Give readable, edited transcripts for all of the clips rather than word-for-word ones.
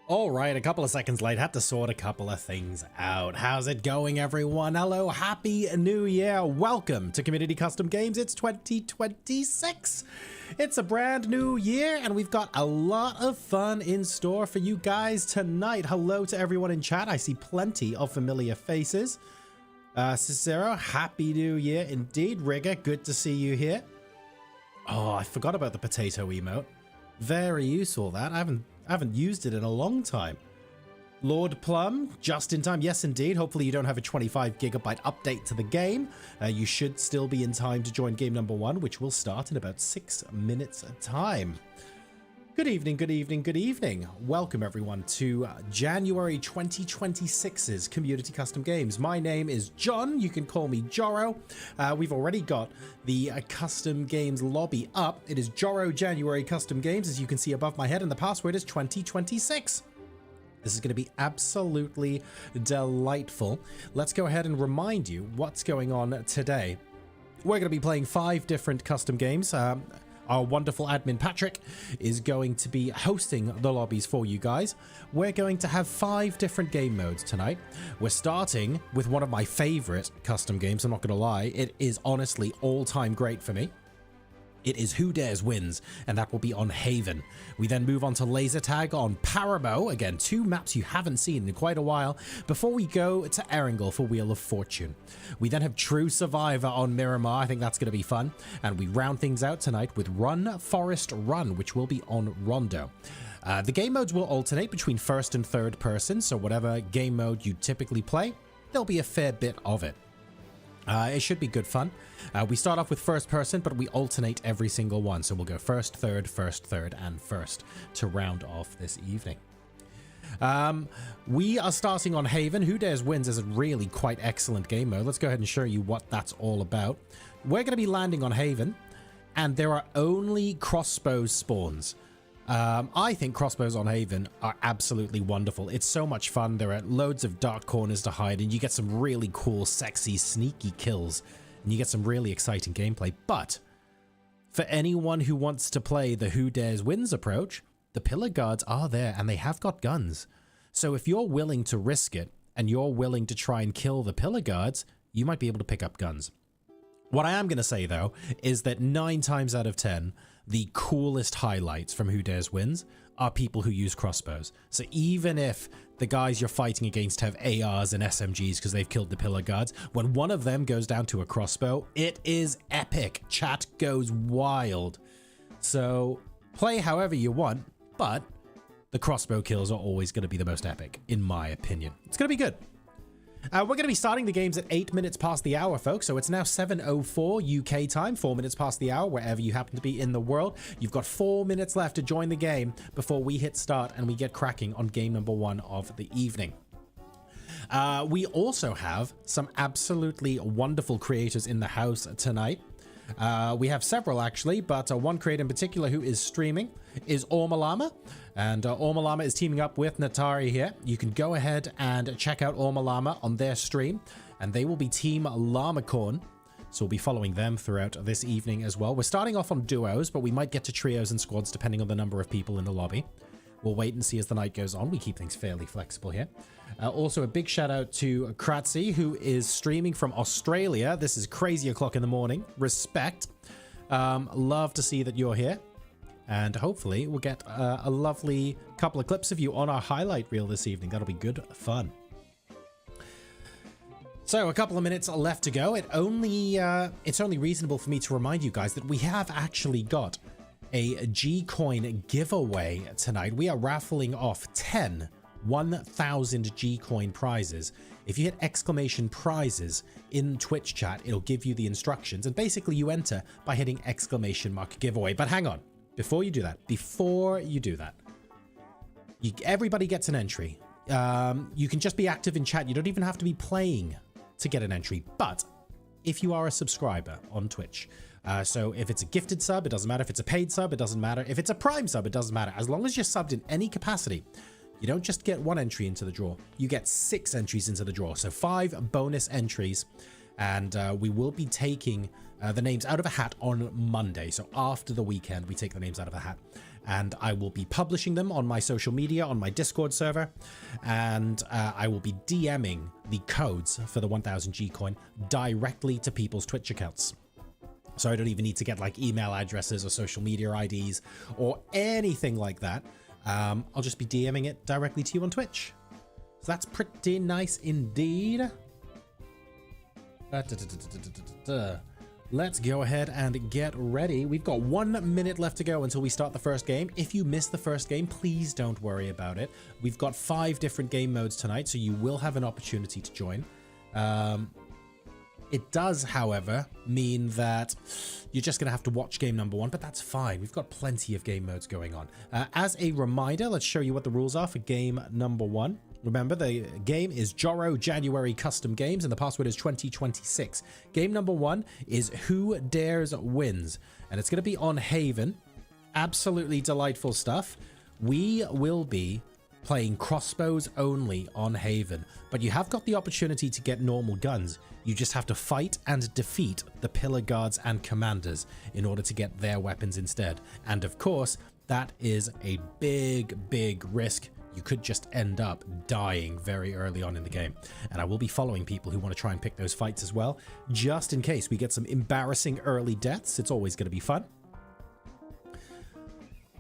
All right, a couple of seconds late, had to sort a couple of things out. How's it going, everyone? Hello, happy new year. Welcome to Community Custom Games. It's 2026. It's a brand new year, and we've got a lot of fun in store for you guys tonight. Hello to everyone in chat. I see plenty of familiar faces. Cicero, happy new year indeed. Rigger, good to see you here. Oh, I forgot about the potato emote. Very useful, that. I haven't used it in a long time. Lord Plum, just in time. Yes, indeed. Hopefully you don't have a 25 gigabyte update to the game. You should still be in time to join game number 1, which will start in about 6 minutes time. Good evening, good evening, good evening. Welcome everyone to January 2026's Community Custom Games. My name is John. You can call me Joro. We've already got the Custom Games lobby up. It is Joro January Custom Games, as you can see above my head, and the password is 2026. This is going to be absolutely delightful. Let's go ahead and remind you what's going on today. We're going to be playing 5 different custom games. Our wonderful admin Patrick is going to be hosting the lobbies for you guys. We're going to have 5 different game modes tonight. We're starting with one of my favorite custom games, I'm not going to lie. It is honestly all-time great for me. It is Who Dares Wins, and that will be on Haven. We then move on to Laser Tag on Paramo. Again, 2 maps you haven't seen in quite a while, before we go to Erangel for Wheel of Fortune. We then have True Survivor on Miramar. I think that's going to be fun. And we round things out tonight with Run Forest Run, which will be on Rondo. The game modes will alternate between first and third person, so whatever game mode you typically play, there'll be a fair bit of it. It should be good fun. We start off with first person, but we alternate every single one. So we'll go first, third, and first to round off this evening. We are starting on Haven. Who Dares Wins is a really quite excellent game mode. Let's go ahead and show you what that's all about. We're going to be landing on Haven, and there are only crossbow spawns. I think crossbows on Haven are absolutely wonderful. It's so much fun. There are loads of dark corners to hide, and you get some really cool, sexy, sneaky kills, and you get some really exciting gameplay. But for anyone who wants to play the Who Dares Wins approach, the pillar guards are there, and they have got guns. So if you're willing to risk it, and you're willing to try and kill the pillar guards, you might be able to pick up guns. What I am going to say, though, is that 9 times out of 10, the coolest highlights from Who Dares Wins are people who use crossbows. So even if the guys you're fighting against have ARs and SMGs because they've killed the pillar guards, when one of them goes down to a crossbow, it is epic. Chat goes wild. So play however you want, but the crossbow kills are always going to be the most epic, in my opinion. It's going to be good. We're going to be starting the games at 8 minutes past the hour, folks. So it's now 7:04 UK time, 4 minutes past the hour, wherever you happen to be in the world. You've got 4 minutes left to join the game before we hit start and we get cracking on game number 1 of the evening. We also have some absolutely wonderful creators in the house tonight. We have several actually, but one creator in particular who is streaming is Ormalama, and Ormalama is teaming up with Natari here. You can go ahead and check out Ormalama on their stream, and they will be Team Llamacorn, so we'll be following them throughout this evening as well. We're starting off on duos, but we might get to trios and squads depending on the number of people in the lobby. We'll wait and see as the night goes on. We keep things fairly flexible here. Also, a big shout out to Kratzy, who is streaming from Australia. This is crazy o'clock in the morning. Respect. Love to see that you're here. And hopefully we'll get a lovely couple of clips of you on our highlight reel this evening. That'll be good fun. So a couple of minutes left to go. It's only reasonable for me to remind you guys that we have actually got a G-Coin giveaway tonight. We are raffling off 10 1,000 G-Coin prizes. If you hit exclamation prizes in Twitch chat, it'll give you the instructions, and basically you enter by hitting exclamation mark giveaway. But hang on, before you do that, everybody gets an entry. You can just be active in chat. You don't even have to be playing to get an entry. But if you are a subscriber on Twitch, so if it's a gifted sub, it doesn't matter. If it's a paid sub, it doesn't matter. If it's a prime sub, it doesn't matter. As long as you're subbed in any capacity, you don't just get 1 entry into the draw. You get 6 entries into the draw. So 5 bonus entries. And we will be taking the names out of a hat on Monday. So after the weekend, we take the names out of a hat. And I will be publishing them on my social media, on my Discord server. And I will be DMing the codes for the 1000 G-Coin directly to people's Twitch accounts. So I don't even need to get like email addresses or social media IDs or anything like that. I'll just be DMing it directly to you on Twitch. So that's pretty nice indeed. Let's go ahead and get ready. We've got 1 minute left to go until we start the first game. If you miss the first game, please don't worry about it. We've got 5 different game modes tonight, so you will have an opportunity to join. It does, however, mean that you're just going to have to watch game number 1, but that's fine. We've got plenty of game modes going on. As a reminder, let's show you what the rules are for game number 1. Remember, the game is Joro January Custom Games, and the password is 2026. Game number 1 is Who Dares Wins, and it's going to be on Haven. Absolutely delightful stuff. We will be playing crossbows only on Haven, but you have got the opportunity to get normal guns. You just have to fight and defeat the pillar guards and commanders in order to get their weapons instead. And of course, that is a big risk. You could just end up dying very early on in the game. And I will be following people who want to try and pick those fights as well, just in case we get some embarrassing early deaths. It's always going to be fun.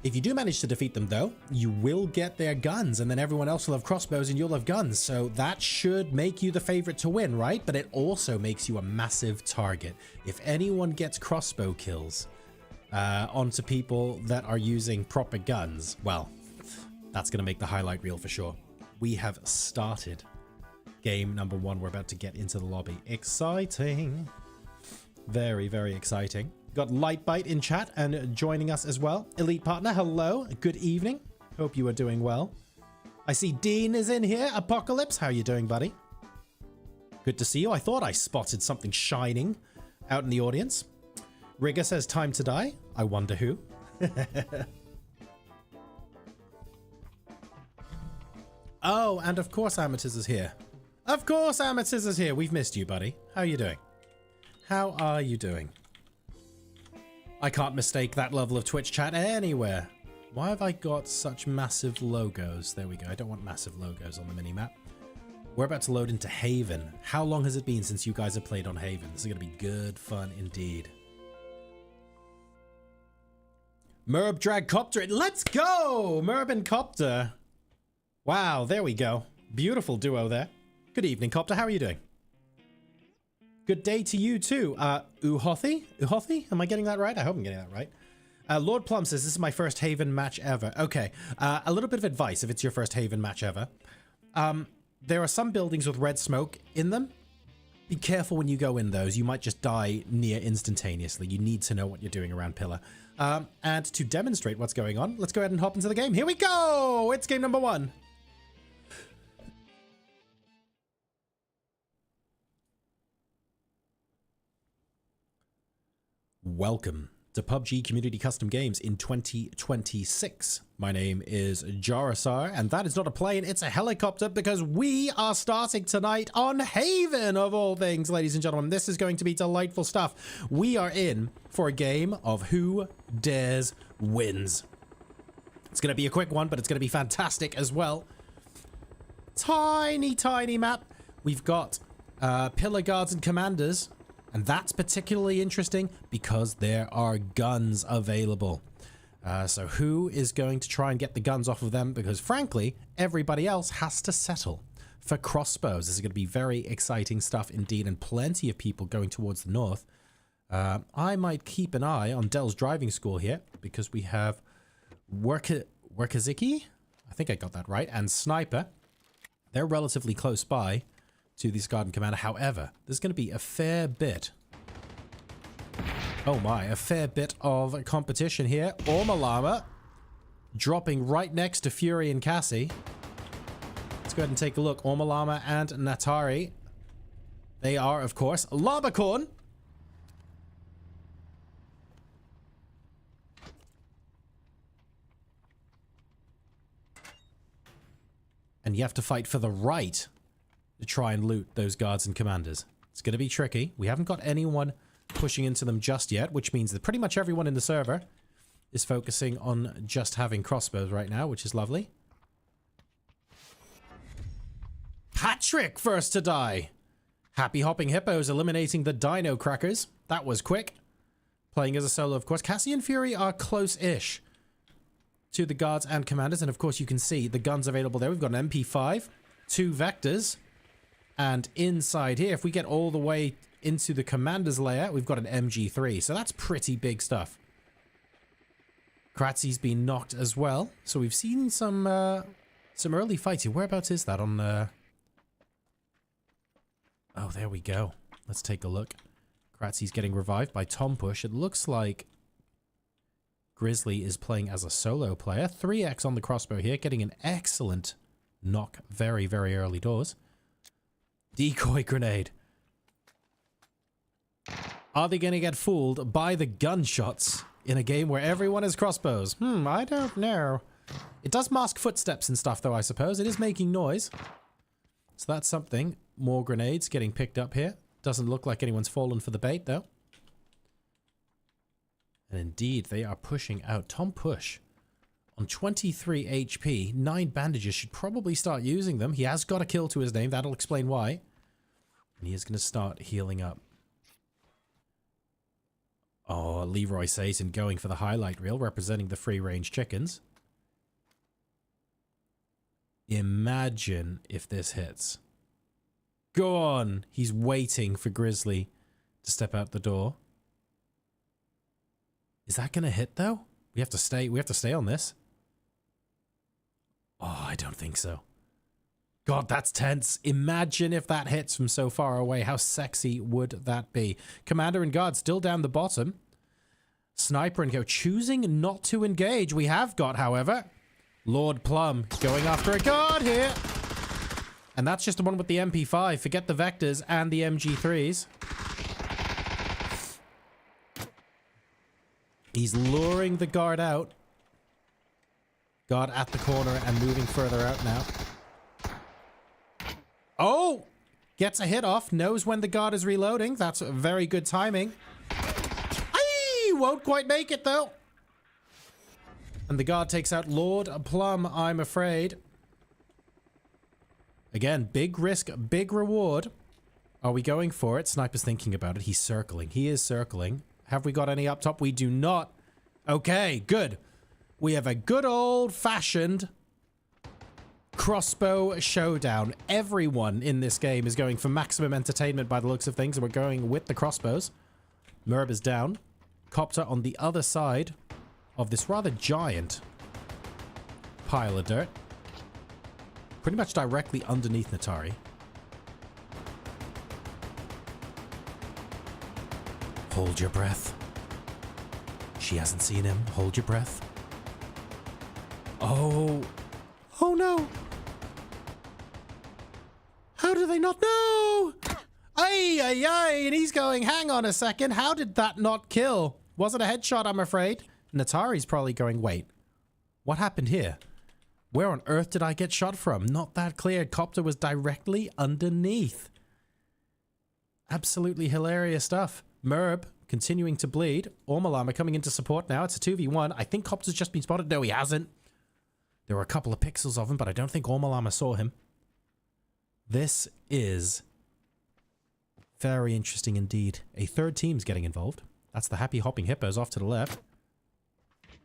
If you do manage to defeat them, though, you will get their guns, and then everyone else will have crossbows and you'll have guns. So that should make you the favorite to win, right? But it also makes you a massive target. If anyone gets crossbow kills onto people that are using proper guns, well, that's going to make the highlight reel for sure. We have started game number 1. We're about to get into the lobby. Exciting. Very, very exciting. Got Lightbite in chat and joining us as well. Elite Partner, hello. Good evening. Hope you are doing well. I see Dean is in here. Apocalypse, how are you doing, buddy? Good to see you. I thought I spotted something shining out in the audience. Rigger says time to die. I wonder who. Oh, and of course Amethyst is here. Of course Amethyst is here. We've missed you, buddy. How are you doing? How are you doing? I can't mistake that level of Twitch chat anywhere. Why have I got such massive logos? There we go. I don't want massive logos on the minimap. We're about to load into Haven. How long has it been since you guys have played on Haven? This is going to be good fun indeed. Merb drag Copter. Let's go! Merb and Copter. Wow, there we go. Beautiful duo there. Good evening, Copter. How are you doing? Good day to you too. Uhothi? Uhothi? Am I getting that right? I hope I'm getting that right. Lord Plum says, this is my first Haven match ever. Okay, a little bit of advice if it's your first Haven match ever. There are some buildings with red smoke in them. Be careful when you go in those. You might just die near instantaneously. You need to know what you're doing around Pillar. And to demonstrate what's going on, let's go ahead and hop into the game. Here we go! It's game number 1. Welcome to PUBG Community Custom Games in 2026. My name is Jarasar, and that is not a plane, it's a helicopter, because we are starting tonight on Haven, of all things, ladies and gentlemen. This is going to be delightful stuff. We are in for a game of Who Dares Wins. It's going to be a quick one, but it's going to be fantastic as well. Tiny, tiny map. We've got pillar guards and commanders. And that's particularly interesting because there are guns available. So who is going to try and get the guns off of them? Because frankly, everybody else has to settle for crossbows. This is going to be very exciting stuff indeed, and plenty of people going towards the north. I might keep an eye on Dell's driving school here because we have Workaziki, I think I got that right, and Sniper. They're relatively close by to this Garden Commander. However, there's going to be a fair bit. Oh my, a fair bit of competition here. Ormalama dropping right next to Fury and Cassie. Let's go ahead and take a look. Ormalama and Natari. They are, of course, Labacorn. And you have to fight for the right to try and loot those guards and commanders. It's going to be tricky. We haven't got anyone pushing into them just yet, which means that pretty much everyone in the server is focusing on just having crossbows right now, which is lovely. Patrick first to die. Happy Hopping Hippos eliminating the Dino Crackers. That was quick. Playing as a solo, of course. Cassie and Fury are close-ish to the guards and commanders, and of course you can see the guns available there. We've got an MP5, 2 vectors. And inside here, if we get all the way into the commander's layout, we've got an MG3. So that's pretty big stuff. Kratzy's been knocked as well. So we've seen some early fights here. Whereabouts is that on the... Oh, there we go. Let's take a look. Kratzy's getting revived by Tom Push. It looks like Grizzly is playing as a solo player. 3x on the crossbow here, getting an excellent knock very, very early doors. Decoy grenade. Are they going to get fooled by the gunshots in a game where everyone has crossbows? I don't know. It does mask footsteps and stuff, though, I suppose. It is making noise. So that's something. More grenades getting picked up here. Doesn't look like anyone's fallen for the bait, though. And indeed, they are pushing out. Tom Push on 23 HP, 9 bandages, should probably start using them. He has got a kill to his name. That'll explain why. And he is going to start healing up. Oh, Leroy Satan going for the highlight reel, representing the free-range chickens. Imagine if this hits. Go on! He's waiting for Grizzly to step out the door. Is that going to hit, though? We have to stay on this. Oh, I don't think so. God, that's tense. Imagine if that hits from so far away. How sexy would that be? Commander and guard still down the bottom. Sniper and go choosing not to engage. We have got, however, Lord Plum going after a guard here. And that's just the one with the MP5. Forget the Vectors and the MG3s. He's luring the guard out. Guard at the corner and moving further out now. Oh! Gets a hit off. Knows when the guard is reloading. That's very good timing. Aye! Won't quite make it, though. And the guard takes out Lord Plum, I'm afraid. Again, big risk, big reward. Are we going for it? Sniper's thinking about it. He's circling. He is circling. Have we got any up top? We do not. Okay, good. We have a good old-fashioned crossbow showdown. Everyone in this game is going for maximum entertainment by the looks of things, and we're going with the crossbows. Merb is down. Copter on the other side of this rather giant pile of dirt. Pretty much directly underneath Natari. Hold your breath. She hasn't seen him. Hold your breath. Oh. Oh no. How do they not know? Ay, ay, ay. And he's going, hang on a second. How did that not kill? Wasn't a headshot, I'm afraid. Natari's probably going, wait. What happened here? Where on earth did I get shot from? Not that clear. Copter was directly underneath. Absolutely hilarious stuff. Merb continuing to bleed. Ormalama coming into support now. It's a 2v1. I think Copter's just been spotted. No, he hasn't. There were a couple of pixels of him, but I don't think Ormalama saw him. This is very interesting indeed. A third team's getting involved. That's the Happy Hopping Hippos off to the left.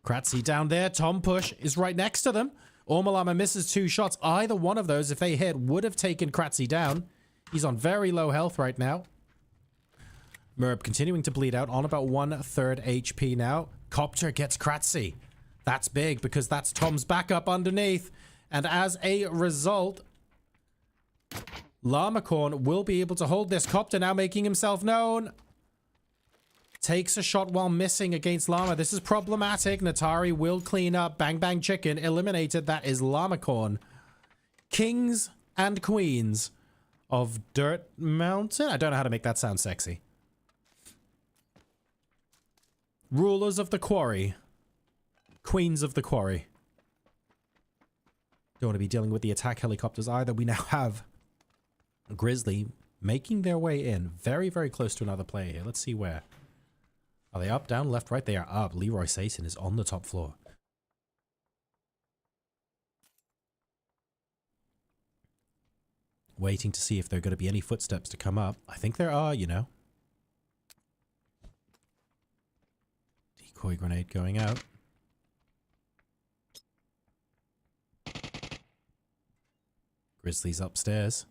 Kratzy down there. Tom Push is right next to them. Ormalama misses 2 shots. Either one of those, if they hit, would have taken Kratzy down. He's on very low health right now. Merb continuing to bleed out on about 1/3 HP now. Copter gets Kratzy. That's big because that's Tom's backup underneath. And as a result, Llamacorn will be able to hold this. Copter now making himself known. Takes a shot while missing against Llama. This is problematic. Natari will clean up. Bang Bang Chicken eliminated. That is Llamacorn. Kings and queens of Dirt Mountain. I don't know how to make that sound sexy. Rulers of the quarry. Queens of the quarry. Don't want to be dealing with the attack helicopters either. We now have Grizzly making their way in. Very, very close to another player here. Let's see where. Are they up, down, left, right? They are up. Leroy Satan is on the top floor. Waiting to see if there are going to be any footsteps to come up. I think there are, you know. Decoy grenade going out. Grizzly's upstairs.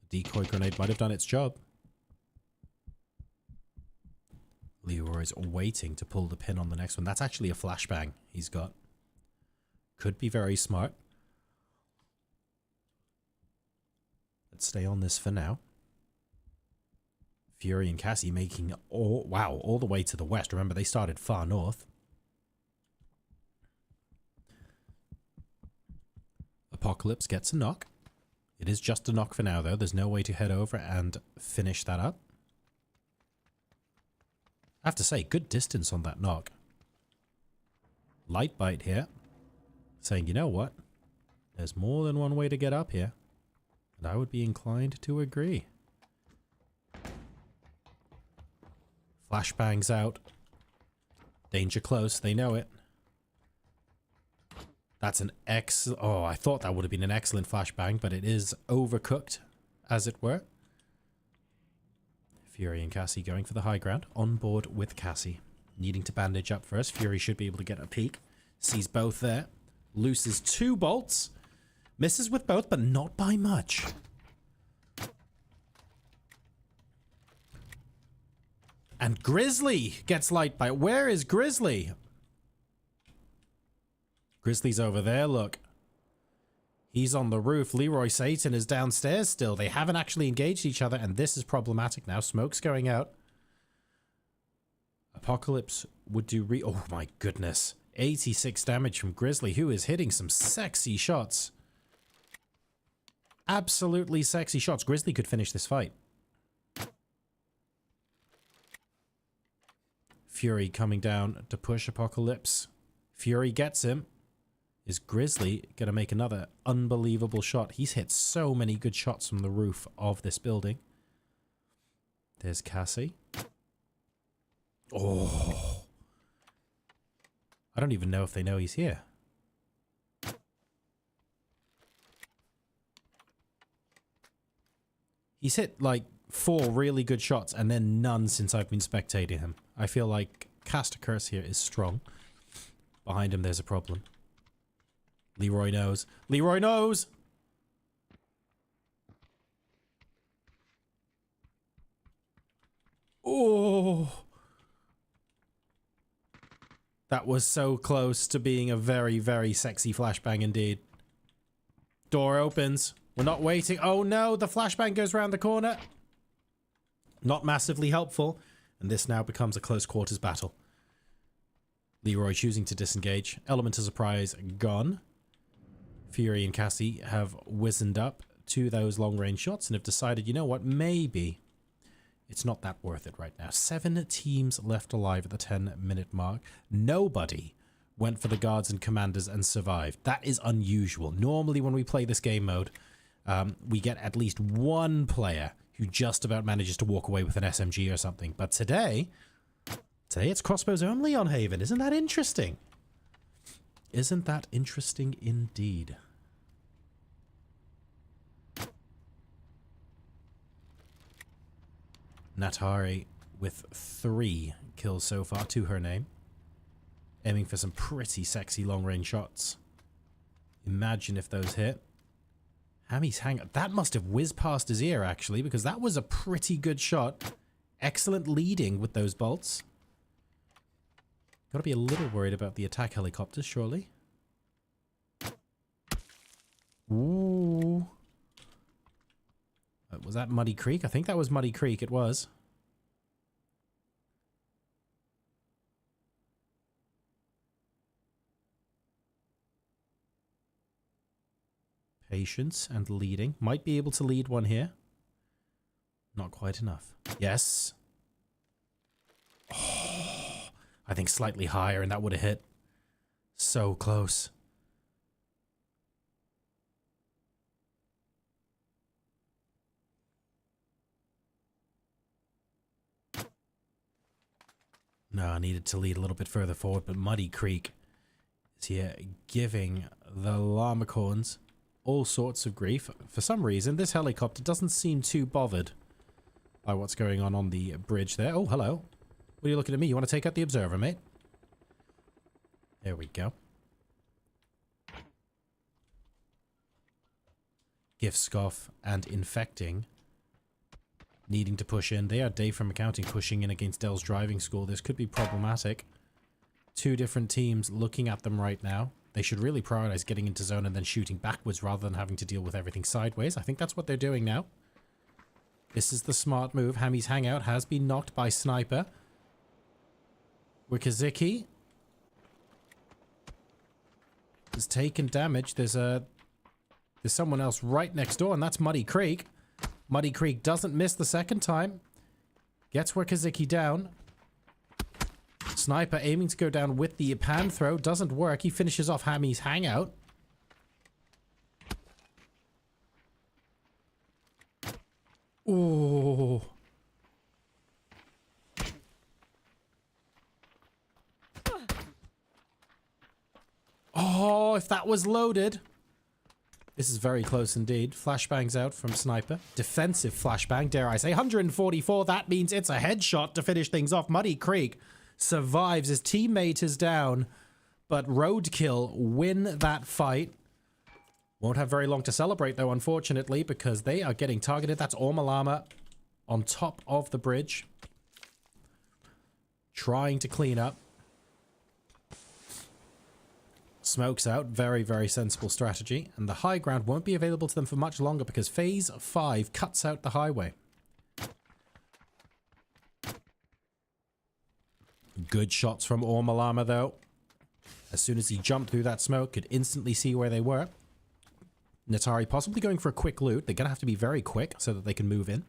The decoy grenade might have done its job. Leroy's waiting to pull the pin on the next one. That's actually a flashbang he's got. Could be very smart. Let's stay on this for now. Fury and Cassie making all the way to the west. Remember, they started far north. Apocalypse gets a knock. It is just a knock for now, though. There's no way to head over and finish that up. I have to say, good distance on that knock. Lightbite here. Saying, you know what? There's more than one way to get up here. And I would be inclined to agree. Flashbangs out. Danger close. They know it. That's an oh, I thought that would have been an excellent flashbang, but it is overcooked, as it were. Fury and Cassie going for the high ground. On board with Cassie. Needing to bandage up first. Fury should be able to get a peek. Sees both there. Looses 2 bolts. Misses with both, but not by much. And Grizzly gets light bite. Where is Grizzly? Grizzly's over there, look. He's on the roof. Leroy Satan is downstairs still. They haven't actually engaged each other, and this is problematic now. Smoke's going out. Apocalypse would do oh my goodness. 86 damage from Grizzly, who is hitting some sexy shots. Absolutely sexy shots. Grizzly could finish this fight. Fury coming down to push Apocalypse. Fury gets him. Is Grizzly going to make another unbelievable shot? He's hit so many good shots from the roof of this building. There's Cassie. Oh. I don't even know if they know he's here. He's hit like 4 really good shots and then none since I've been spectating him. I feel like Cast a Curse here is strong. Behind him there's a problem. Leroy knows. Leroy knows! Oh! That was so close to being a very, very sexy flashbang indeed. Door opens. We're not waiting. Oh no, the flashbang goes around the corner. Not massively helpful. And this now becomes a close quarters battle. Leroy choosing to disengage. Element of surprise gone. Fury and Cassie have wizened up to those long range shots and have decided, you know what, maybe it's not that worth it right now. 7 teams left alive at the 10-minute mark. Nobody went for the guards and commanders and survived. That is unusual. Normally when we play this game mode, we get at least one player who just about manages to walk away with an SMG or something. But today it's crossbows only on Haven. Isn't that interesting? Isn't that interesting indeed? Natari with 3 kills so far to her name. Aiming for some pretty sexy long-range shots. Imagine if those hit. Hammy's hang... That must have whizzed past his ear, actually, because that was a pretty good shot. Excellent leading with those bolts. Gotta be a little worried about the attack helicopters, surely. Ooh. Was that Muddy Creek? I think that was Muddy Creek. It was. Patience and leading. Might be able to lead one here. Not quite enough. Yes. Oh, I think slightly higher and that would have hit. So close. No, I needed to lead a little bit further forward, but Muddy Creek is here giving the Llamacorns all sorts of grief. For some reason, this helicopter doesn't seem too bothered by what's going on the bridge there. Oh, hello. What are you looking at me? You want to take out the observer, mate? There we go. Gift Scoff and Infecting needing to push in. They are Dave from Accounting pushing in against Dell's driving school. This could be problematic. 2 different teams looking at them right now. They should really prioritize getting into zone and then shooting backwards rather than having to deal with everything sideways. I think that's what they're doing now. This is the smart move. Hammy's hangout has been knocked by Sniper. Wikaziki has taken damage. There's someone else right next door, and that's Muddy Creek. Muddy Creek doesn't miss the second time. Gets Wikaziki down. Sniper aiming to go down with the pan throw. Doesn't work. He finishes off Hammy's hangout. Ooh. Oh, if that was loaded. This is very close indeed. Flashbangs out from Sniper. Defensive flashbang, dare I say. 144. That means it's a headshot to finish things off. Muddy Creek survives. His teammate is down, but Roadkill win that fight. Won't have very long to celebrate though, unfortunately, because they are getting targeted. That's Ormalama on top of the bridge, trying to clean up. Smokes out. Very, very sensible strategy. And the high ground won't be available to them for much longer because phase 5 cuts out the highway. Good shots from Ormalama, though. As soon as he jumped through that smoke, could instantly see where they were. Natari possibly going for a quick loot. They're going to have to be very quick so that they can move in.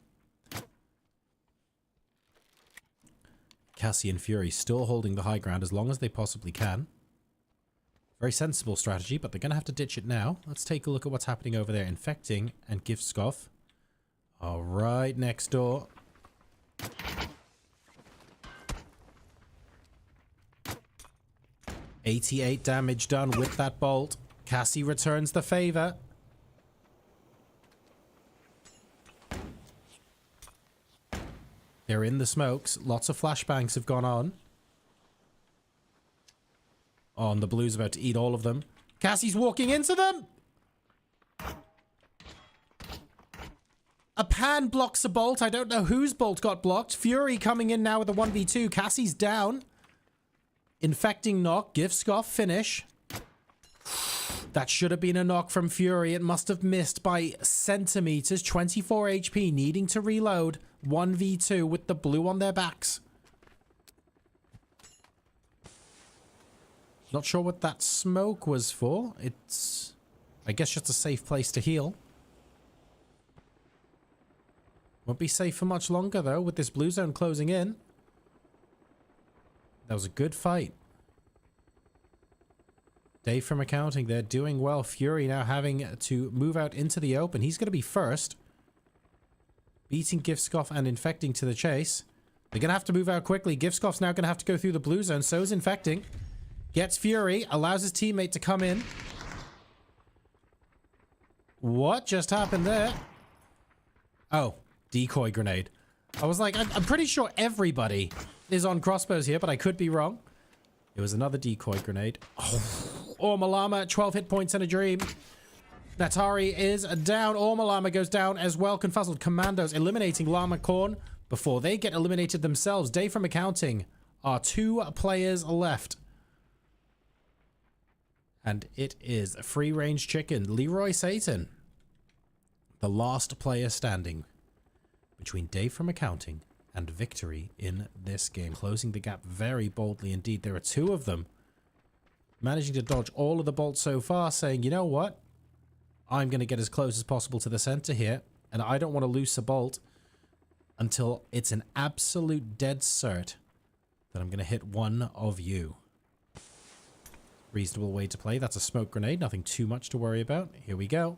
Cassie and Fury still holding the high ground as long as they possibly can. Very sensible strategy, but they're going to have to ditch it now. Let's take a look at what's happening over there. Infecting and Giftscoff are right next door. $88 damage done with that bolt. Cassie returns the favor. They're in the smokes. Lots of flashbangs have gone on. Oh, and the blue's about to eat all of them. Cassie's walking into them! A pan blocks a bolt. I don't know whose bolt got blocked. Fury coming in now with a 1v2. Cassie's down. Infecting knock. Giftscoff finish. That should have been a knock from Fury. It must have missed by centimeters. 24 HP, needing to reload. 1v2 with the blue on their backs. Not sure what that smoke was for. It's, I guess, just a safe place to heal. Won't be safe for much longer, though, with this blue zone closing in. That was a good fight. Dave from accounting, they're doing well. Fury now having to move out into the open. He's going to be first. Beating Giftscoff and Infecting to the chase. They're going to have to move out quickly. Giftscoff's now going to have to go through the blue zone. So is Infecting. Gets Fury. Allows his teammate to come in. What just happened there? Oh, decoy grenade. I was like, I'm pretty sure everybody is on crossbows here, but I could be wrong. It was another decoy grenade. Oh, Ormalama, 12 hit points and a dream. Natari is down. Ormalama goes down as well. Confuzzled Commandos eliminating Llama Corn before they get eliminated themselves. Dave from accounting are 2 players left. And it is Free Range Chicken, Leroy Satan, the last player standing between Dave from accounting and victory in this game. Closing the gap very boldly indeed. There are 2 of them managing to dodge all of the bolts so far, saying, you know what? I'm going to get as close as possible to the center here, and I don't want to lose a bolt until it's an absolute dead cert that I'm going to hit one of you. Reasonable way to play. That's a smoke grenade. Nothing too much to worry about. Here we go.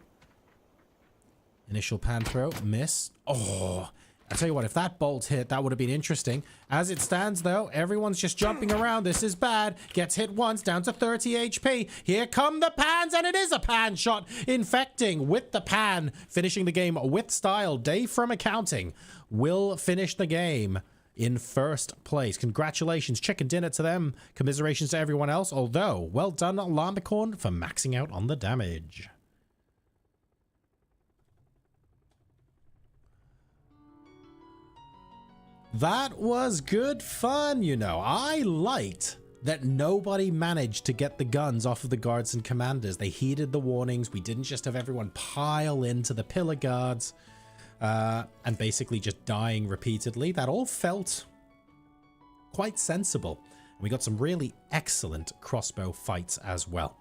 Initial pan throw. Miss. Oh, I tell you what, if that bolt hit, that would have been interesting. As it stands, though, everyone's just jumping around. This is bad. Gets hit once, down to 30 HP. Here come the pans, and it is a pan shot. Infecting with the pan. Finishing the game with style. Dave from accounting will finish the game in first place. Congratulations, chicken dinner to them. Commiserations to everyone else. Although, well done, Llamacorn, for maxing out on the damage. That was good fun, you know. I liked that nobody managed to get the guns off of the guards and commanders. They heeded the warnings. We didn't just have everyone pile into the pillar guards and basically just dying repeatedly. That all felt quite sensible. We got some really excellent crossbow fights as well.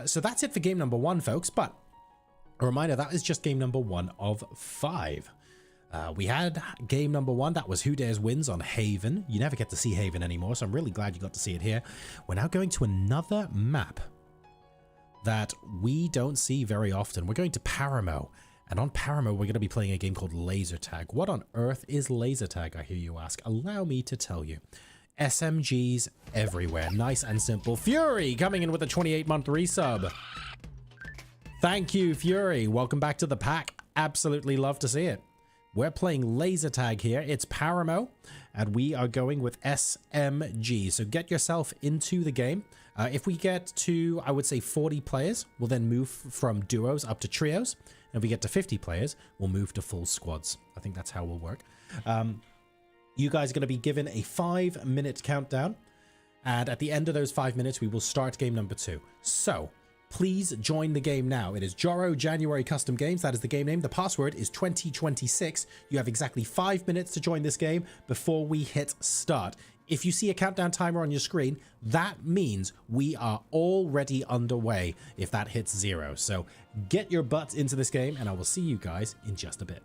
So that's it for game number 1, folks. But a reminder, that is just game number 1 of 5. We had game number 1. That was Who Dares Wins on Haven. You never get to see Haven anymore, so I'm really glad you got to see it here. We're now going to another map that we don't see very often. We're going to Paramo. And on Paramo, we're going to be playing a game called Laser Tag. What on earth is Laser Tag, I hear you ask? Allow me to tell you. SMGs everywhere. Nice and simple. Fury coming in with a 28-month resub. Thank you, Fury. Welcome back to the pack. Absolutely love to see it. We're playing Laser Tag here. It's Paramo, and we are going with SMG. So get yourself into the game. If we get to, I would say, 40 players, we'll then move from duos up to trios. And if we get to 50 players, we'll move to full squads. I think that's how we'll work. You guys are going to be given a 5-minute countdown. And at the end of those 5 minutes, we will start game number 2. So please join the game now. It is Joro January Custom Games. That is the game name. The password is 2026. You have exactly 5 minutes to join this game before we hit start. If you see a countdown timer on your screen, that means we are already underway if that hits 0. So get your butts into this game, and I will see you guys in just a bit.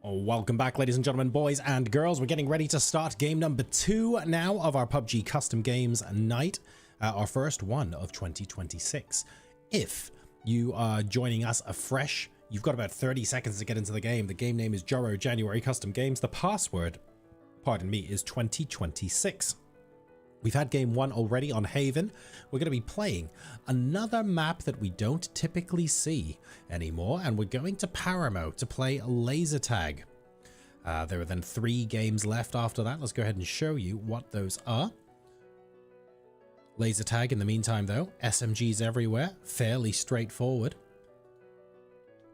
Welcome back, ladies and gentlemen, boys and girls. We're getting ready to start game number 2 now of our PUBG Custom Games night, our first one of 2026. If you are joining us afresh, you've got about 30 seconds to get into the game. The game name is Joro January Custom Games. The password, pardon me, is 2026. We've had game 1 already on Haven. We're going to be playing another map that we don't typically see anymore, and we're going to Paramo to play laser tag. There are then 3 games left after that. Let's go ahead and show you what those are. Laser tag in the meantime, though. SMGs everywhere. Fairly straightforward.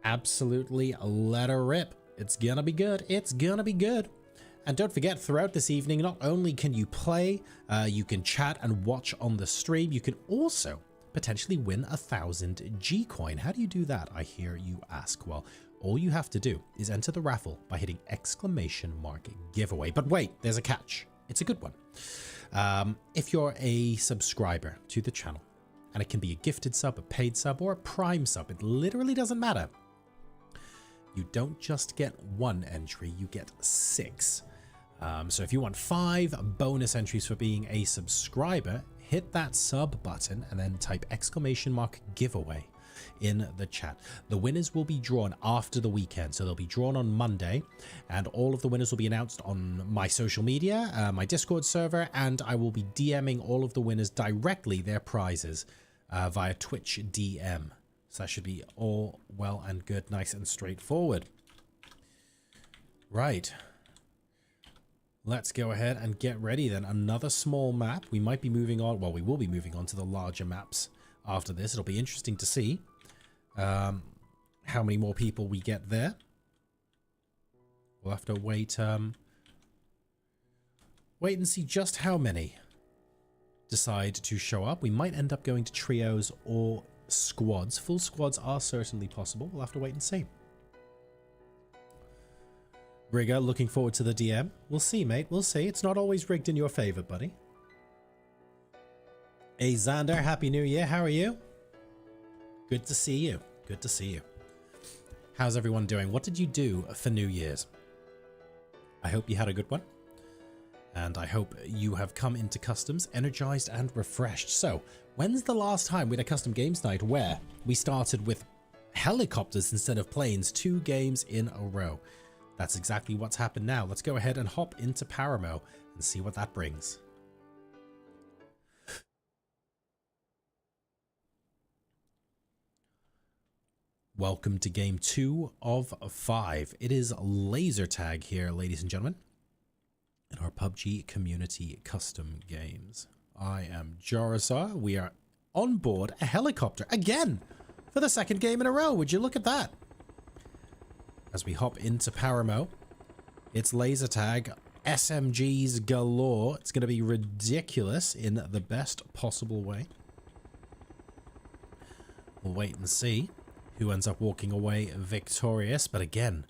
Absolutely let her rip. It's gonna be good. It's gonna be good. And don't forget, throughout this evening, not only can you play, you can chat and watch on the stream, you can also potentially win 1,000 G-Coin. How do you do that, I hear you ask? Well, all you have to do is enter the raffle by hitting !giveaway. But wait, there's a catch. It's a good one. If you're a subscriber to the channel, and it can be a gifted sub, a paid sub, or a prime sub, it literally doesn't matter. You don't just get 1 entry, you get 6. So if you want 5 bonus entries for being a subscriber, hit that sub button and then type !giveaway in the chat. The winners will be drawn after the weekend, so they'll be drawn on Monday, and all of the winners will be announced on my social media, my Discord server, and I will be DMing all of the winners directly their prizes via Twitch DM. So that should be all well and good, nice and straightforward. Right. Let's go ahead and get ready then. Another small map. We might be moving on. Well, we will be moving on to the larger maps after this. It'll be interesting to see how many more people we get there. We'll have to wait and see just how many decide to show up. We might end up going to trios or squads. Full squads are certainly possible. We'll have to wait and see. Rigger, looking forward to the DM. We'll see, mate. We'll see. It's not always rigged in your favor, buddy. Hey, Xander. Happy New Year. How are you? Good to see you. Good to see you. How's everyone doing? What did you do for New Year's? I hope you had a good one. And I hope you have come into customs energized and refreshed. So, when's the last time we had a custom games night where we started with helicopters instead of planes 2 games in a row? That's exactly what's happened now. Let's go ahead and hop into Paramo and see what that brings. Welcome to game 2 of 5. It is laser tag here, ladies and gentlemen, in our PUBG Community Custom Games. I am Jarazar. We are on board a helicopter again for the 2nd game in a row. Would you look at that? As we hop into Paramo, it's laser tag, SMGs galore. It's going to be ridiculous in the best possible way. We'll wait and see who ends up walking away victorious. But again,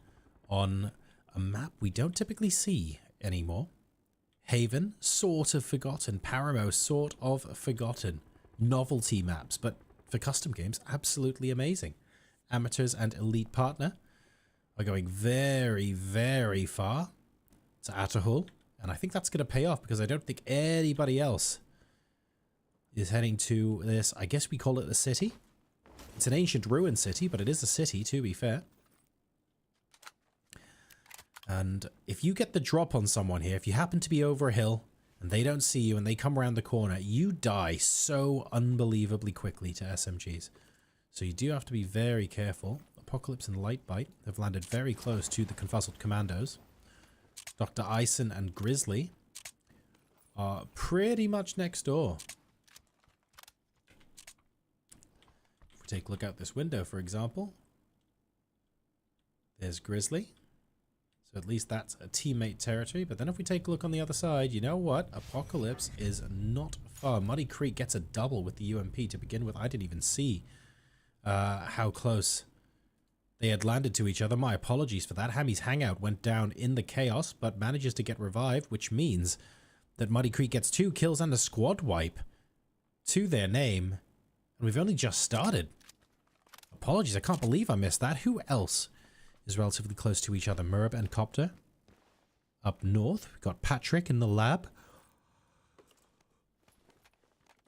on a map we don't typically see anymore. Haven, sort of forgotten. Paramo, sort of forgotten. Novelty maps, but for custom games, absolutely amazing. Amateurs and elite partner are going very, very far to Atahul, and I think that's going to pay off because I don't think anybody else is heading to this. I guess we call it the city. It's an ancient ruin city, but it is a city, to be fair. And if you get the drop on someone here, if you happen to be over a hill and they don't see you and they come around the corner, you die so unbelievably quickly to SMGs. So you do have to be very careful. Apocalypse and Lightbite have landed very close to the Confuzzled Commandos. Dr. Ison and Grizzly are pretty much next door. If we take a look out this window, for example, there's Grizzly. So at least that's a teammate territory. But then if we take a look on the other side, you know what? Apocalypse is not far. Muddy Creek gets a double with the UMP to begin with. I didn't even see how close they had landed to each other. My apologies for that. Hammy's hangout went down in the chaos, but manages to get revived, which means that Muddy Creek gets 2 kills and a squad wipe to their name. And we've only just started. Apologies, I can't believe I missed that. Who else is relatively close to each other. Murb and Copter. Up north, we've got Patrick in the lab.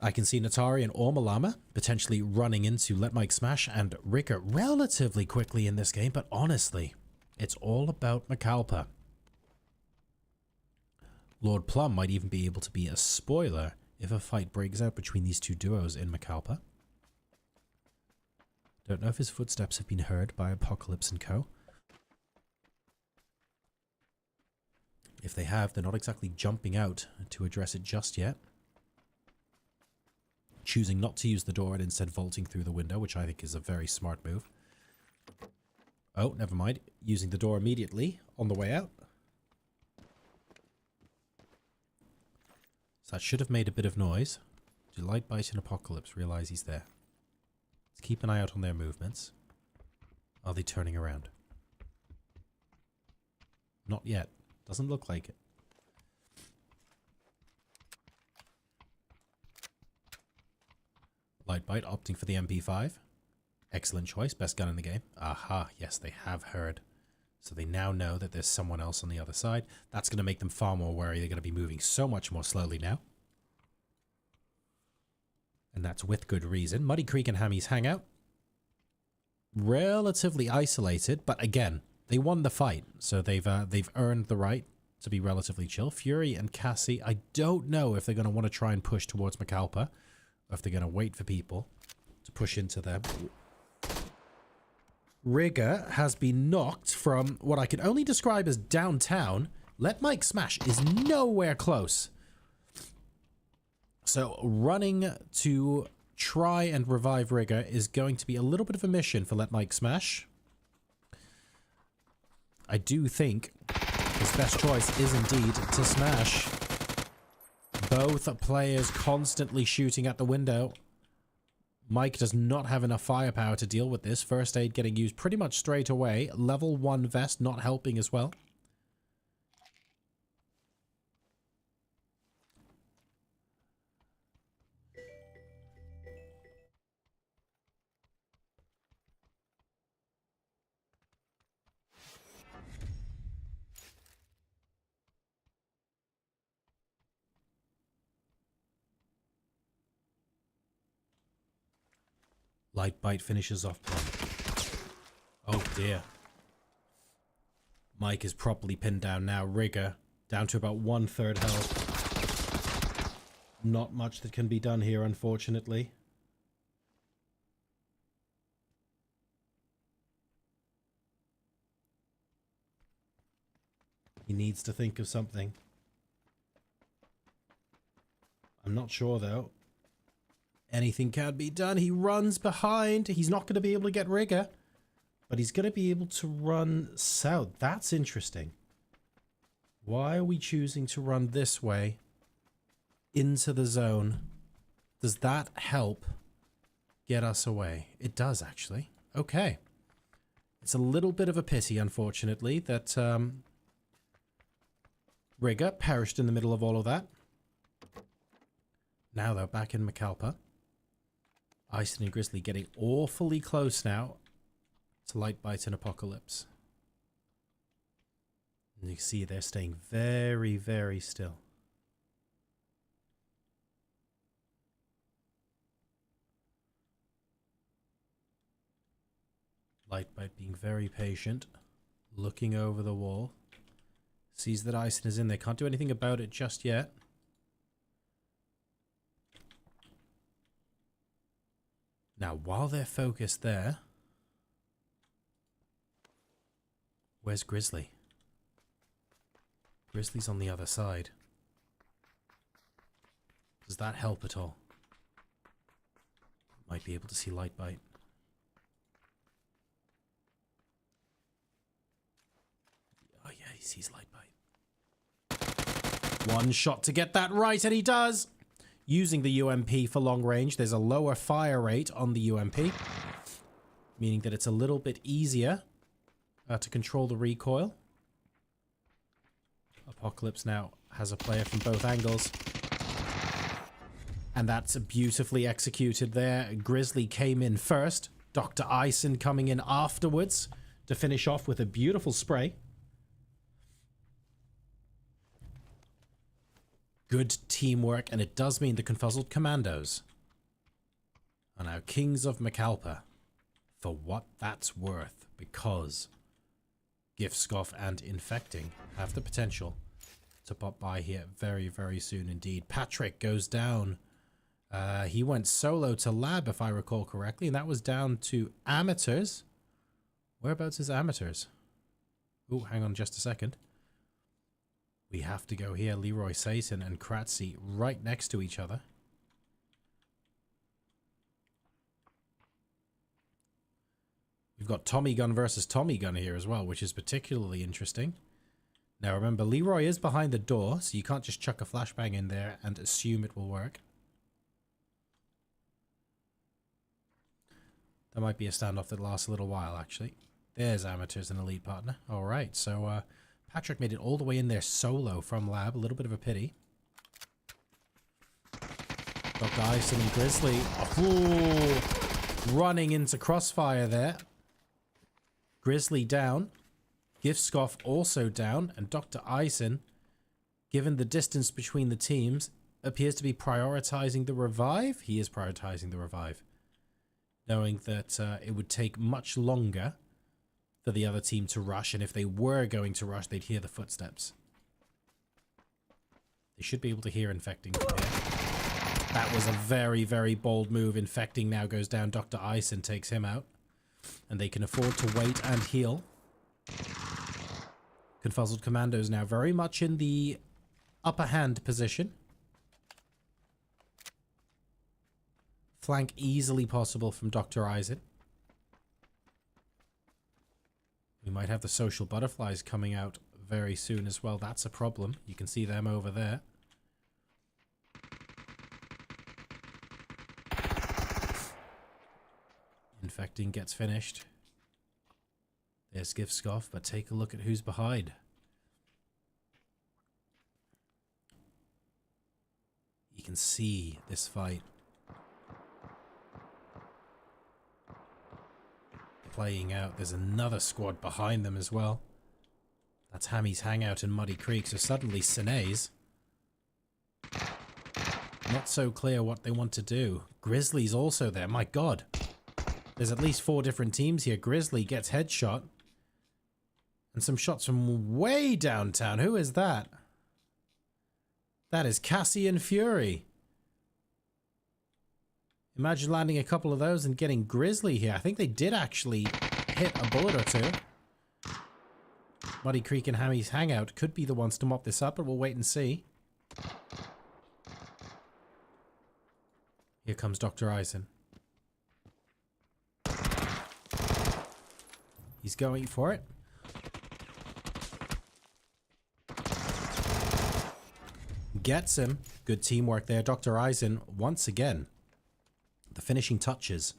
I can see Natari and Ormalama potentially running into Let Mike Smash and Ricker relatively quickly in this game, but honestly, it's all about McAlpa. Lord Plum might even be able to be a spoiler if a fight breaks out between these two duos in McAlpa. Don't know if his footsteps have been heard by Apocalypse and Co. If they have, they're not exactly jumping out to address it just yet. Choosing not to use the door and instead vaulting through the window, which I think is a very smart move. Oh, never mind. Using the door immediately on the way out. So that should have made a bit of noise. Do Light Bite and Apocalypse realize he's there? Let's keep an eye out on their movements. Are they turning around? Not yet. Doesn't look like it. Light Bite opting for the MP5. Excellent choice. Best gun in the game. Aha. Yes, they have heard. So they now know that there's someone else on the other side. That's going to make them far more wary. They're going to be moving so much more slowly now. And that's with good reason. Muddy Creek and Hammy's hangout. Relatively isolated, but again, they won the fight. So they've earned the right to be relatively chill. Fury and Cassie, I don't know if they're going to want to try and push towards McAlpa, or if they're going to wait for people to push into them. Rigger has been knocked from what I can only describe as downtown. Let Mike Smash is nowhere close. So running to try and revive Rigger is going to be a little bit of a mission for Let Mike Smash. I do think his best choice is indeed to smash. Both players constantly shooting at the window. Mike does not have enough firepower to deal with this. First aid getting used pretty much straight away. Level 1 vest not helping as well. Light Bite finishes off Plum. Oh dear. Mike is properly pinned down now. Rigger down to about 1/3 health. Not much that can be done here, unfortunately. He needs to think of something. I'm not sure though. Anything can be done. He runs behind. He's not going to be able to get Rigger, but he's going to be able to run south. That's interesting. Why are we choosing to run this way into the zone? Does that help get us away? It does, actually. Okay. It's a little bit of a pity, unfortunately, that Rigger perished in the middle of all of that. Now, though, back in McAlpa. Ison and Grizzly getting awfully close now to Light Bite and Apocalypse. And you can see they're staying very, very still. Light Bite being very patient, looking over the wall. Sees that Ison is in there. Can't do anything about it just yet. Now, while they're focused there, where's Grizzly? Grizzly's on the other side. Does that help at all? Might be able to see Light Bite. Oh yeah, he sees Light Bite. One shot to get that right, and he does! Using the UMP for long range, there's a lower fire rate on the UMP, meaning that it's a little bit easier to control the recoil. Apocalypse now has a player from both angles. And that's beautifully executed there. Grizzly came in first. Dr. Ison coming in afterwards to finish off with a beautiful spray. Good teamwork, and it does mean the Confuzzled Commandos are now Kings of McAlpa for what that's worth, because Gift Scoff and Infecting have the potential to pop by here very, very soon indeed. Patrick goes down. He went solo to Lab, if I recall correctly, and that was down to Amateurs. Whereabouts is Amateurs? Oh, hang on just a second. We have to go here. Leroy Satan and Kratzy right next to each other. We've got Tommy Gun versus Tommy Gun here as well, which is particularly interesting. Now remember, Leroy is behind the door, so you can't just chuck a flashbang in there and assume it will work. There might be a standoff that lasts a little while, actually. There's Amateurs and Elite Partner. Alright, so Patrick made it all the way in there solo from Lab. A little bit of a pity. Got Dyson and Grizzly. Oh, running into Crossfire there. Grizzly down. Gift Scoff also down. And Dr. Eisen, given the distance between the teams, appears to be prioritizing the revive. He is prioritizing the revive, knowing that it would take much longer for the other team to rush, and if they were going to rush, they'd hear the footsteps. They should be able to hear Infecting from here. That was a very, very bold move. Infecting now goes down. Dr. Eisen takes him out, and they can afford to wait and heal. Confuzzled Commandos now very much in the upper hand position. Flank easily possible from Dr. Eisen. We might have the social butterflies coming out very soon as well. That's a problem. You can see them over there. Infecting gets finished. There's Gift Scoff, but take a look at who's behind. You can see this fight playing out. There's another squad behind them as well. That's Hammy's Hangout in Muddy Creek. So suddenly Sine's not so clear what they want to do. Grizzly's also there. My god. There's at least 4 different teams here. Grizzly gets headshot. And some shots from way downtown. Who is that? That is Cassian Fury. Imagine landing a couple of those and getting Grizzly here. I think they did actually hit a bullet or two. Muddy Creek and Hammy's Hangout could be the ones to mop this up, but we'll wait and see. Here comes Dr. Eisen. He's going for it. Gets him. Good teamwork there. Dr. Eisen once again. The finishing touches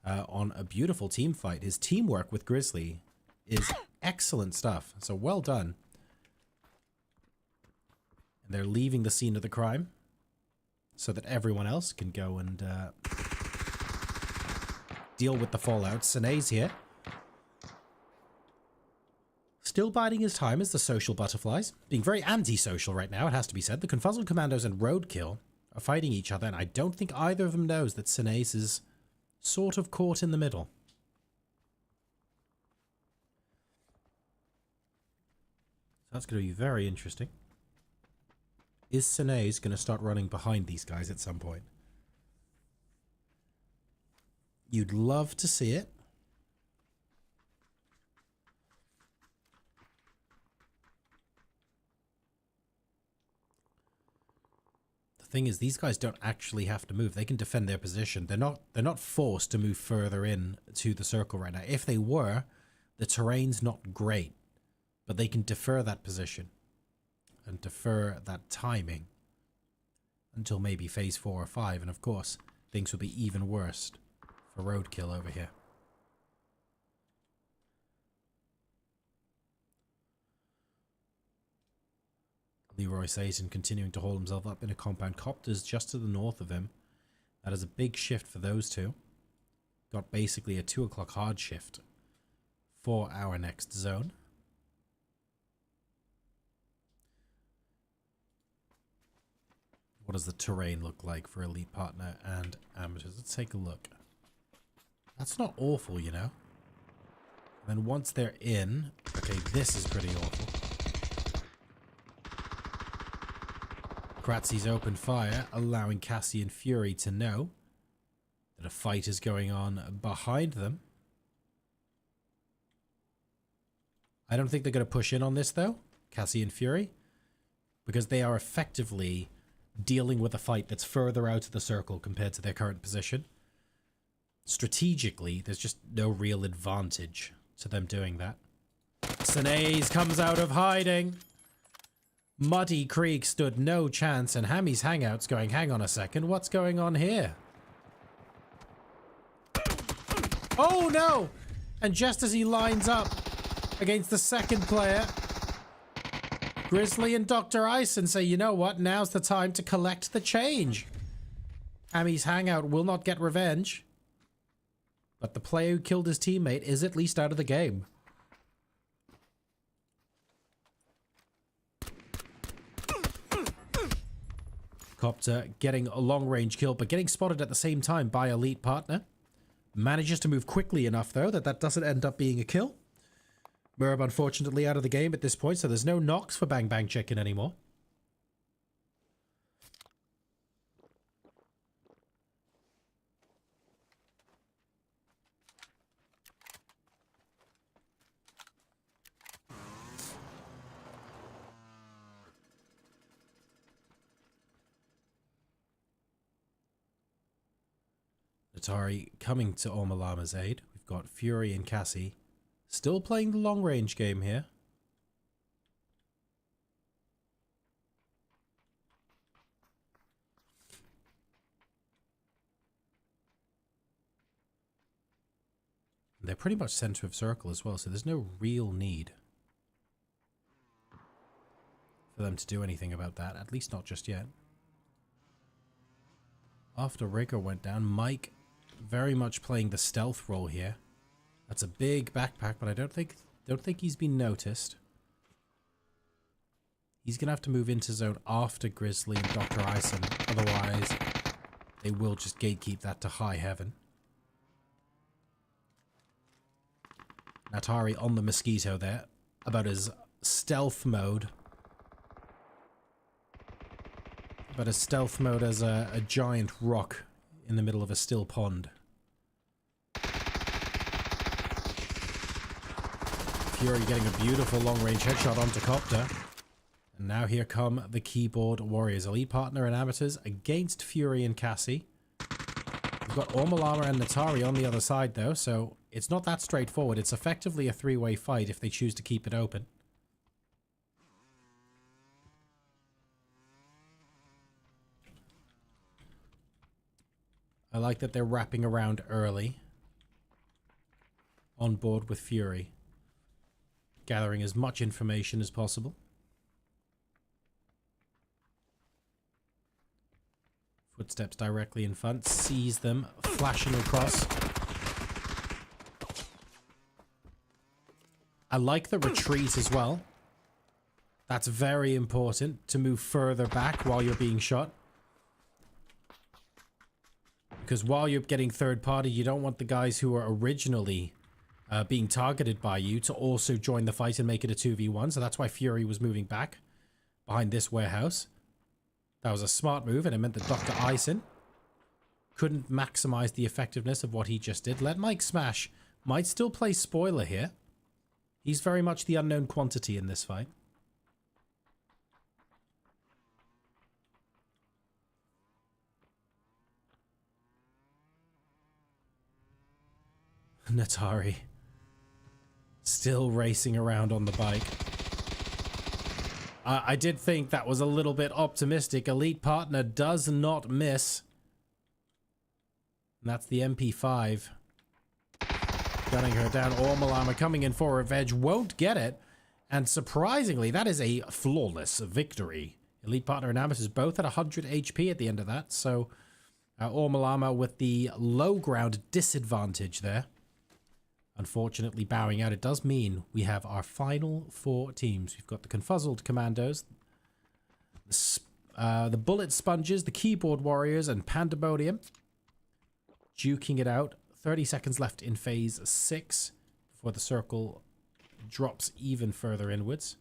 on a beautiful team fight. His teamwork with Grizzly is excellent stuff. So well done. And they're leaving the scene of the crime so that everyone else can go and deal with the fallout. Sine's here. Still biding his time as the social butterflies. Being very anti-social right now, it has to be said. The Confuzzled Commandos and Roadkill are fighting each other, and I don't think either of them knows that Sine's is sort of caught in the middle. So that's going to be very interesting. Is Sine's going to start running behind these guys at some point? You'd love to see it. Thing is, these guys don't actually have to move. They can defend their position. They're not forced to move further in to the circle right now. If they were, the terrain's not great, but they can defer that position and defer that timing until maybe phase 4 or 5, and of course things will be even worse for Roadkill over here. Leroy Satan continuing to hold himself up in a compound. Copters just to the north of him. That is a big shift for those two. Got basically a 2 o'clock hard shift for our next zone. What does the terrain look like for Elite Partner and Amateurs? Let's take a look. That's not awful, you know. And then once they're in, okay, this is pretty awful. Kratzy's open fire, allowing Cassie and Fury to know that a fight is going on behind them. I don't think they're going to push in on this, though, Cassie and Fury, because they are effectively dealing with a fight that's further out of the circle compared to their current position. Strategically, there's just no real advantage to them doing that. Sinaise comes out of hiding. Muddy Creek stood no chance, and Hammy's Hangout's going, hang on a second, what's going on here? Oh no! And just as he lines up against the second player, Grizzly and Dr. Ison say, you know what, now's the time to collect the change. Hammy's Hangout will not get revenge, but the player who killed his teammate is at least out of the game. Copter getting a long-range kill, but getting spotted at the same time by Elite Partner. Manages to move quickly enough, though, that doesn't end up being a kill. Murab, unfortunately, out of the game at this point, so there's no knocks for Bang Bang Chicken anymore. Atari coming to Ormalama's aid. We've got Fury and Cassie still playing the long-range game here. They're pretty much center of circle as well, so there's no real need for them to do anything about that, at least not just yet. After Rigger went down, Mike very much playing the stealth role here. That's a big backpack, but I don't think he's been noticed. He's gonna have to move into zone after Grizzly and Dr. Ison, otherwise they will just gatekeep that to high heaven. Atari on the Mosquito there, about his stealth mode. About as stealth mode as a giant rock in the middle of a still pond. Fury getting a beautiful long-range headshot onto Copter. And now here come the keyboard warriors. Elite Partner and Amateurs against Fury and Cassie. We've got Ormalama and Natari on the other side, though, so it's not that straightforward. It's effectively a three-way fight if they choose to keep it open. I like that they're wrapping around early. On board with Fury. Gathering as much information as possible. Footsteps directly in front. Sees them flashing across. I like the retreat as well. That's very important, to move further back while you're being shot. Because while you're getting third party, you don't want the guys who were originally being targeted by you to also join the fight and make it a 2v1. So that's why Fury was moving back behind this warehouse. That was a smart move, and it meant that Dr. Ison couldn't maximize the effectiveness of what he just did. Let Mike Smash might still play spoiler here. He's very much the unknown quantity in this fight. Natari still racing around on the bike. I did think that was a little bit optimistic. Elite Partner does not miss. And that's the MP5. Gunning her down. Ormalama coming in for revenge. Won't get it. And surprisingly, that is a flawless victory. Elite Partner and Amateurs both at 100 HP at the end of that. So Ormalama with the low ground disadvantage there. unfortunately bowing out. It does mean we have our final 4 teams. We've got the Confuzzled Commandos, the Bullet Sponges, the Keyboard Warriors, and Pandemonium duking it out. 30 seconds left in phase 6 before the circle drops even further inwards.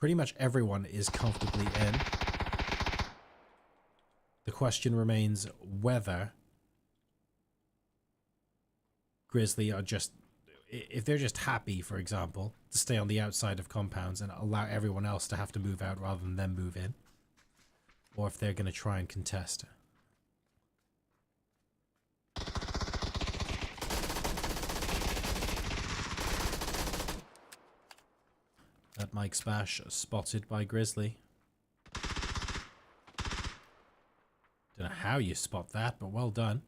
Pretty much everyone is comfortably in. The question remains whether Grizzly are just, if they're just happy, for example, to stay on the outside of compounds and allow everyone else to have to move out rather than them move in, or if they're going to try and contest. That Mike Smash spotted by Grizzly. Don't know how you spot that, but well done.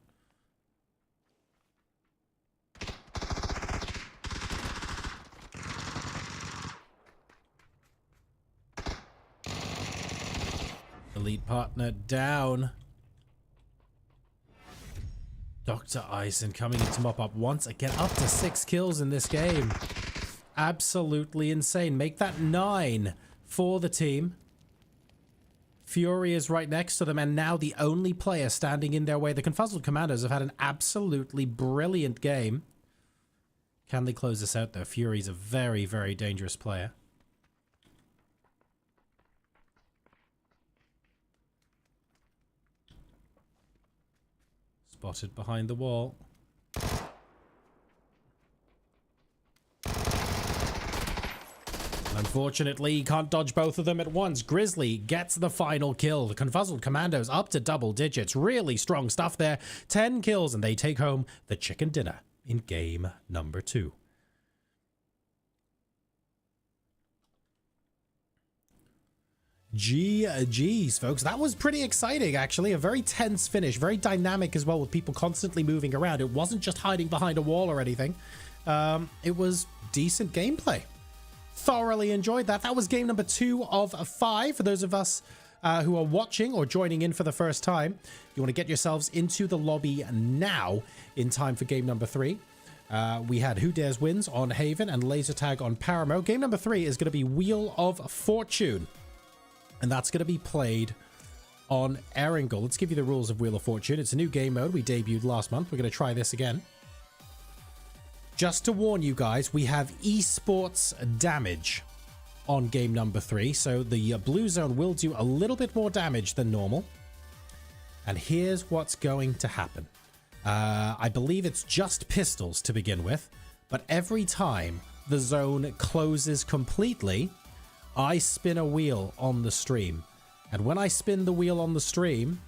Elite partner down. Dr. Eisen coming in to mop up once again, up to 6 kills in this game. Absolutely insane. Make that 9 for the team. Fury is right next to them, and now the only player standing in their way. The Confuzzled Commandos have had an absolutely brilliant game. Can they close this out, though? Fury's a very, very dangerous player. Spotted behind the wall. Unfortunately, he can't dodge both of them at once. Grizzly gets the final kill. The Confuzzled Commandos up to double digits. Really strong stuff there. 10 kills, and they take home the chicken dinner in game number 2. GG's, folks. That was pretty exciting, actually. A very tense finish. Very dynamic as well, with people constantly moving around. It wasn't just hiding behind a wall or anything. It was decent gameplay. Thoroughly enjoyed that. That was game number 2 of 5. For those of us who are watching or joining in for the first time, you want to get yourselves into the lobby now in time for game number 3. We had Who Dares Wins on Haven and Laser Tag on Paramo. Game number 3 is going to be Wheel of Fortune, and that's going to be played on Erangel. Let's give you the rules of Wheel of Fortune. It's a new game mode we debuted last month. We're going to try this again. Just to warn you guys, we have esports damage on game number 3. So the blue zone will do a little bit more damage than normal. And here's what's going to happen. I believe it's just pistols to begin with. But every time the zone closes completely, I spin a wheel on the stream. And when I spin the wheel on the stream,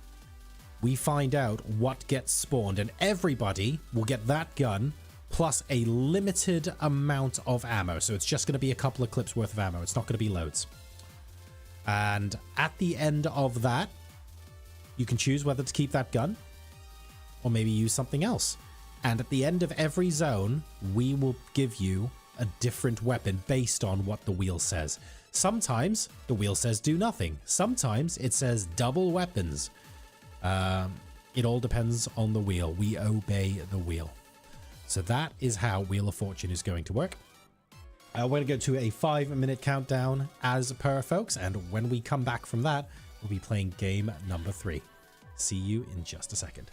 we find out what gets spawned. And everybody will get that gun plus a limited amount of ammo. So it's just going to be a couple of clips worth of ammo. It's not going to be loads. And at the end of that, you can choose whether to keep that gun or maybe use something else. And at the end of every zone, we will give you a different weapon based on what the wheel says. Sometimes the wheel says do nothing. Sometimes it says double weapons. It all depends on the wheel. We obey the wheel. So that is how Wheel of Fortune is going to work. We're going to go to a 5-minute countdown as per, folks. And when we come back from that, we'll be playing game number 3. See you in just a second.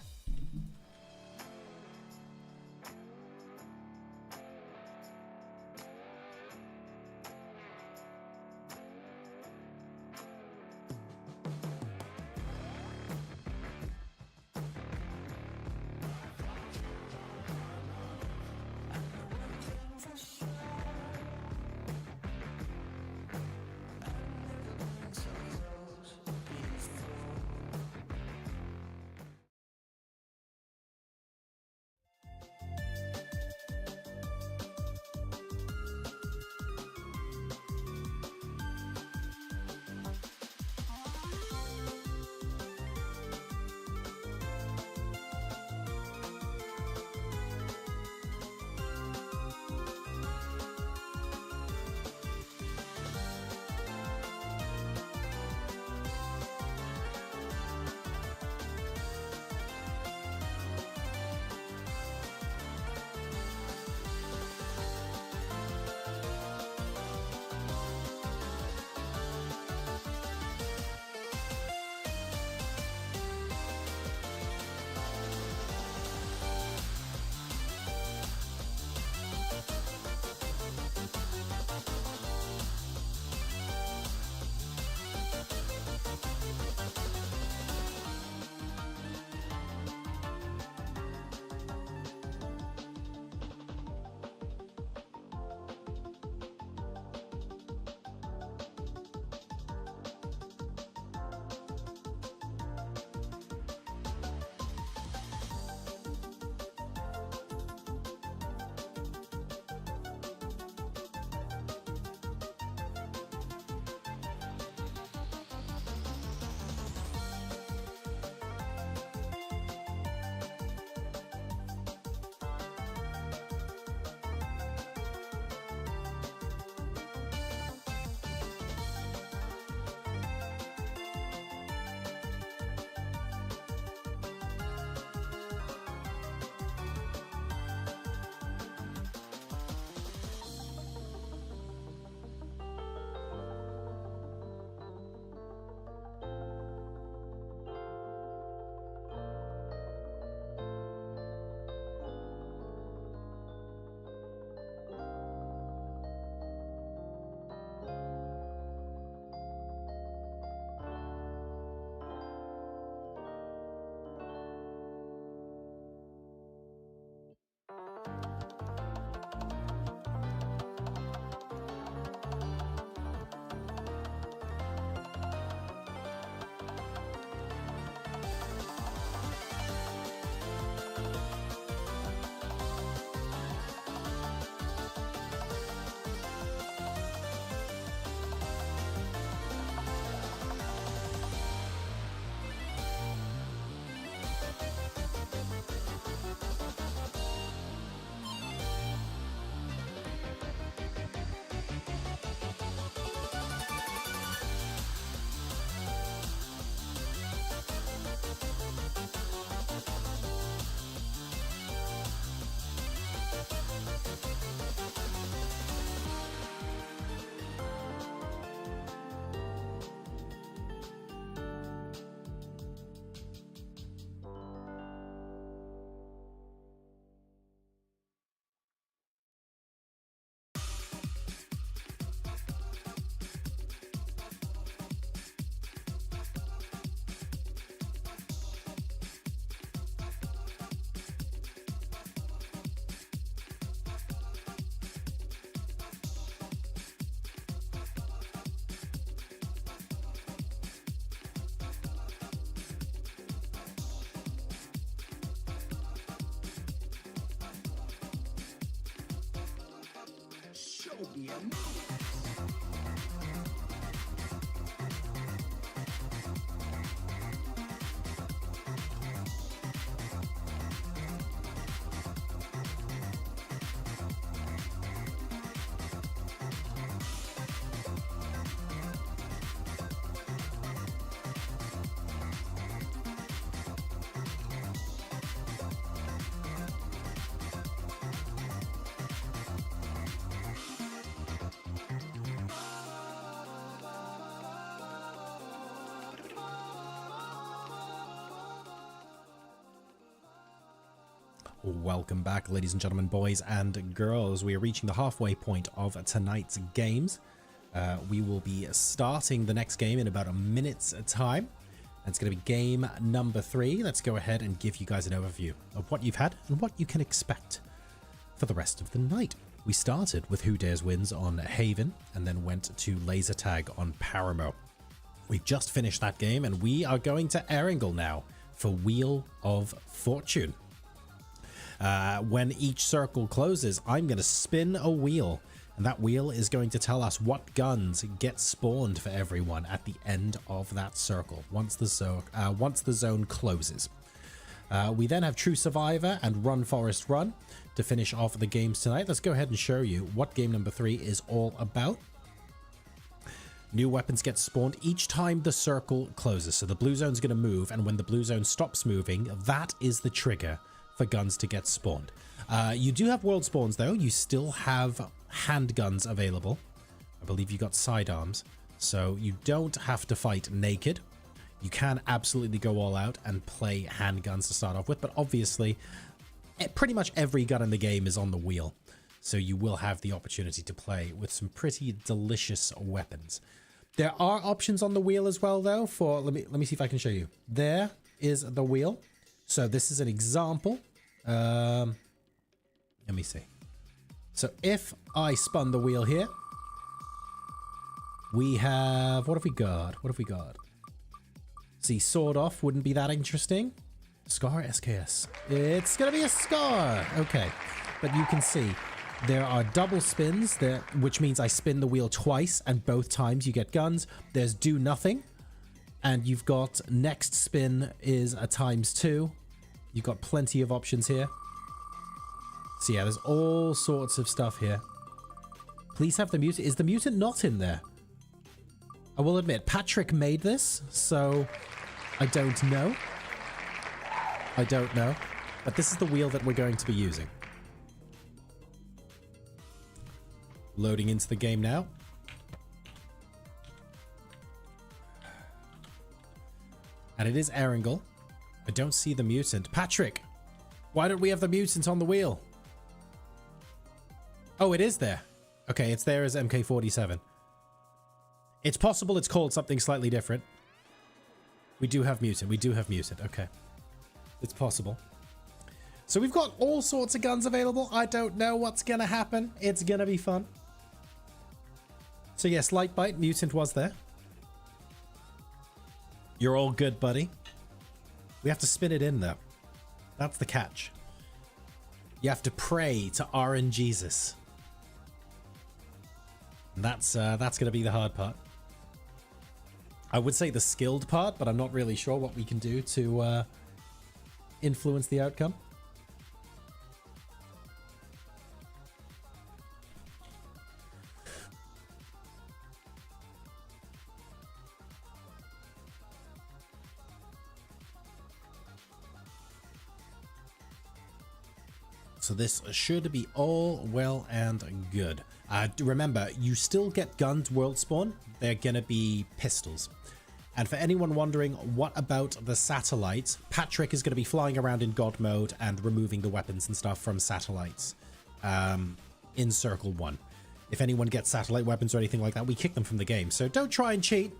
Welcome back, ladies and gentlemen, boys and girls. We are reaching the halfway point of tonight's games. We will be starting the next game in about a minute's time. It's going to be game number 3. Let's go ahead and give you guys an overview of what you've had and what you can expect for the rest of the night. We started with Who Dares Wins on Haven and then went to Laser Tag on Paramo. We've just finished that game and we are going to Erringle now for Wheel of Fortune. When each circle closes, I'm going to spin a wheel, and that wheel is going to tell us what guns get spawned for everyone at the end of that circle once the zone closes. We then have True Survivor and Run Forest Run to finish off the games tonight. Let's go ahead and show you what game number 3 is all about. New weapons get spawned each time the circle closes. So the blue zone is going to move, and when the blue zone stops moving, that is the trigger for guns to get spawned. You do have world spawns though. You still have handguns available. I believe you got sidearms, so you don't have to fight naked. You can absolutely go all out and play handguns to start off with, but obviously pretty much every gun in the game is on the wheel, so you will have the opportunity to play with some pretty delicious weapons. There are options on the wheel as well though for, let me see if I can show you. There is the wheel. So this is an example. Let me see. So if I spun the wheel here, we have, what have we got? What have we got? See, Sword Off wouldn't be that interesting. Scar SKS. It's going to be a Scar. Okay. But you can see there are double spins there, which means I spin the wheel twice and both times you get guns. There's Do Nothing. And you've got next spin is a ×2. You've got plenty of options here. So yeah, there's all sorts of stuff here. Please have the mutant. Is the mutant not in there? I will admit, Patrick made this, so I don't know. I don't know. But this is the wheel that we're going to be using. Loading into the game now. And it is Erringle. I don't see the mutant. Patrick, why don't we have the mutant on the wheel? Oh, it is there. Okay, it's there as MK47. It's possible it's called something slightly different. We do have mutant. We do have mutant. Okay. It's possible. So we've got all sorts of guns available. I don't know what's going to happen. It's going to be fun. So yes, Light Bite, mutant was there. You're all good, buddy. We have to spin it in, though. That's the catch. You have to pray to RNGesus. And that's going to be the hard part. I would say the skilled part, but I'm not really sure what we can do to influence the outcome. So this should be all well and good. Remember, you still get guns world spawn. They're going to be pistols. And for anyone wondering, what about the satellites? Patrick is going to be flying around in God mode and removing the weapons and stuff from satellites in Circle 1. If anyone gets satellite weapons or anything like that, we kick them from the game. So don't try and cheat.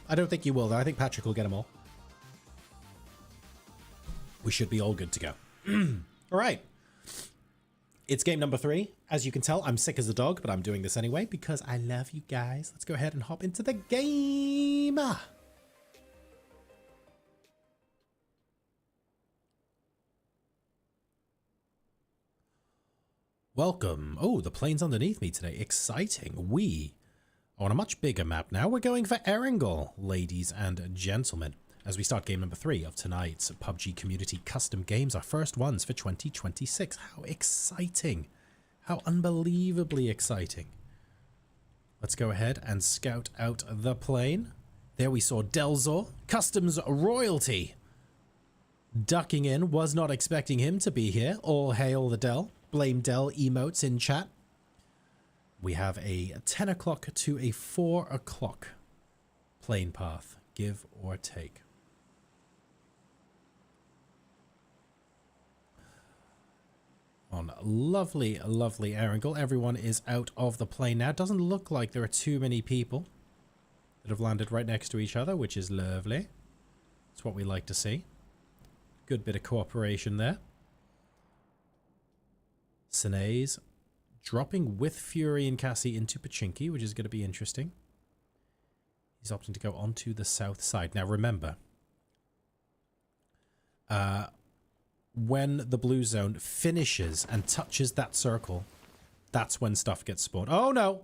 I don't think you will, though. I think Patrick will get them all. We should be all good to go. All right. It's game number 3. As you can tell, I'm sick as a dog, but I'm doing this anyway because I love you guys. Let's go ahead and hop into the game. Welcome. Oh, the plane's underneath me today. Exciting. We are on a much bigger map now. We're going for Erangel, ladies and gentlemen, as we start game number 3 of tonight's PUBG Community Custom Games, our first ones for 2026. How exciting. How unbelievably exciting. Let's go ahead and scout out the plane. There we saw Delzor, Customs Royalty, ducking in. Was not expecting him to be here. All hail the Del. Blame Del emotes in chat. We have a 10 o'clock to a 4 o'clock plane path, give or take. On lovely, lovely Erangel. Everyone is out of the plane now. Doesn't look like there are too many people that have landed right next to each other, which is lovely. That's what we like to see. Good bit of cooperation there. Sine's dropping with Fury and Cassie into Pachinki, which is going to be interesting. He's opting to go onto the south side. Now remember, when the blue zone finishes and touches that circle, that's when stuff gets spawned. Oh no!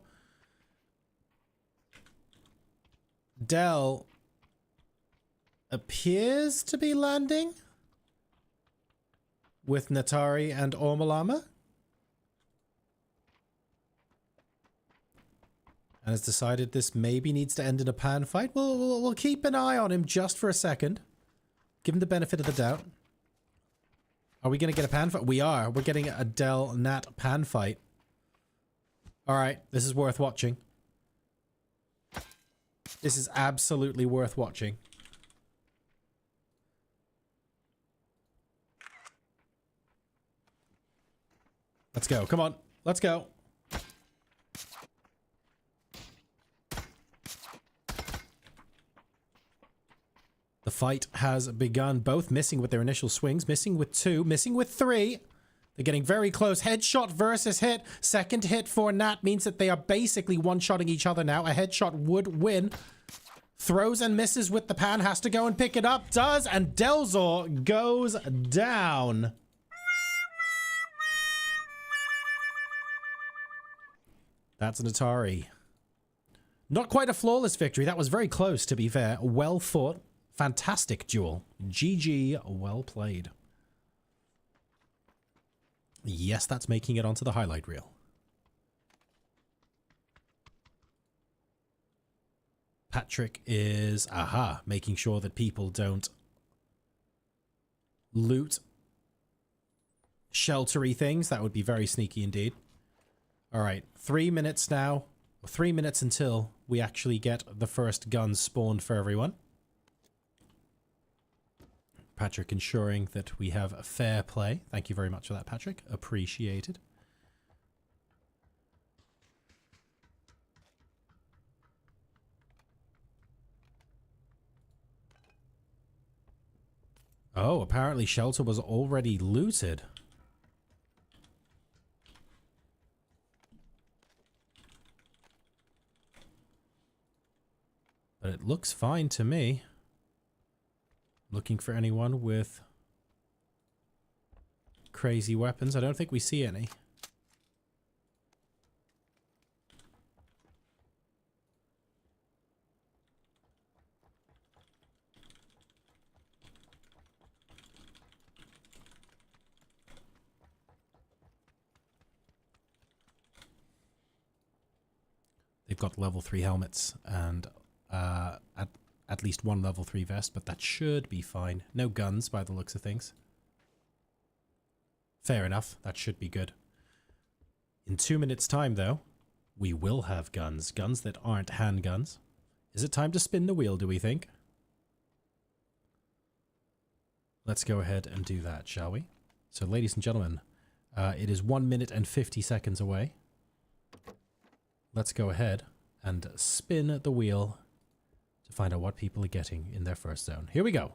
Del appears to be landing with Natari and Ormalama, and has decided this maybe needs to end in a pan fight. We'll keep an eye on him just for a second. Give him the benefit of the doubt. Are we going to get a pan fight? We are. We're getting a Del Nat pan fight. Alright, this is worth watching. This is absolutely worth watching. Let's go. Come on. Let's go. The fight has begun. Both missing with their initial swings. Missing with 2. Missing with 3. They're getting very close. Headshot versus hit. Second hit for Nat means that they are basically one-shotting each other now. A headshot would win. Throws and misses with the pan. Has to go and pick it up. Does. And Delzor goes down. That's an Atari. Not quite a flawless victory. That was very close, to be fair. Well fought. Fantastic duel. GG, well played. Yes, that's making it onto the highlight reel. Patrick is, making sure that people don't loot sheltery things. That would be very sneaky indeed. All right, 3 minutes now. 3 minutes until we actually get the first guns spawned for everyone. Patrick ensuring that we have a fair play. Thank you very much for that, Patrick. Appreciated. Oh, apparently shelter was already looted. But it looks fine to me. Looking for anyone with crazy weapons. I don't think we see any. They've got level 3 helmets and at least one level 3 vest, but that should be fine. No guns by the looks of things. Fair enough. That should be good. In 2 minutes' time, though, we will have guns. Guns that aren't handguns. Is it time to spin the wheel, do we think? Let's go ahead and do that, shall we? So, ladies and gentlemen, it is 1 minute and 50 seconds away. Let's go ahead and spin the wheel to find out what people are getting in their first zone. Here we go.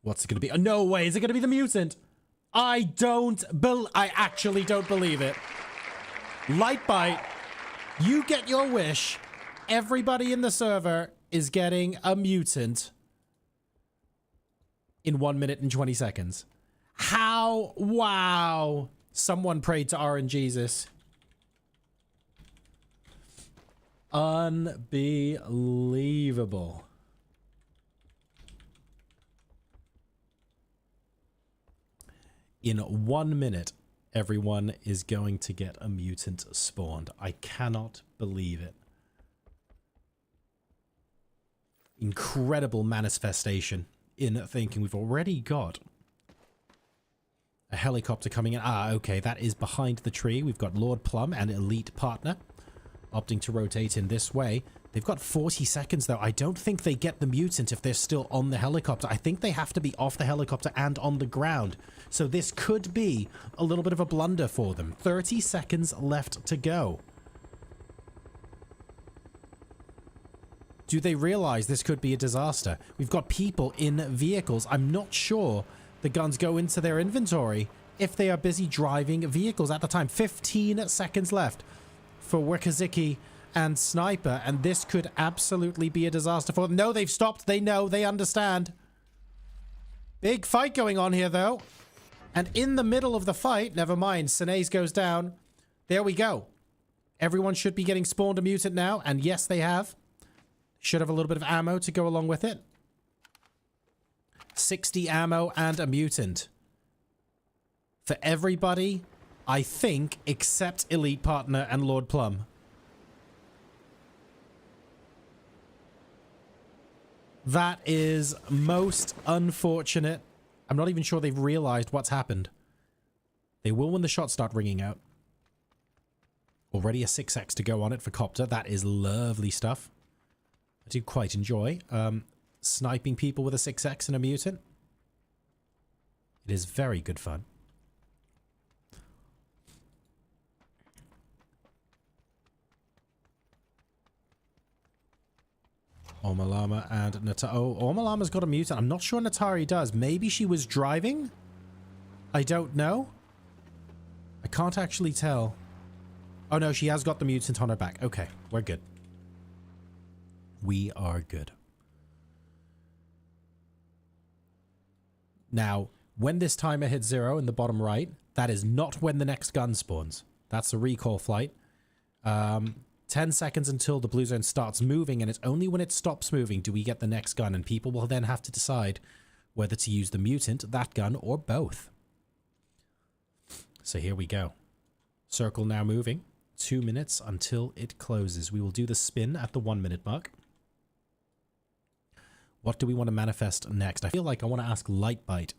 What's it going to be? Oh, no way. Is it going to be the mutant? I actually don't believe it. Lightbite, you get your wish. Everybody in the server is getting a mutant in 1 minute and 20 seconds. How? Wow. Someone prayed to RNGesus. Unbelievable. In 1 minute, everyone is going to get a mutant spawned. I cannot believe it. Incredible manifestation in thinking. We've already got a helicopter coming in. Ah, okay, that is behind the tree. We've got Lord Plum and Elite Partner opting to rotate in this way. They've got 40 seconds, though. I don't think they get the mutant if they're still on the helicopter. I think they have to be off the helicopter and on the ground. So this could be a little bit of a blunder for them. 30 seconds left to go. Do they realize this could be a disaster? We've got people in vehicles. I'm not sure the guns go into their inventory if they are busy driving vehicles at the time. 15 seconds left for Wikaziki and Sniper, and this could absolutely be a disaster for them. No, they've stopped. They know. They understand. Big fight going on here, though. And in the middle of the fight, never mind, Sinaise goes down. There we go. Everyone should be getting spawned a mutant now, and yes, they have. Should have a little bit of ammo to go along with it. 60 ammo and a mutant. For everybody, I think, except Elite Partner and Lord Plum. That is most unfortunate. I'm not even sure they've realized what's happened. They will when the shots start ringing out. Already a 6x to go on it for Copter. That is lovely stuff. I do quite enjoy sniping people with a 6x and a mutant. It is very good fun. Omalama and Natari. Oh, Omalama's got a mutant. I'm not sure Natari does. Maybe she was driving? I don't know. I can't actually tell. Oh no, she has got the mutant on her back. Okay, we're good. We are good. Now, when this timer hits 0 in the bottom right, that is not when the next gun spawns. That's a recall flight. 10 seconds until the blue zone starts moving, and it's only when it stops moving do we get the next gun, and people will then have to decide whether to use the mutant, that gun, or both. So here we go. Circle now moving. 2 minutes until it closes. We will do the spin at the 1 minute mark. What do we want to manifest next? I feel like I want to ask Lightbite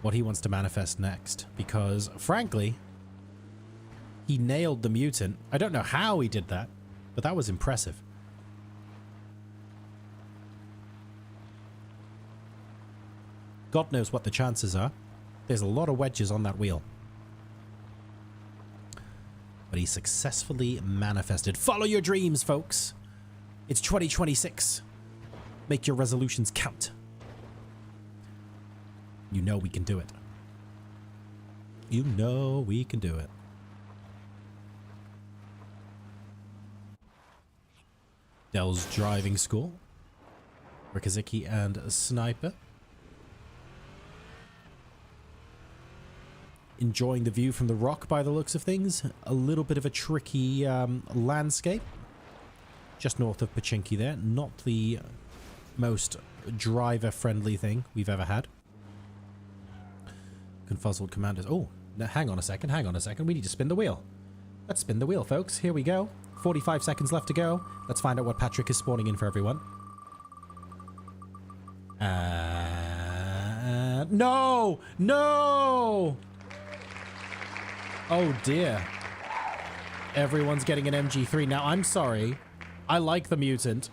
what he wants to manifest next, because frankly, he nailed the mutant. I don't know how he did that, but that was impressive. God knows what the chances are. There's a lot of wedges on that wheel. But he successfully manifested. Follow your dreams, folks. It's 2026. Make your resolutions count. You know we can do it. You know we can do it. Dell's driving school. Rikaziki and Sniper. Enjoying the view from the rock by the looks of things. A little bit of a tricky landscape. Just north of Pachinki there. Not the most driver-friendly thing we've ever had. Confuzzled commanders. Oh, now hang on a second, hang on a second. We need to spin the wheel. Let's spin the wheel, folks. Here we go. 45 seconds left to go. Let's find out what Patrick is spawning in for everyone. No! No! Oh, dear. Everyone's getting an MG3. Now, I'm sorry. I like the mutant.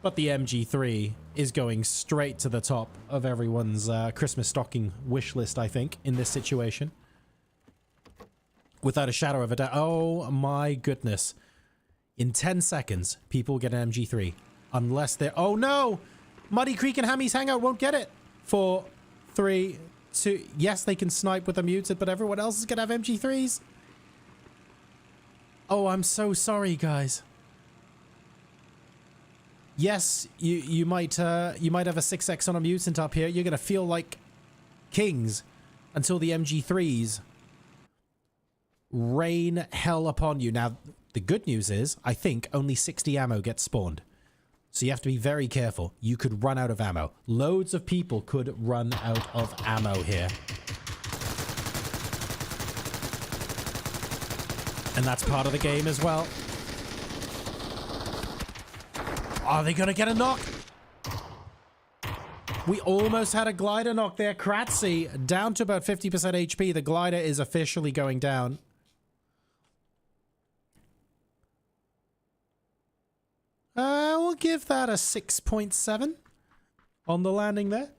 But the MG3 is going straight to the top of everyone's Christmas stocking wish list, I think, in this situation. Without a shadow of a doubt. Oh, my goodness. In 10 seconds, people get an MG3. Unless they're... Oh, no! Muddy Creek and Hammy's Hangout won't get it. 4, 3, 2... Yes, they can snipe with a mutant, but everyone else is going to have MG3s. Oh, I'm so sorry, guys. Yes, you might have a 6x on a mutant up here. You're going to feel like kings until the MG3s rain hell upon you. Now, the good news is, I think only 60 ammo gets spawned. So you have to be very careful. You could run out of ammo. Loads of people could run out of ammo here. And that's part of the game as well. Are they going to get a knock? We almost had a glider knock there. Kratzy down to about 50% HP. The glider is officially going down. We'll give that a 6.7 on the landing there.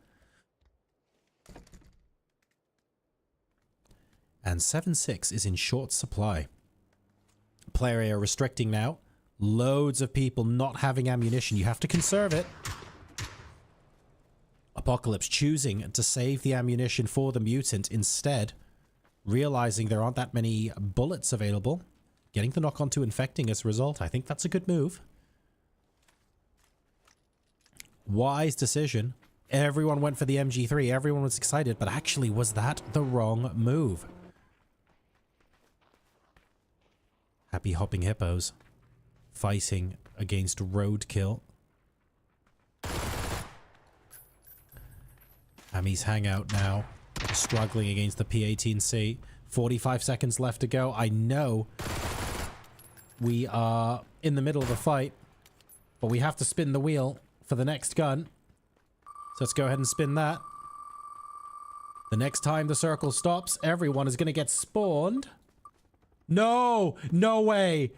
And 7.6 is in short supply. Player area restricting now. Loads of people not having ammunition. You have to conserve it. Apocalypse choosing to save the ammunition for the mutant instead. Realizing there aren't that many bullets available. Getting the knock onto infecting as a result. I think that's a good move. Wise decision. Everyone went for the MG3. Everyone was excited. But actually, was that the wrong move? Happy Hopping Hippos. Fighting against roadkill. Hammy's Hangout now. Struggling against the P-18C. 45 seconds left to go. I know we are in the middle of a fight. But we have to spin the wheel for the next gun. So let's go ahead and spin that. The next time the circle stops, everyone is going to get spawned. No! No way!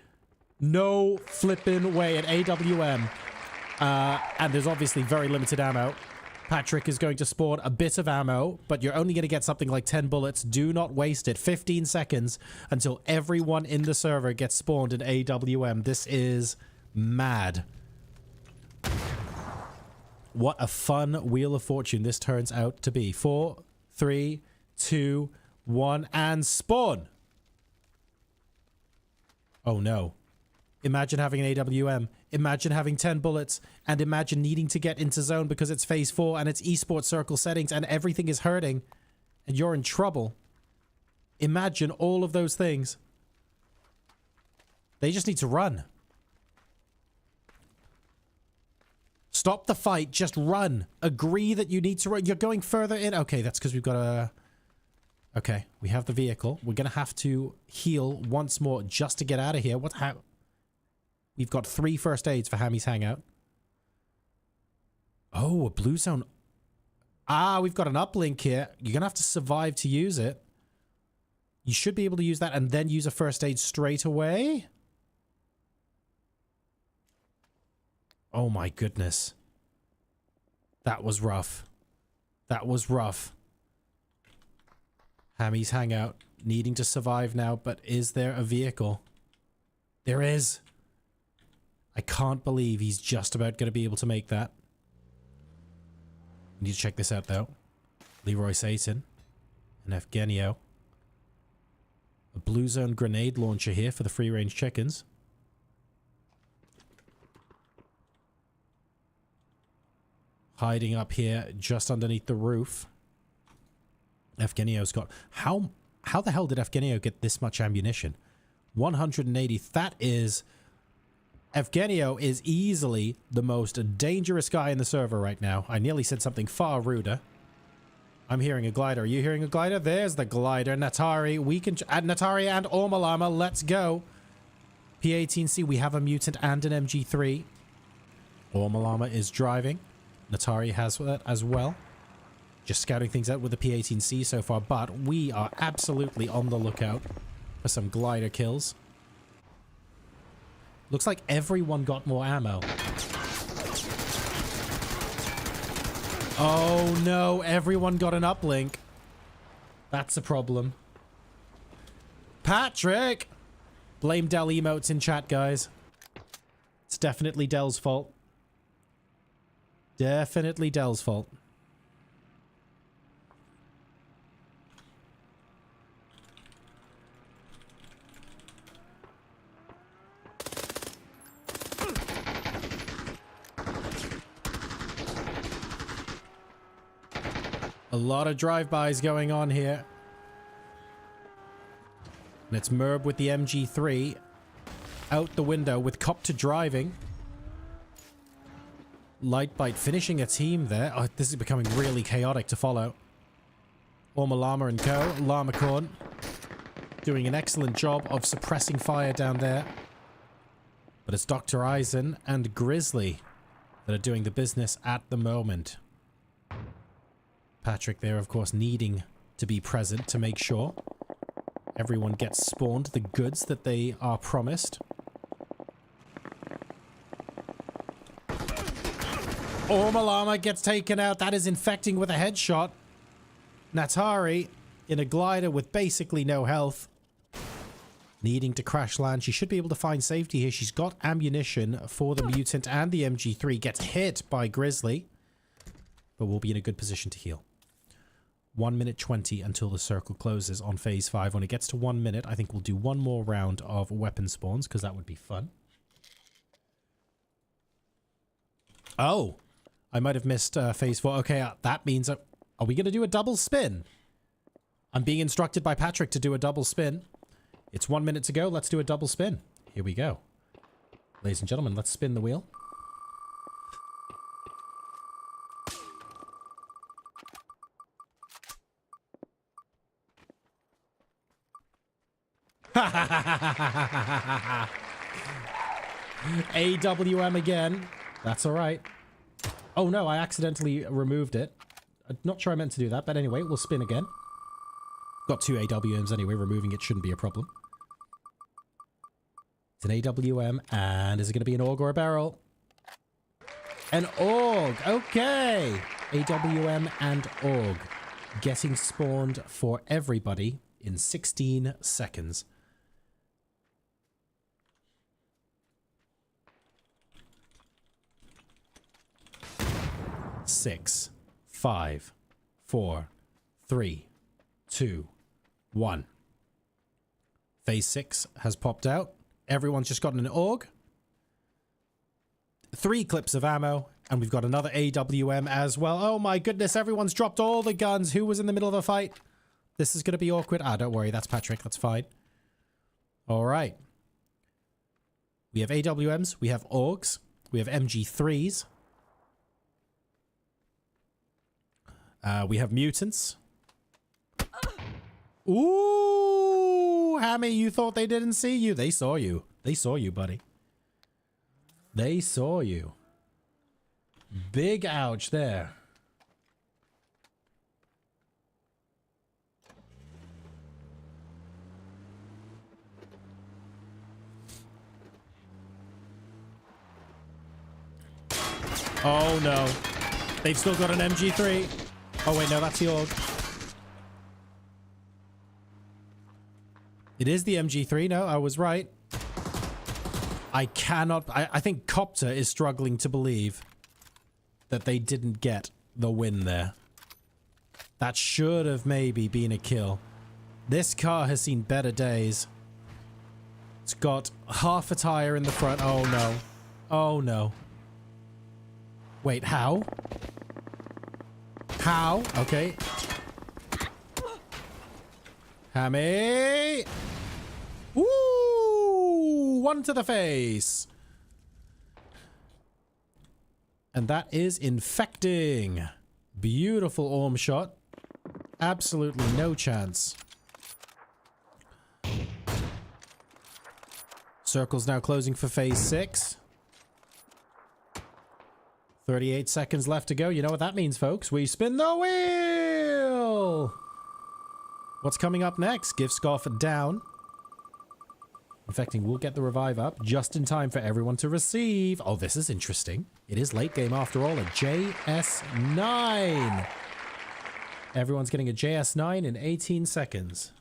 No flippin' way at AWM. And there's obviously very limited ammo. Patrick is going to spawn a bit of ammo, but you're only going to get something like 10 bullets. Do not waste it. 15 seconds until everyone in the server gets spawned in AWM. This is mad. What a fun Wheel of Fortune this turns out to be. 4, 3, 2, 1, and spawn! Oh no. Imagine having an AWM. Imagine having 10 bullets. And imagine needing to get into zone because it's phase 4 and it's esports circle settings and everything is hurting. And you're in trouble. Imagine all of those things. They just need to run. Stop the fight. Just run. Agree that you need to run. You're going further in. Okay, that's because we've got a... Okay, we have the vehicle. We're going to have to heal once more just to get out of here. What? How? We've got 3 first aids for Hammy's Hangout. Oh, a blue zone. Ah, we've got an uplink here. You're going to have to survive to use it. You should be able to use that and then use a first aid straight away. Oh my goodness. That was rough. That was rough. Hammy's Hangout needing to survive now, but is there a vehicle? There is. I can't believe he's just about going to be able to make that. Need to check this out though. Leroy Satan and Evgenio. A blue zone grenade launcher here for the free range chickens. Hiding up here just underneath the roof. Evgenio's got... How the hell did Evgenio get this much ammunition? 180. That is... Evgenio is easily the most dangerous guy in the server right now. I nearly said something far ruder. I'm hearing a glider. Are you hearing a glider? There's the glider. Natari, we can... Natari and Ormalama, let's go. P-18C, we have a mutant and an MG3. Ormalama is driving. Natari has that as well. Just scouting things out with the P-18C so far, but we are absolutely on the lookout for some glider kills. Looks like everyone got more ammo. Oh no, everyone got an uplink. That's a problem. Patrick! Blame Dell emotes in chat, guys. It's definitely Dell's fault. Definitely Dell's fault. A lot of drive-bys going on here. And it's Merb with the MG3 out the window with Copter driving. Lightbite finishing a team there. Oh, this is becoming really chaotic to follow. Orma Llama and co. Llamacorn doing an excellent job of suppressing fire down there. But it's Dr. Eisen and Grizzly that are doing the business at the moment. Patrick there, of course, needing to be present to make sure everyone gets spawned the goods that they are promised. Orma Llama gets taken out. That is infecting with a headshot. Natari in a glider with basically no health. Needing to crash land. She should be able to find safety here. She's got ammunition for the mutant and the MG3. Gets hit by Grizzly. But we'll be in a good position to heal. 1 minute 20 until the circle closes on phase 5. When it gets to 1 minute, I think we'll do one more round of weapon spawns, because that would be fun. Oh, I might have missed phase 4. Okay, that means... are we going to do a double spin? I'm being instructed by Patrick to do a double spin. It's 1 minute to go. Let's do a double spin. Here we go. Ladies and gentlemen, let's spin the wheel. AWM again. That's all right. Oh no, I accidentally removed it. I'm not sure I meant to do that, but anyway, we'll spin again. Got 2 AWMs anyway. Removing it shouldn't be a problem. It's an AWM, and is it going to be an AUG or a barrel? An AUG. Okay. AWM and AUG getting spawned for everybody in 16 seconds. 6, 5, 4, 3, 2, 1. Phase 6 has popped out. Everyone's just gotten an AUG. 3 clips of ammo. And we've got another AWM as well. Oh my goodness, everyone's dropped all the guns. Who was in the middle of a fight? This is going to be awkward. Ah, don't worry. That's Patrick. That's fine. All right. We have AWMs. We have AUGs. We have MG3s. We have mutants. Ooh, Hammy, you thought they didn't see you. They saw you. They saw you, buddy. They saw you. Big ouch there. Oh no. They've still got an MG3. Oh wait, no, that's the AUG. It is the MG3. No, I was right. I cannot... I think Copter is struggling to believe that they didn't get the win there. That should have maybe been a kill. This car has seen better days. It's got half a tire in the front. Oh no. Oh no. Wait, how? How? Okay. Hammy! Woo! 1 to the face. And that is infecting. Beautiful Orm shot. Absolutely no chance. Circle's now closing for phase 6. 38 seconds left to go. You know what that means, folks. We spin the wheel! What's coming up next? Give Scoff down. Infecting will get the revive up just in time for everyone to receive. Oh, this is interesting. It is late game after all. A JS9. Everyone's getting a JS9 in 18 seconds.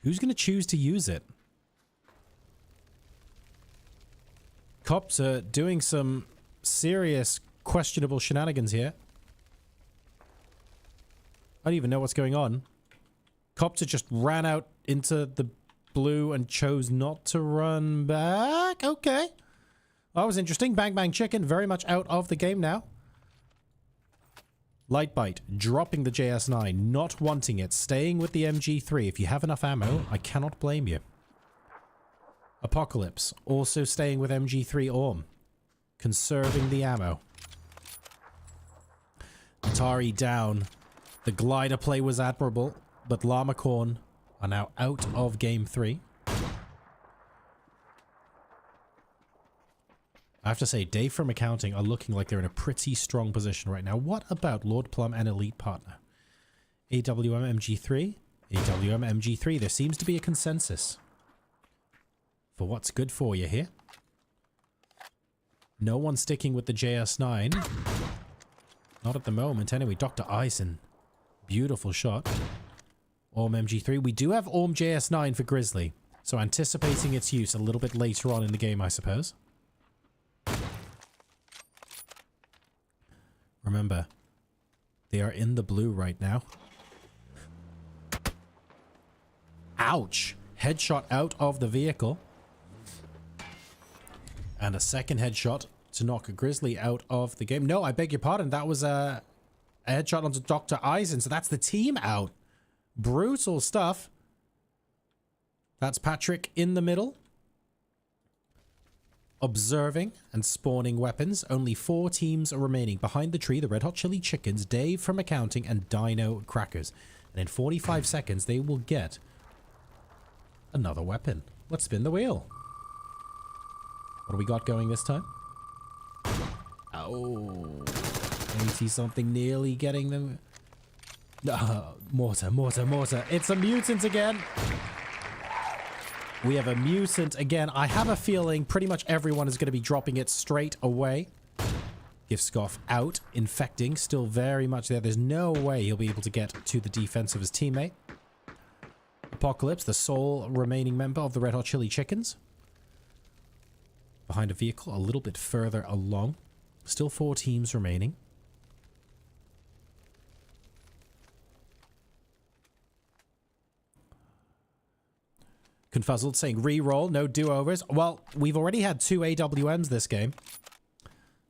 Who's going to choose to use it? Cops are doing some serious questionable shenanigans here. I don't even know what's going on. Copter just ran out into the blue and chose not to run back. Okay. That was interesting. Bang Bang Chicken very much out of the game now. Lightbite dropping the JS9, not wanting it, staying with the MG3. If you have enough ammo, I cannot blame you. Apocalypse also staying with MG3 Orm, conserving the ammo. Atari down. The glider play was admirable, but Llamacorn are now out of game 3. I have to say, Dave from Accounting are looking like they're in a pretty strong position right now. What about Lord Plum and Elite Partner? AWM MG3, AWM MG3. There seems to be a consensus for what's good for you here. No one sticking with the JS9. Not at the moment, anyway. Dr. Eisen. Beautiful shot. Orm MG3. We do have Orm JS9 for Grizzly, so anticipating its use a little bit later on in the game, I suppose. Remember, they are in the blue right now. Ouch! Headshot out of the vehicle. And a second headshot to knock a Grizzly out of the game. No, I beg your pardon. That was a headshot onto Dr. Eisen. So that's the team out. Brutal stuff. That's Patrick in the middle. Observing and spawning weapons. Only 4 teams are remaining. Behind the tree, the Red Hot Chili Chickens, Dave from Accounting, and Dino Crackers. And in 45 seconds, they will get another weapon. Let's spin the wheel. What do we got going this time? Oh, 80 something, nearly getting them. Mortar. It's a mutant again. We have a mutant again. I have a feeling pretty much everyone is going to be dropping it straight away. Give Scoff out. Infecting still very much there. There's no way he'll be able to get to the defense of his teammate. Apocalypse, the sole remaining member of the Red Hot Chili Chickens. Behind a vehicle a little bit further along. Still 4 teams remaining. Confuzzled saying re-roll, no do-overs. Well, we've already had 2 AWMs this game.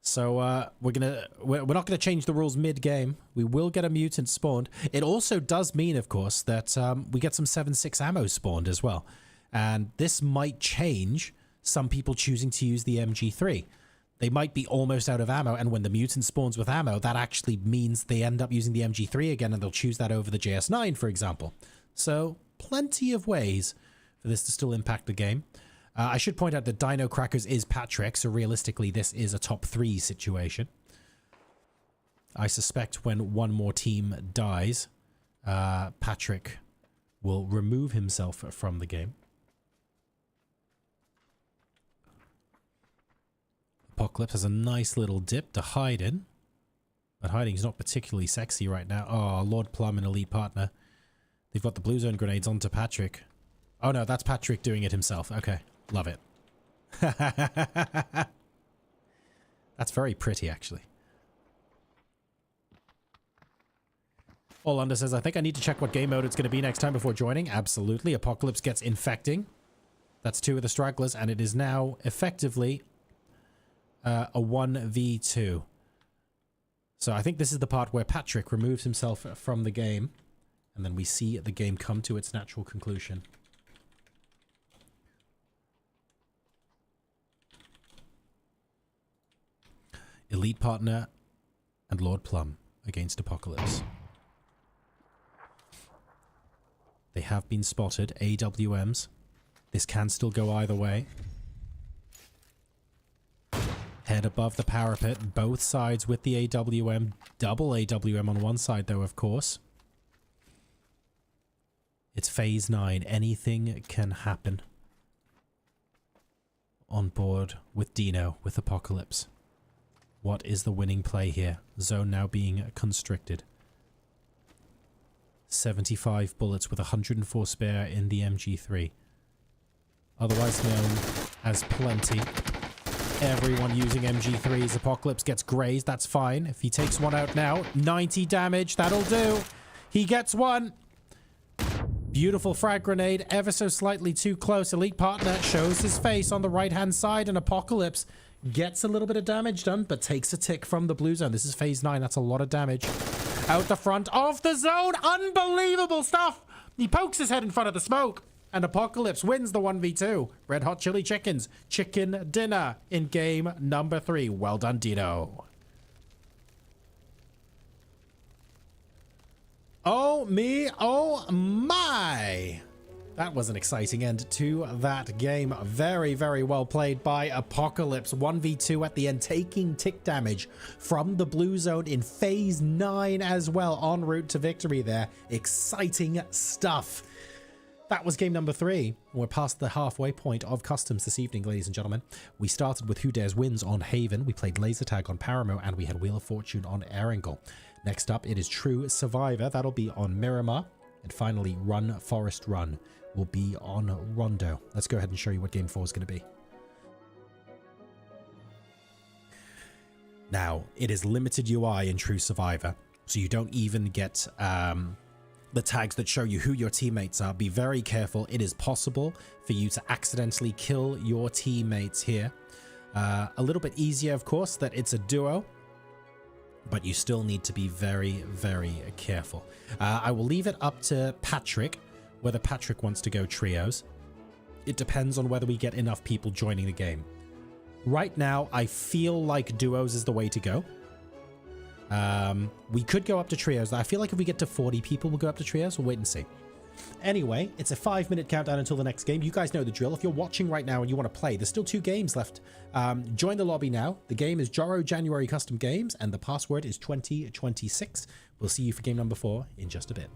So we're not gonna change the rules mid-game. We will get a mutant spawned. It also does mean, of course, that we get some 7.6 ammo spawned as well. And this might change some people choosing to use the MG3. They might be almost out of ammo, and when the mutant spawns with ammo, that actually means they end up using the MG3 again, and they'll choose that over the JS9, for example. So, plenty of ways for this to still impact the game. I should point out that Dino Crackers is Patrick, so realistically this is a top 3 situation. I suspect when one more team dies, Patrick will remove himself from the game. Apocalypse has a nice little dip to hide in, but hiding is not particularly sexy right now. Oh, Lord Plum and Elite Partner. They've got the blue zone grenades onto Patrick. Oh no, that's Patrick doing it himself. Okay, love it. That's very pretty, actually. All Under says, I think I need to check what game mode it's going to be next time before joining. Absolutely. Apocalypse gets infecting. That's 2 of the stragglers, and it is now effectively a 1v2. So I think this is the part where Patrick removes himself from the game, and then we see the game come to its natural conclusion. Elite Partner and Lord Plum against Apocalypse. They have been spotted, AWMs. This can still go either way. Head above the parapet, both sides with the AWM. Double AWM on one side, though, of course. It's phase 9. Anything can happen. On board with Dino, with Apocalypse. What is the winning play here? Zone now being constricted. 75 bullets with 104 spare in the MG3. Otherwise known as plenty. Everyone using MG3s. Apocalypse gets grazed. That's fine. If he takes one out now, 90 damage. That'll do. He gets one. Beautiful frag grenade. Ever so slightly too close. Elite Partner shows his face on the right-hand side, and Apocalypse gets a little bit of damage done, but takes a tick from the blue zone. This is phase 9. That's a lot of damage. Out the front of the zone. Unbelievable stuff. He pokes his head in front of the smoke. And Apocalypse wins the 1v2. Red Hot Chili Chickens. Chicken dinner in game number 3. Well done, Dino. Oh me, oh my. That was an exciting end to that game. Very, very well played by Apocalypse. 1v2 at the end, taking tick damage from the blue zone in phase 9 as well. En route to victory there. Exciting stuff. That was game number 3. We're past the halfway point of customs this evening, ladies and gentlemen. We started with Who Dares Wins on Haven. We played Laser Tag on Paramo, and we had Wheel of Fortune on Erangel. Next up, it is True Survivor. That'll be on Miramar. And finally, Run Forest Run will be on Rondo. Let's go ahead and show you what game 4 is going to be. Now, it is limited UI in True Survivor, so you don't even get the tags that show you who your teammates are. Be very careful. It is possible for you to accidentally kill your teammates here. A little bit easier, of course, that it's a duo, but you still need to be very, very careful. I will leave it up to Patrick, whether Patrick wants to go trios. It depends on whether we get enough people joining the game. Right now, I feel like duos is the way to go. We could go up to trios. I feel like if we get to 40 people, we'll go up to trios. We'll wait and see. Anyway, it's a 5-minute countdown until the next game. You guys know the drill. If you're watching right now and you want to play, there's still 2 games left. Join the lobby now. The game is Joro January Custom Games, and the password is 2026. We'll see you for game number 4 in just a bit.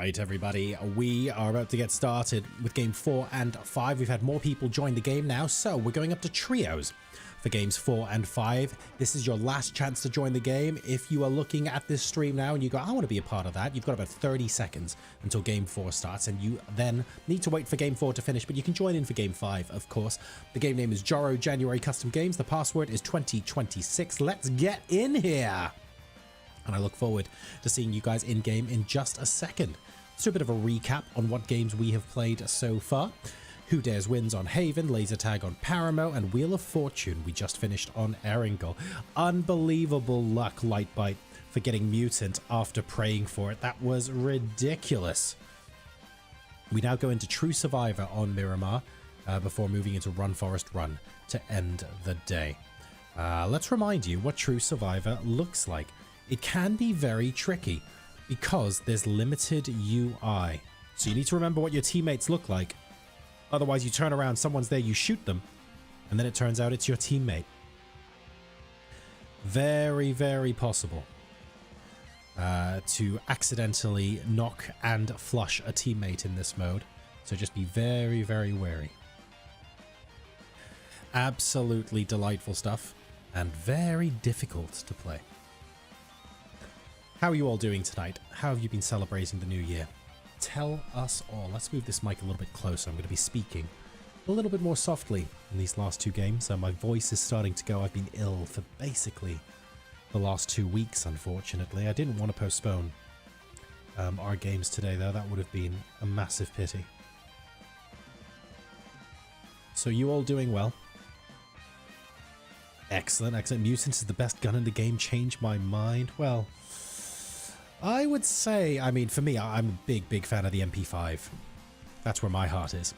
right, everybody, we are about to get started with game 4 and 5. We've had more people join the game now, so we're going up to trios for games 4 and 5. This is your last chance to join the game. If you are looking at this stream now and you go, I want to be a part of that, you've got about 30 seconds until game 4 starts, and you then need to wait for game 4 to finish, but you can join in for game 5, of course. The game name is PUBG January Custom Games. The password is 2026. Let's get in here. And I look forward to seeing you guys in game in just a second. Let's do a bit of a recap on what games we have played so far. Who Dares wins on Haven, Laser Tag on Paramo, and Wheel of Fortune we just finished on Erringle. Unbelievable luck, Lightbite, for getting Mutant after praying for it. That was ridiculous. We now go into True Survivor on Miramar before moving into Run Forest Run to end the day. Let's remind you what True Survivor looks like. It can be very tricky because there's limited UI. So you need to remember what your teammates look like. Otherwise, you turn around, someone's there, you shoot them, and then it turns out it's your teammate. Very, very possible to accidentally knock and flush a teammate in this mode. So just be very, very wary. Absolutely delightful stuff and very difficult to play. How are you all doing tonight? How have you been celebrating the new year? Tell us all. Let's move this mic a little bit closer. I'm going to be speaking a little bit more softly in these last two games. My voice is starting to go. I've been ill for basically the last 2 weeks, unfortunately. I didn't want to postpone our games today, though. That would have been a massive pity. So you all doing well? Excellent, excellent. Mutant is the best gun in the game. Changed my mind. Well, I would say, I mean, for me, I'm a big, big fan of the MP5. That's where my heart is.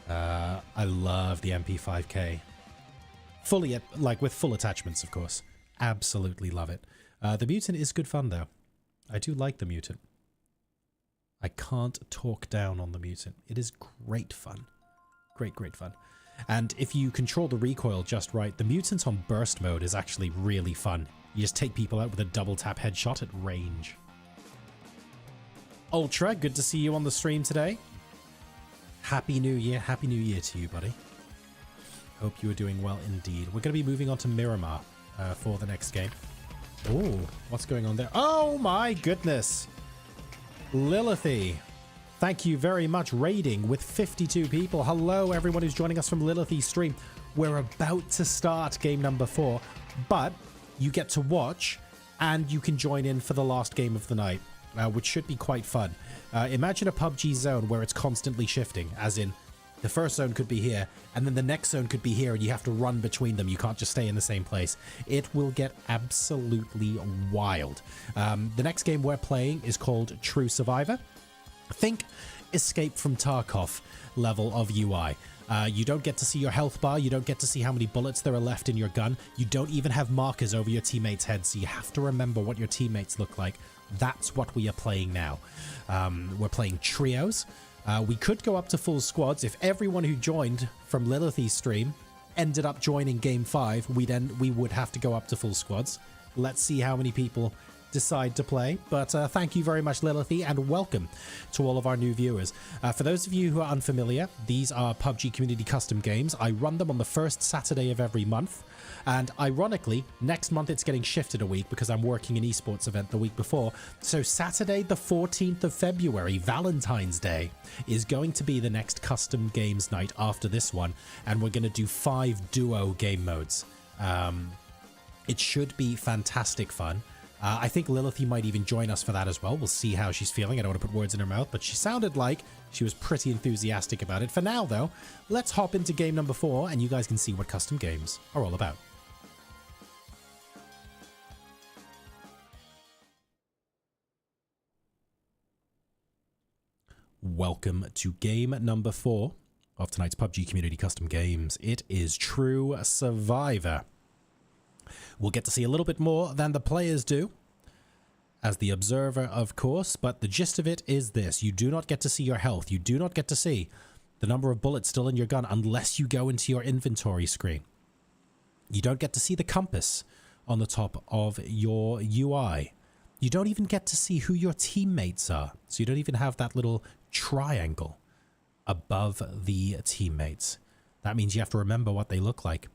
I love the MP5K. Fully, like with full attachments, of course. Absolutely love it. The Mutant is good fun, though. I do like the Mutant. I can't talk down on the Mutant. It is great fun. Great, great fun. And if you control the recoil just right, the Mutant on burst mode is actually really fun. You just take people out with a double tap headshot at range. Ultra, good to see you on the stream today. Happy New Year. Happy New Year to you, buddy. Hope you are doing well indeed. We're going to be moving on to Miramar for the next game. Oh, what's going on there? Oh my goodness. Lilithy. Thank you very much. Raiding with 52 people. Hello, everyone who's joining us from Lilithy's stream. We're about to start game number 4, but you get to watch and you can join in for the last game of the night, which should be quite fun. Imagine a PUBG zone where it's constantly shifting, as in the first zone could be here and then the next zone could be here and you have to run between them. You can't just stay in the same place. It will get absolutely wild. The next game we're playing is called True Survivor. Think Escape from Tarkov level of UI. You don't get to see your health bar. You don't get to see how many bullets there are left in your gun. You don't even have markers over your teammates' heads, so you have to remember what your teammates look like. That's what we are playing now. We're playing trios. We could go up to full squads. If everyone who joined from Lilithy's stream ended up joining game 5, we would have to go up to full squads. Let's see how many people decide to play, but thank you very much, Lilithy, and welcome to all of our new viewers. For those of you who are unfamiliar, these are PUBG Community Custom Games. I run them on the first Saturday of every month, and ironically, next month it's getting shifted a week because I'm working an esports event the week before. So Saturday the 14th of February, Valentine's Day, is going to be the next custom games night after this one, and we're going to do 5 duo game modes. It should be fantastic fun. I think Lilithy might even join us for that as well. We'll see how she's feeling. I don't want to put words in her mouth, but she sounded like she was pretty enthusiastic about it. For now, though, let's hop into game number 4, and you guys can see what custom games are all about. Welcome to game number 4 of tonight's PUBG Community Custom Games. It is True Survivor. We'll get to see a little bit more than the players do as the observer, of course, but the gist of it is this. You do not get to see your health. You do not get to see the number of bullets still in your gun unless you go into your inventory screen. You don't get to see the compass on the top of your UI. You don't even get to see who your teammates are. So you don't even have that little triangle above the teammates. That means you have to remember what they look like.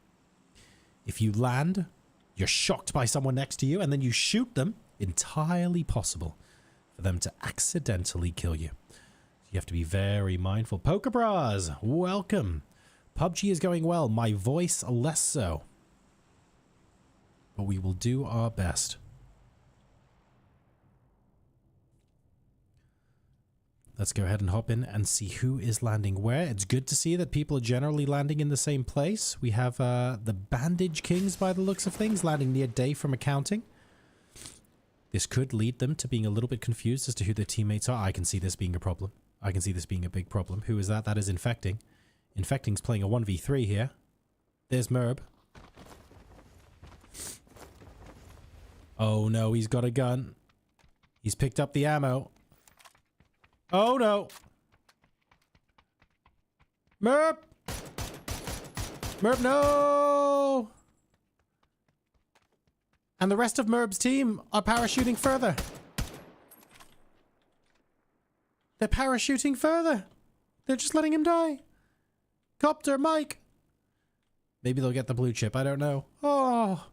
If you land, you're shocked by someone next to you, and then you shoot them, entirely possible for them to accidentally kill you. You have to be very mindful. Poker Bras, welcome. PUBG is going well. My voice less so. But we will do our best. Let's go ahead and hop in and see who is landing where. It's good to see that people are generally landing in the same place. We have the Bandage Kings, by the looks of things, landing near Day from accounting. This could lead them to being a little bit confused as to who their teammates are. I can see this being a problem. I can see this being a big problem. Who is that? That is Infecting. Infecting's playing a 1v3 here. There's Merb. Oh no, he's got a gun. He's picked up the ammo. Oh no. Merb! Merb, no! And the rest of Merb's team are parachuting further. They're parachuting further. They're just letting him die. Copter, Mike. Maybe they'll get the blue chip. I don't know. Oh.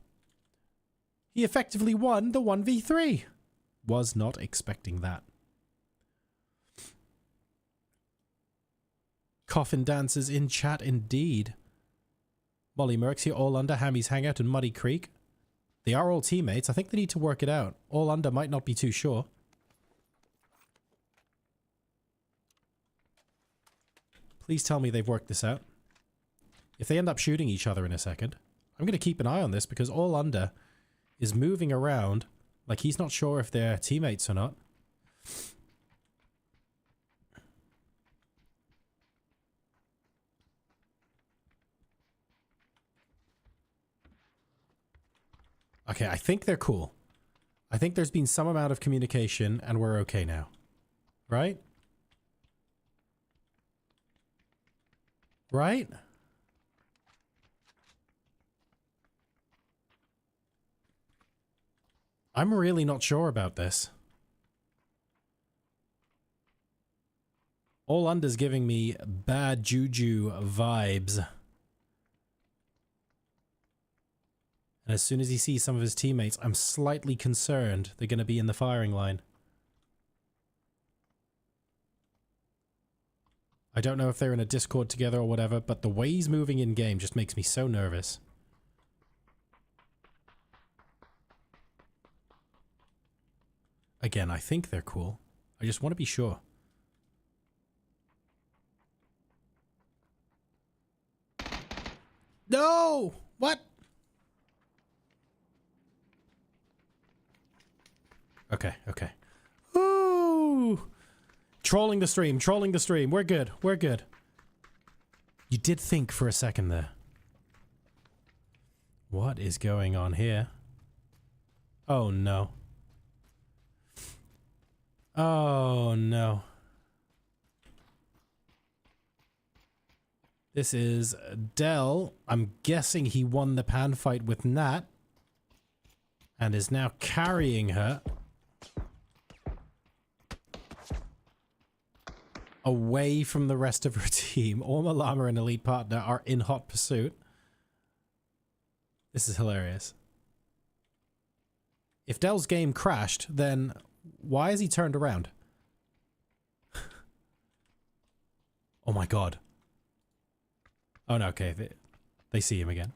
He effectively won the 1v3. Was not expecting that. Coffin dancers in chat indeed. Molly Mercs here, All Under, Hammy's Hangout, and Muddy Creek. They are all teammates. I think they need to work it out. All Under might not be too sure. Please tell me they've worked this out. If they end up shooting each other in a second, I'm going to keep an eye on this because All Under is moving around like he's not sure if they're teammates or not. Okay, I think they're cool. I think there's been some amount of communication and we're okay now. Right? Right? I'm really not sure about this. All Under's giving me bad juju vibes. And as soon as he sees some of his teammates, I'm slightly concerned they're going to be in the firing line. I don't know if they're in a Discord together or whatever, but the way he's moving in game just makes me so nervous. Again, I think they're cool. I just want to be sure. No! What? Okay, okay. Ooh! Trolling the stream, trolling the stream. We're good, we're good. You did think for a second there. What is going on here? Oh no. Oh no. This is Dell. I'm guessing he won the pan fight with Nat. And is now carrying her away from the rest of her team. Orma Llama and Elite Partner are in hot pursuit. This is hilarious. If Dell's game crashed, then why is he turned around? Oh my god. Oh no, okay. They see him again.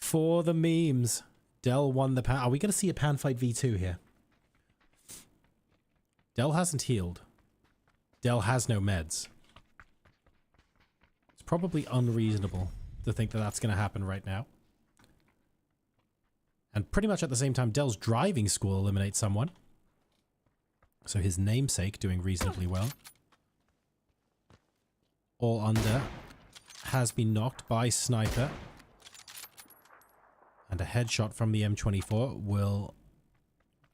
For the memes. Dell won the pan. Are we going to see a pan fight v2 here? Dell hasn't healed. Dell has no meds. It's probably unreasonable to think that that's going to happen right now. And pretty much at the same time, Dell's driving school eliminates someone. So his namesake doing reasonably well. All Under has been knocked by Sniper. And a headshot from the M24 will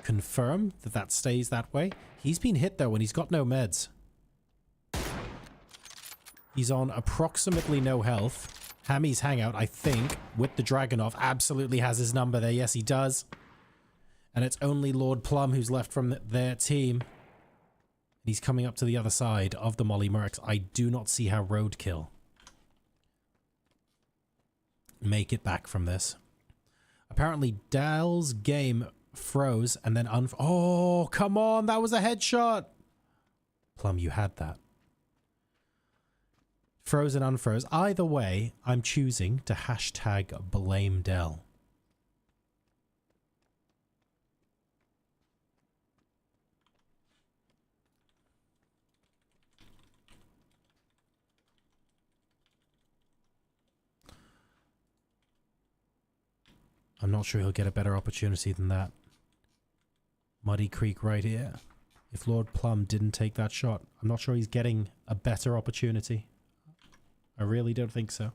confirm that that stays that way. He's been hit though and he's got no meds. He's on approximately no health. Hammy's hangout, I think, with the Dragonov, absolutely has his number there. Yes, he does. And it's only Lord Plum who's left from their team. He's coming up to the other side of the Molly Mercs. I do not see how Roadkill make it back from this. Apparently, Dell's game froze and then oh, come on, that was a headshot. Plum, you had that. Froze and unfroze. Either way, I'm choosing to hashtag blame Dell. I'm not sure he'll get a better opportunity than that. Muddy Creek right here. If Lord Plum didn't take that shot, I'm not sure he's getting a better opportunity. I really don't think so.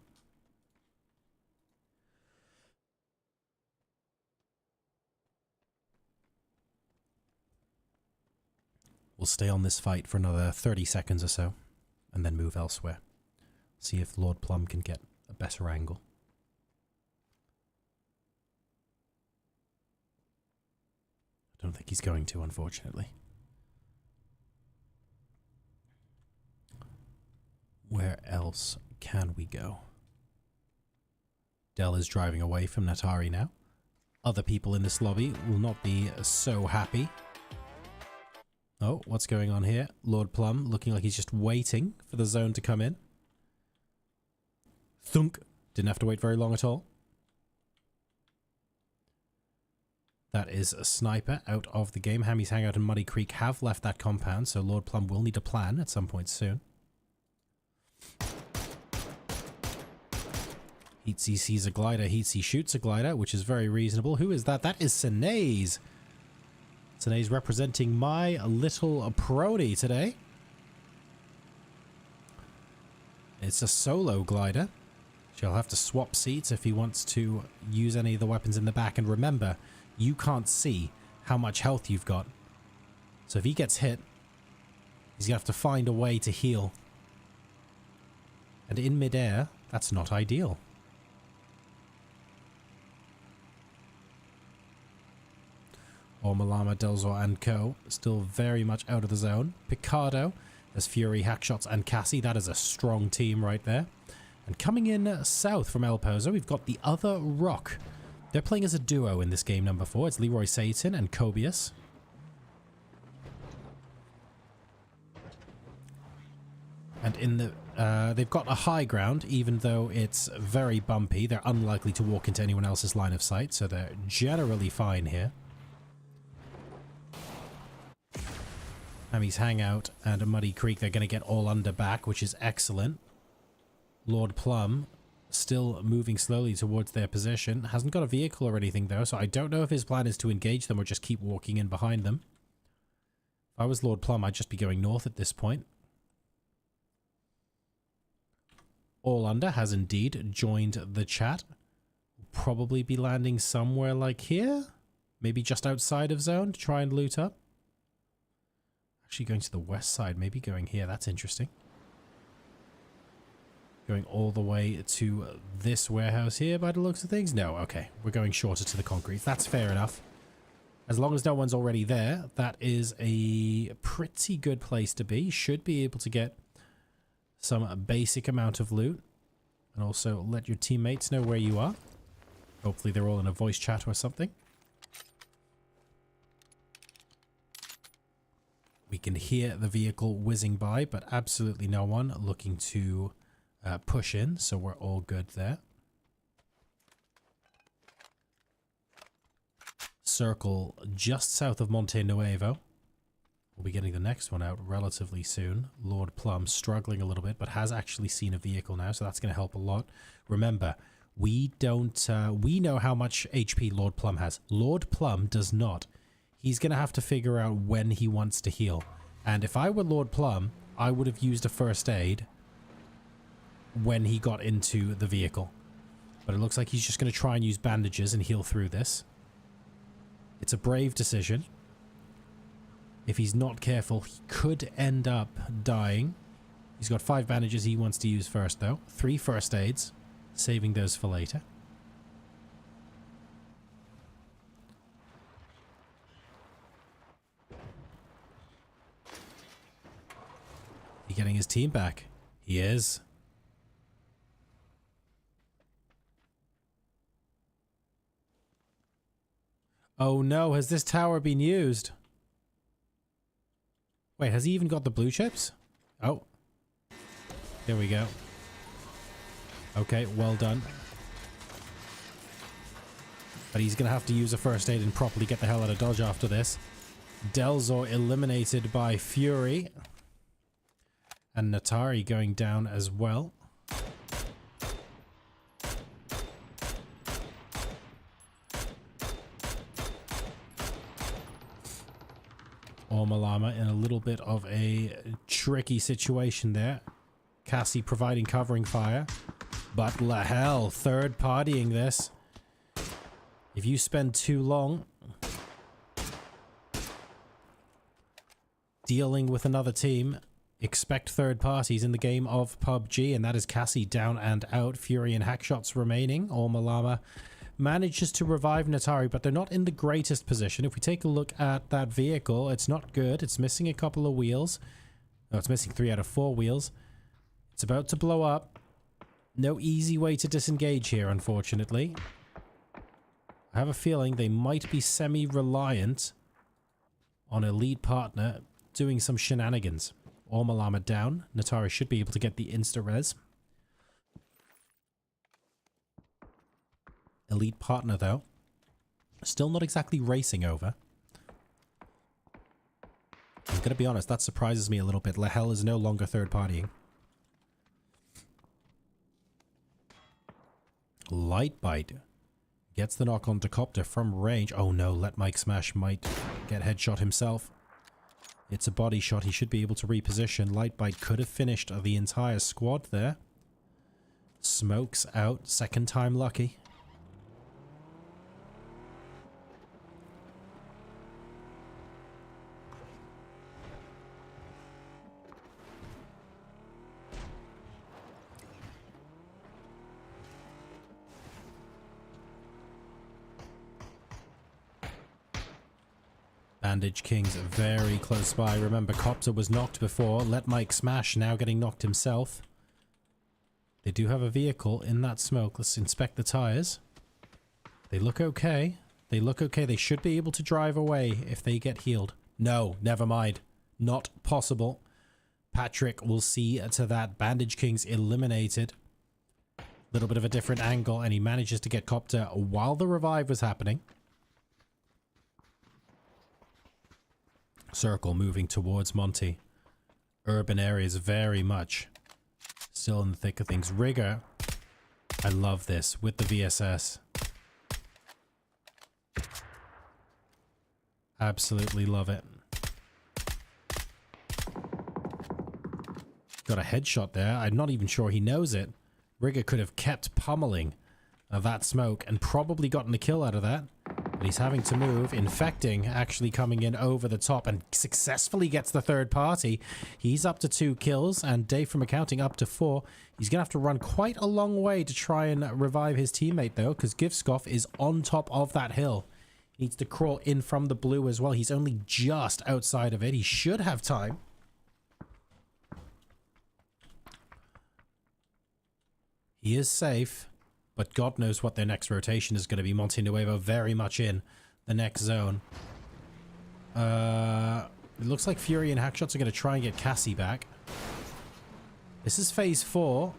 We'll stay on this fight for another 30 seconds or so, and then move elsewhere. See if Lord Plum can get a better angle. I don't think he's going to, unfortunately. Where else can we go? Dell is driving away from Natari now. Other people in this lobby will not be so happy. Oh, what's going on here? Lord Plum looking like he's just waiting for the zone to come in. Thunk. Didn't have to wait very long at all. That is a sniper out of the game. Hammy's Hangout and Muddy Creek have left that compound, so Lord Plum will need a plan at some point soon. Heatsy sees a glider. Heatsy shoots a glider, which is very reasonable. Who is that? That is Sinea's. Sinea's representing my little prony today. It's a solo glider. She'll have to swap seats if he wants to use any of the weapons in the back. And remember, you can't see how much health you've got. So if he gets hit, he's going to have to find a way to heal. And in midair, that's not ideal. Malama, Delzor and co. Still very much out of the zone. Picardo, there's Fury, Hackshots and Cassie. That is a strong team right there. And coming in south from El Pozo, we've got the Other Rock. They're playing as a duo in this game number 4. It's Leroy Satan and Cobius. And in the they've got a high ground, even though it's very bumpy. They're unlikely to walk into anyone else's line of sight, so they're generally fine here. Hammy's Hangout and a Muddy Creek, they're going to get all under back, which is excellent. Lord Plum still moving slowly towards their position. Hasn't got a vehicle or anything though, so I don't know if his plan is to engage them or just keep walking in behind them. If I was Lord Plum, I'd just be going north at this point. All Under has indeed joined the chat. Probably be landing somewhere like here. Maybe just outside of zone to try and loot up. Actually going to the west side, maybe going here. That's interesting. Going all the way to this warehouse here by the looks of things. No, okay. We're going shorter to the concrete. That's fair enough. As long as no one's already there, that is a pretty good place to be. Should be able to get some basic amount of loot. And also let your teammates know where you are. Hopefully they're all in a voice chat or something. We can hear the vehicle whizzing by, but absolutely no one looking to push in, so we're all good there. Circle just south of Monte Nuevo. We'll be getting the next one out relatively soon. Lord Plum struggling a little bit, but has actually seen a vehicle now, so that's going to help a lot. Remember, we know how much HP Lord Plum has. Lord Plum does not. He's going to have to figure out when he wants to heal. And if I were Lord Plum, I would have used a first aid when he got into the vehicle. But it looks like he's just going to try and use bandages and heal through this. It's a brave decision. If he's not careful, he could end up dying. He's got 5 bandages he wants to use first, though. 3 first aids, saving those for later. He getting his team back? He is. Oh no, has this tower been used? Wait, has he even got the blue chips? Oh. There we go. Okay, well done. But he's going to have to use a first aid and properly get the hell out of dodge after this. Delzor eliminated by Fury. And Natari going down as well. Ormalama in a little bit of a tricky situation there. Cassie providing covering fire. But Lahel third partying this. If you spend too long dealing with another team, expect third parties in the game of PUBG, and that is Cassie down and out. Fury and Hackshots remaining. Ormalama manages to revive Natari, but they're not in the greatest position. If we take a look at that vehicle, it's not good. It's missing a couple of wheels. No, it's missing 3 out of 4 wheels. It's about to blow up. No easy way to disengage here, unfortunately. I have a feeling they might be semi-reliant on a lead partner doing some shenanigans. Ormalama down. Natari should be able to get the insta-res. Elite partner, though. Still not exactly racing over. I'm going to be honest, that surprises me a little bit. Lahel is no longer third partying. Lightbite gets the knock on to Copter from range. Oh no, Let Mike Smash might get headshot himself. It's a body shot. He should be able to reposition. Lightbite could have finished the entire squad there. Smokes out. Second time lucky. Bandage King's very close by. Remember, Copter was knocked before. Let Mike Smash now getting knocked himself. They do have a vehicle in that smoke. Let's inspect the tires. They look okay. They look okay. They should be able to drive away if they get healed. No, never mind. Not possible. Patrick will see to that. Bandage King's eliminated. Little bit of a different angle, and he manages to get Copter while the revive was happening. Circle moving towards Monty. Urban areas very much still in the thick of things. Rigger, I love this with the VSS. Absolutely love it. Got a headshot there. I'm not even sure he knows it. Rigger could have kept pummeling that smoke and probably gotten a kill out of that. But he's having to move. Infecting actually coming in over the top and successfully gets the third party. He's up to 2 kills and Dave from Accounting up to 4. He's going to have to run quite a long way to try and revive his teammate though, because Gifscoff is on top of that hill. He needs to crawl in from the blue as well. He's only just outside of it. He should have time. He is safe. But God knows what their next rotation is going to be. Monte Nuevo very much in the next zone. It looks like Fury and Hackshots are going to try and get Cassie back. This is phase 4.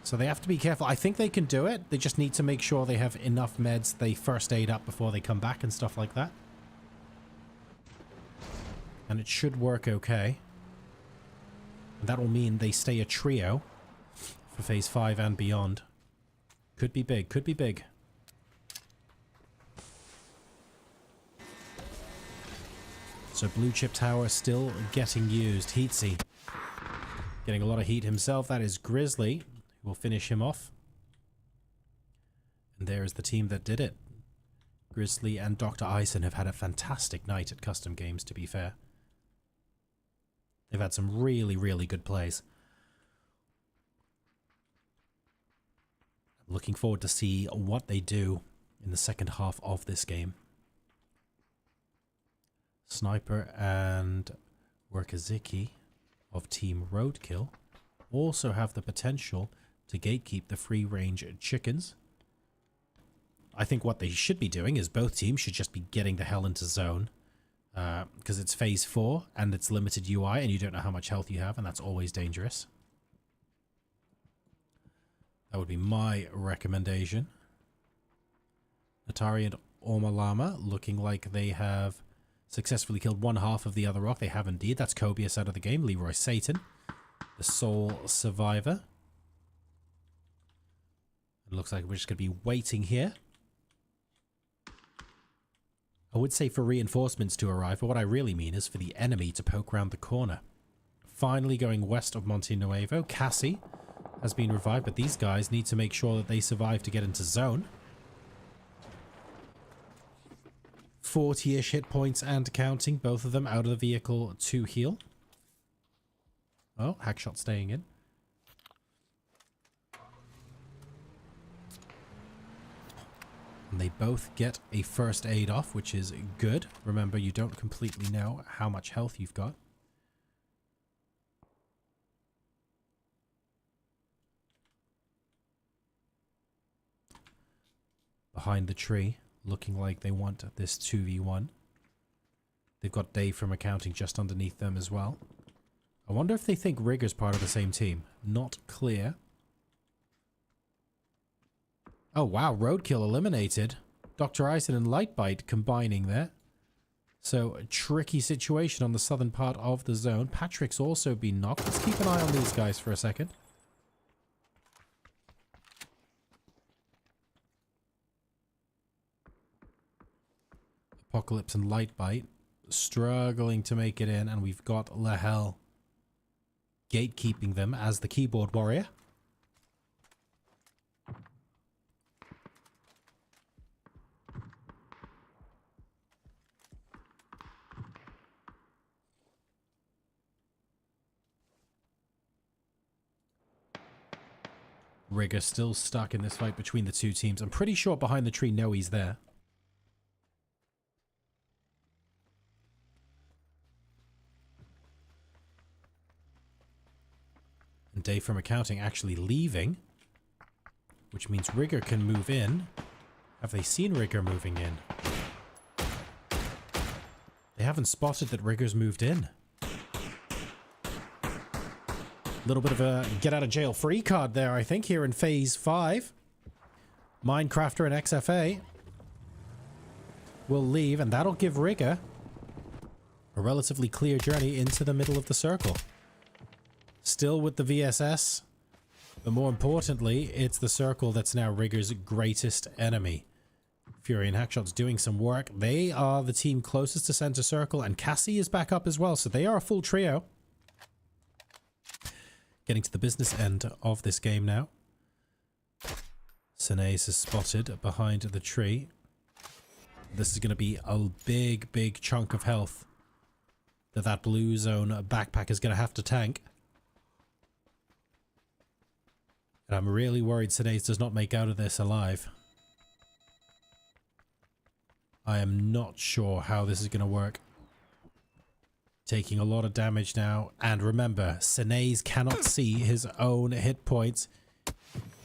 So they have to be careful. I think they can do it. They just need to make sure they have enough meds. They first aid up before they come back and stuff like that. And it should work okay. And that will mean they stay a trio for phase 5 and beyond. Could be big, could be big. So blue chip tower still getting used. Heatsy getting a lot of heat himself. That is Grizzly, who will finish him off. And there is the team that did it. Grizzly and Dr. Eisen have had a fantastic night at Custom Games, to be fair. They've had some really, really good plays. I'm looking forward to see what they do in the second half of this game. Sniper and Workaziki of Team Roadkill also have the potential to gatekeep the free-range chickens. I think what they should be doing is both teams should just be getting the hell into zone. Because it's phase 4 and it's limited UI and you don't know how much health you have, and that's always dangerous. That would be my recommendation. Atari and Ormalama looking like they have successfully killed one half of the other rock. They have indeed. That's Cobius out of the game. Leroy Satan, the sole survivor. It looks like we're just going to be waiting here. I would say for reinforcements to arrive, but what I really mean is for the enemy to poke round the corner. Finally going west of Monte Nuevo. Cassie has been revived, but these guys need to make sure that they survive to get into zone. 40-ish hit points and counting, both of them out of the vehicle to heal. Oh, Hackshot staying in. And they both get a first aid off, which is good. Remember, you don't completely know how much health you've got. Behind the tree, looking like they want this 2v1. They've got Dave from accounting just underneath them as well. I wonder if they think Rigger's part of the same team. Not clear. Oh wow, Roadkill eliminated. Dr. Eisen and Lightbite combining there. So a tricky situation on the southern part of the zone. Patrick's also been knocked. Let's keep an eye on these guys for a second. Apocalypse and Lightbite struggling to make it in, and we've got Lahel gatekeeping them as the keyboard warrior. Rigger still stuck in this fight between the two teams. I'm pretty sure behind the tree Noe's there. And Dave from accounting actually leaving, which means Rigger can move in. Have they seen Rigger moving in? They haven't spotted that Rigger's moved in. Little bit of a get out of jail free card there, I think, here in phase 5. Minecrafter and XFA will leave, and that'll give Rigger a relatively clear journey into the middle of the circle. Still with the VSS, but more importantly, it's the circle that's now Rigger's greatest enemy. Fury and Hackshot's doing some work. They are the team closest to center circle, and Cassie is back up as well, so they are a full trio. Getting to the business end of this game now. Sinez is spotted behind the tree. This is going to be a big, big chunk of health that blue zone backpack is going to have to tank. And I'm really worried Sinez does not make out of this alive. I am not sure how this is going to work. Taking a lot of damage now. And remember, Sinez cannot see his own hit points.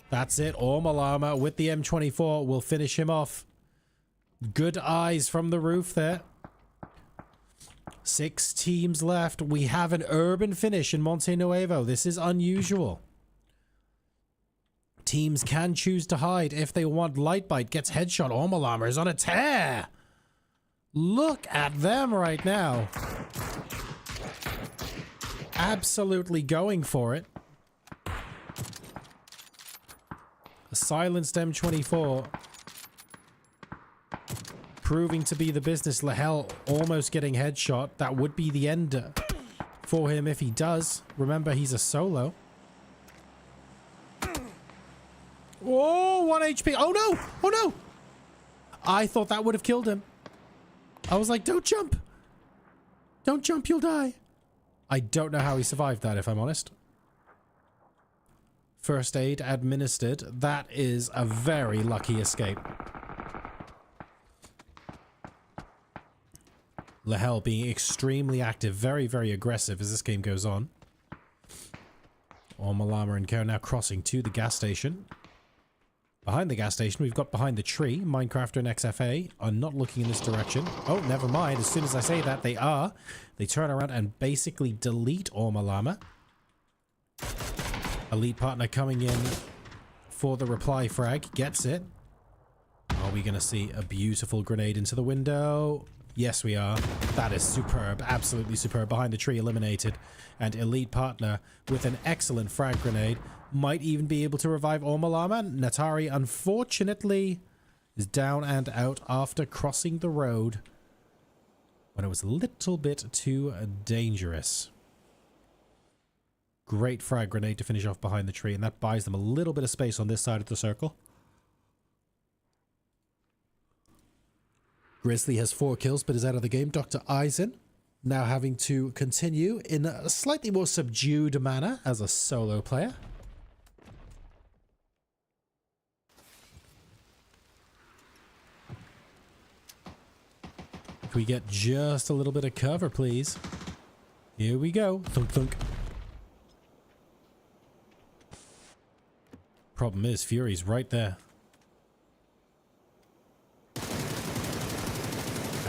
That's it. Ormalama with the M24 will finish him off. Good eyes from the roof there. 6 teams left. We have an urban finish in Monte Nuevo. This is unusual. Teams can choose to hide if they want. Lightbite gets headshot. Ormalama is on a tear. Look at them right now. Absolutely going for it. A silenced M24 proving to be the business. Lahel almost getting headshot. That would be the end for him if he does. Remember, he's a solo. Oh, 1 HP. Oh no! Oh no! I thought that would have killed him. I was like, don't jump. Don't jump, you'll die. I don't know how he survived that, if I'm honest. First aid administered. That is a very lucky escape. Lehel being extremely active, very, very aggressive as this game goes on. Malama and Co now crossing to the gas station. Behind the gas station, we've got behind the tree. Minecrafter and XFA are not looking in this direction. Oh, never mind. As soon as I say that, they are. They turn around and basically delete Malama. Elite partner coming in for the reply frag. Gets it. Are we going to see a beautiful grenade into the window? Yes, we are. That is superb. Absolutely superb. Behind the tree, eliminated. And elite partner with an excellent frag grenade. Might even be able to revive Malama. Natari, unfortunately, is down and out after crossing the road when it was a little bit too dangerous. Great frag grenade to finish off behind the tree, and that buys them a little bit of space on this side of the circle. Grizzly has 4 kills but is out of the game. Dr. Eisen now having to continue in a slightly more subdued manner as a solo player. If we get just a little bit of cover, please. Here we go. Thunk, thunk. Problem is, Fury's right there.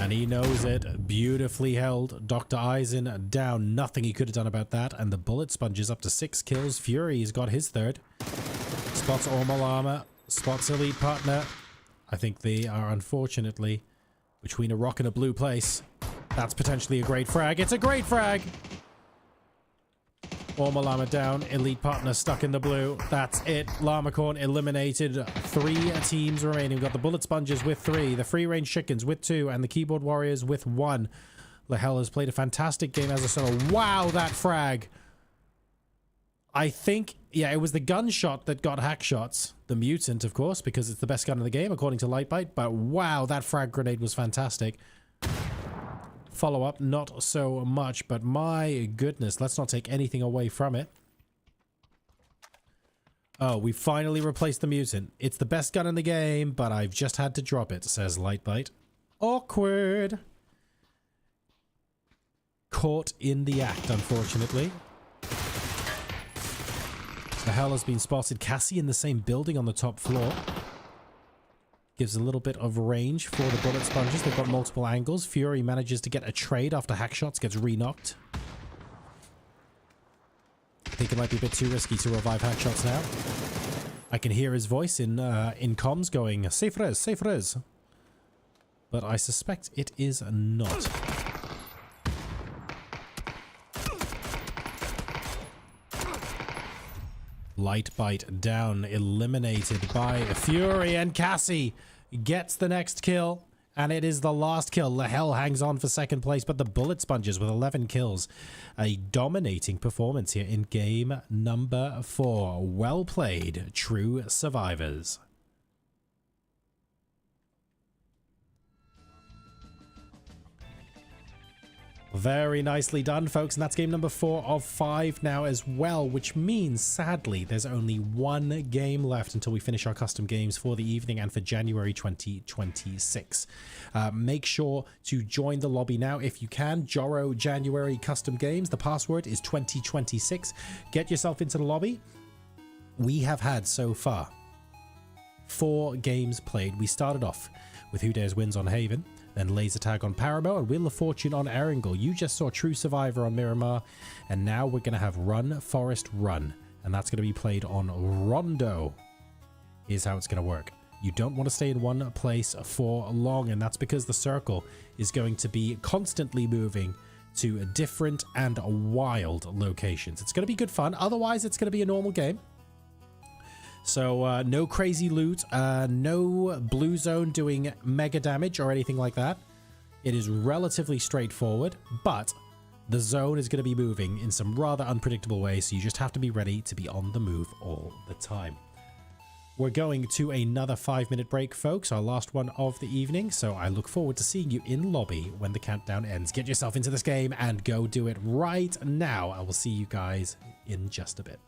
And he knows it. Beautifully held. Dr. Eisen down. Nothing he could have done about that. And the bullet sponge is up to 6 kills. Fury's got his 3rd. Spots Malama. Spots elite partner. I think they are unfortunately between a rock and a blue place. That's potentially a great frag. It's a great frag! Malama down. Elite partner stuck in the blue. That's it. Llamacorn eliminated. 3 teams remaining. We've got the bullet sponges with 3, the free range chickens with 2, and the keyboard warriors with 1. Lehel has played a fantastic game as a solo. Wow, that frag! I think, yeah, it was the gunshot that got hack shots. The mutant, of course, because it's the best gun in the game, according to Lightbite. But wow, that frag grenade was fantastic. Follow-up, not so much, but my goodness, let's not take anything away from it. Oh, we finally replaced the mutant. It's the best gun in the game, but I've just had to drop it, says Lightbite. Awkward. Caught in the act, unfortunately. The hell has been spotted. Cassie in the same building on the top floor. Gives a little bit of range for the bullet sponges. They've got multiple angles. Fury manages to get a trade after hack shots, gets re-knocked. I think it might be a bit too risky to revive hack shots now. I can hear his voice in comms going, "Safe res, safe res." But I suspect it is not. Lightbite down, eliminated by Fury, and Cassie gets the next kill, and it is the last kill. Lehel hangs on for 2nd place, but the bullet sponges with 11 kills. A dominating performance here in game number 4. Well played, true survivors. Very nicely done, folks, and that's game number 4 of 5 now as well, which means, sadly, there's only 1 game left until we finish our custom games for the evening and for January 2026. Make sure to join the lobby now if you can. Joro January Custom Games. The password is 2026. Get yourself into the lobby. We have had, so far, 4 games played. We started off with Who Dares Wins on Haven, then Laser Tag on Paramo, and Wheel of Fortune on Erangel. You just saw True Survivor on Miramar, and now we're going to have Run, Forest, Run, and that's going to be played on Rondo. Here's how it's going to work. You don't want to stay in one place for long, and that's because the circle is going to be constantly moving to different and wild locations. It's going to be good fun. Otherwise, it's going to be a normal game. So no crazy loot, no blue zone doing mega damage or anything like that. It is relatively straightforward, but the zone is going to be moving in some rather unpredictable ways, so you just have to be ready to be on the move all the time. We're going to another 5-minute break, folks, our last one of the evening, so I look forward to seeing you in lobby when the countdown ends. Get yourself into this game and go do it right now. I will see you guys in just a bit.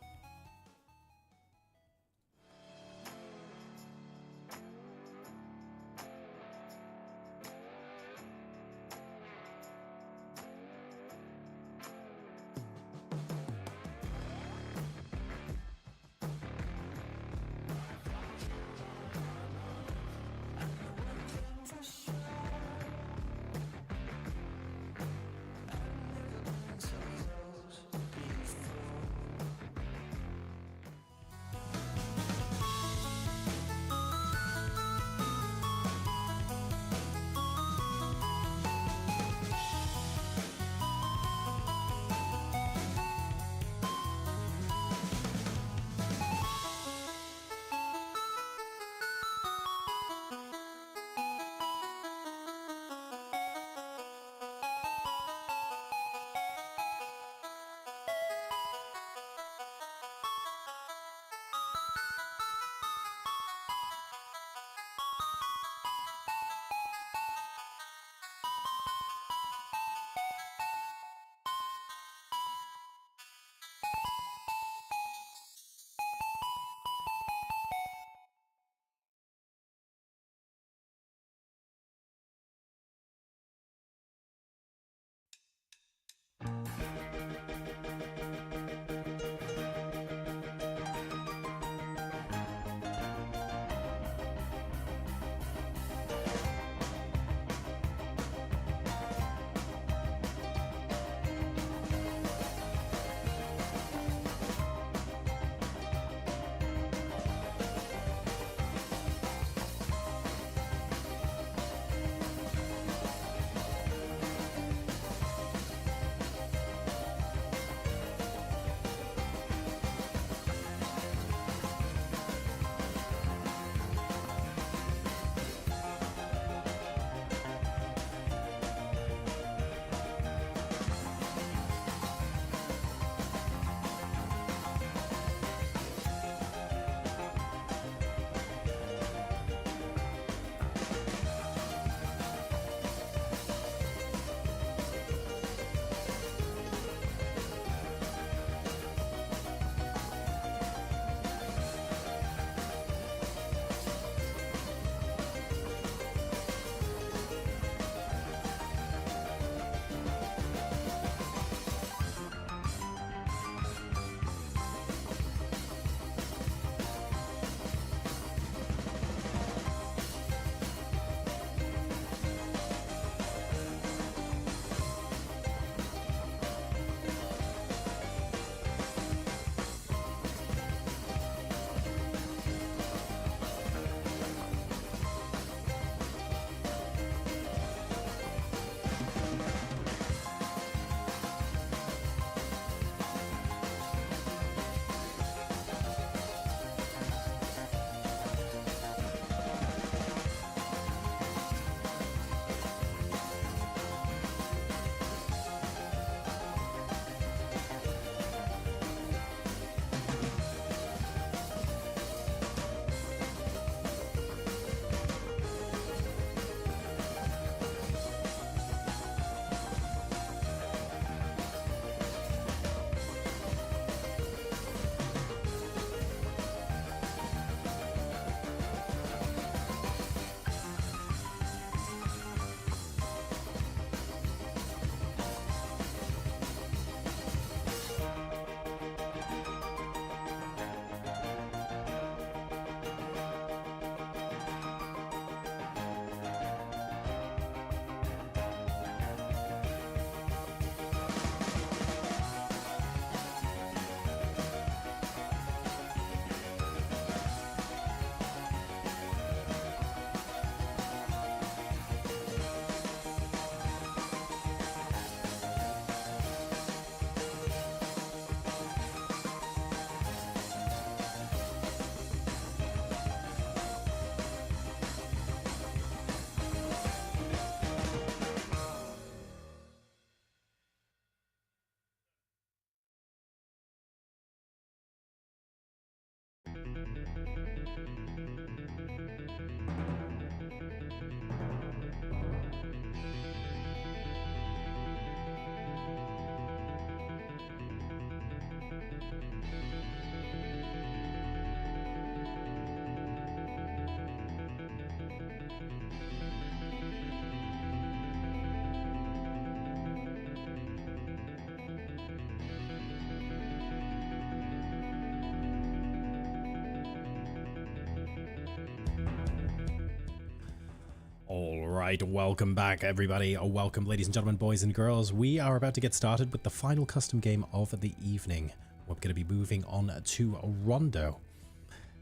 right, welcome back everybody. Welcome ladies and gentlemen, boys and girls. We are about to get started with the final custom game of the evening. We're going to be moving on to Rondo.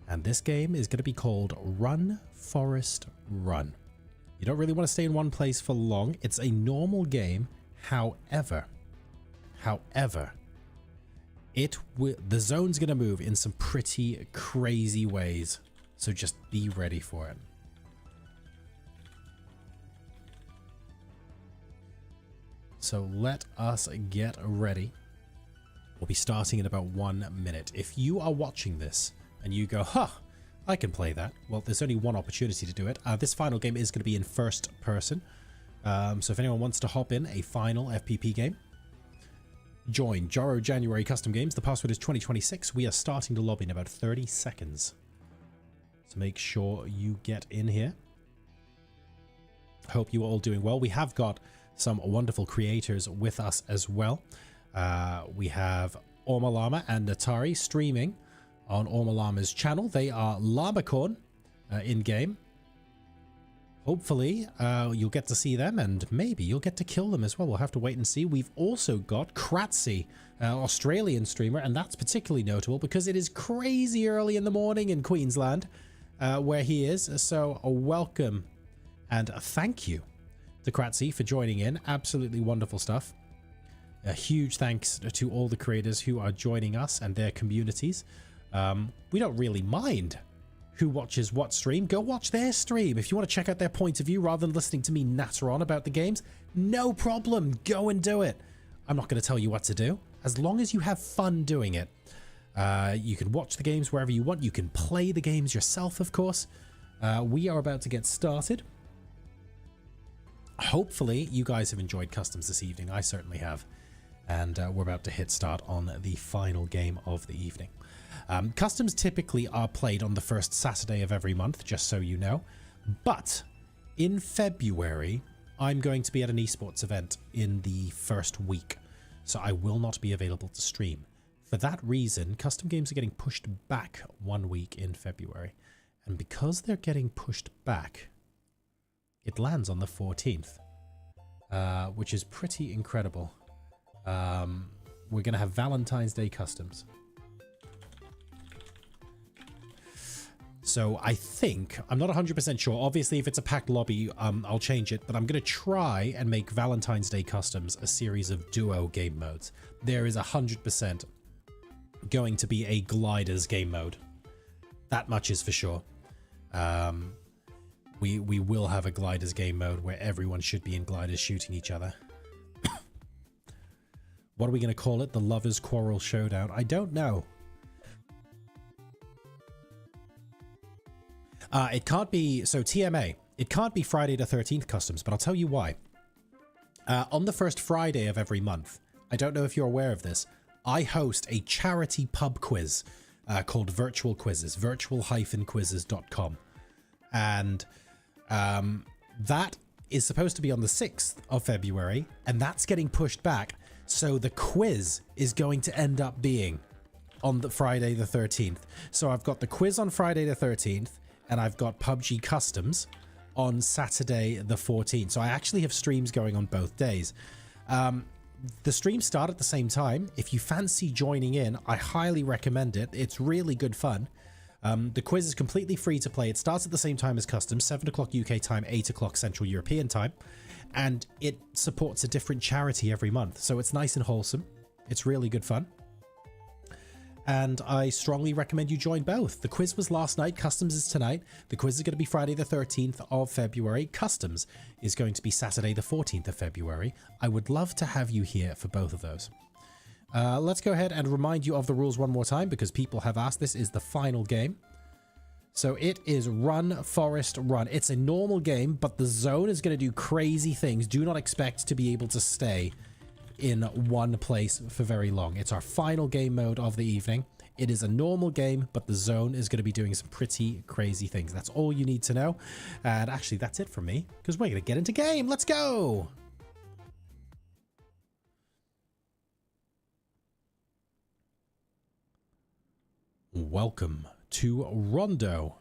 And this game is going to be called Run, Forest, Run. You don't really want to stay in one place for long. It's a normal game. However, the zone's going to move in some pretty crazy ways. So just be ready for it. So let us get ready. We'll be starting in about 1 minute. If you are watching this and you go, huh, I can play that. Well, there's only one opportunity to do it. This final game is going to be in first person. So if anyone wants to hop in a final FPP game, join January Custom Games. The password is 2026. We are starting the lobby in about 30 seconds. So make sure you get in here. Hope you are all doing well. We have got some wonderful creators with us as well. We have Orma Llama and Natari streaming on Orma Llama's channel. They are Llamacorn in game. Hopefully you'll get to see them, and maybe you'll get to kill them as well. We'll have to wait and see. We've also got Kratzy, Australian streamer, and that's particularly notable because it is crazy early in the morning in Queensland where he is. So a welcome and a thank you to Kratzy for joining in. Absolutely wonderful stuff. A huge thanks to all the creators who are joining us and their communities. We don't really mind who watches what stream. Go watch their stream. If you want to check out their point of view rather than listening to me natter on about the games, no problem. Go and do it. I'm not going to tell you what to do. As long as you have fun doing it. You can watch the games wherever you want. You can play the games yourself, of course. We are about to get started. Hopefully you guys have enjoyed customs this evening. I certainly have. And we're about to hit start on the final game of the evening. Customs typically are played on the first Saturday of every month, just so you know. But in February, I'm going to be at an esports event in the first week. So I will not be available to stream. For that reason, custom games are getting pushed back 1 week in February. And because they're getting pushed back, it lands on the 14th, which is pretty incredible. We're going to have Valentine's Day customs. So I think, I'm not 100% sure. Obviously, if it's a packed lobby, I'll change it. But I'm going to try and make Valentine's Day customs a series of duo game modes. There is 100% going to be a gliders game mode. That much is for sure. We will have a gliders game mode where everyone should be in gliders shooting each other. What are we going to call it? The Lovers Quarrel Showdown? I don't know. It can't be... So TMA. It can't be Friday the 13th customs, but I'll tell you why. On the first Friday of every month, I don't know if you're aware of this, I host a charity pub quiz called Virtual Quizzes, virtual-quizzes.com. And that is supposed to be on the 6th of February, and that's getting pushed back. So the quiz is going to end up being on the Friday the 13th. So I've got the quiz on Friday the 13th, and I've got PUBG Customs on Saturday the 14th. So I actually have streams going on both days. The streams start at the same time. If you fancy joining in, I highly recommend it. It's really good fun. The quiz is completely free to play. It starts at the same time as Customs, 7 o'clock UK time, 8 o'clock Central European time. And it supports a different charity every month. So it's nice and wholesome. It's really good fun. And I strongly recommend you join both. The quiz was last night. Customs is tonight. The quiz is going to be Friday the 13th of February. Customs is going to be Saturday the 14th of February. I would love to have you here for both of those. Let's go ahead and remind you of the rules one more time because people have asked. This is the final game. So it is Run, Forest, Run. It's a normal game, but the zone is going to do crazy things. Do not expect to be able to stay in one place for very long. It's our final game mode of the evening. It is a normal game, but the zone is going to be doing some pretty crazy things. That's all you need to know. And actually, that's it from me because we're going to get into game. Let's go. Welcome to Rondo.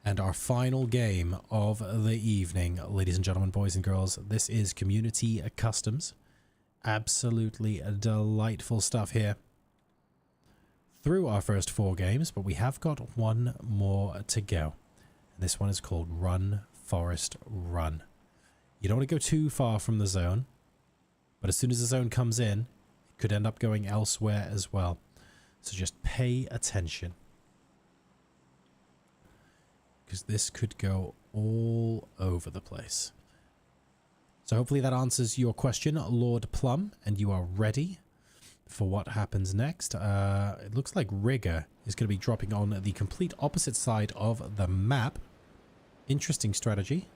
And our final game of the evening, ladies and gentlemen, boys and girls, this is Community Customs. Absolutely delightful stuff here through our first 4 games, but we have got one more to go. And this one is called Run, Forest, Run. You don't want to go too far from the zone, but as soon as the zone comes in, it could end up going elsewhere as well. So just pay attention, because this could go all over the place. So hopefully that answers your question, Lord Plum, and you are ready for what happens next. It looks like Rigger is going to be dropping on the complete opposite side of the map. Interesting strategy.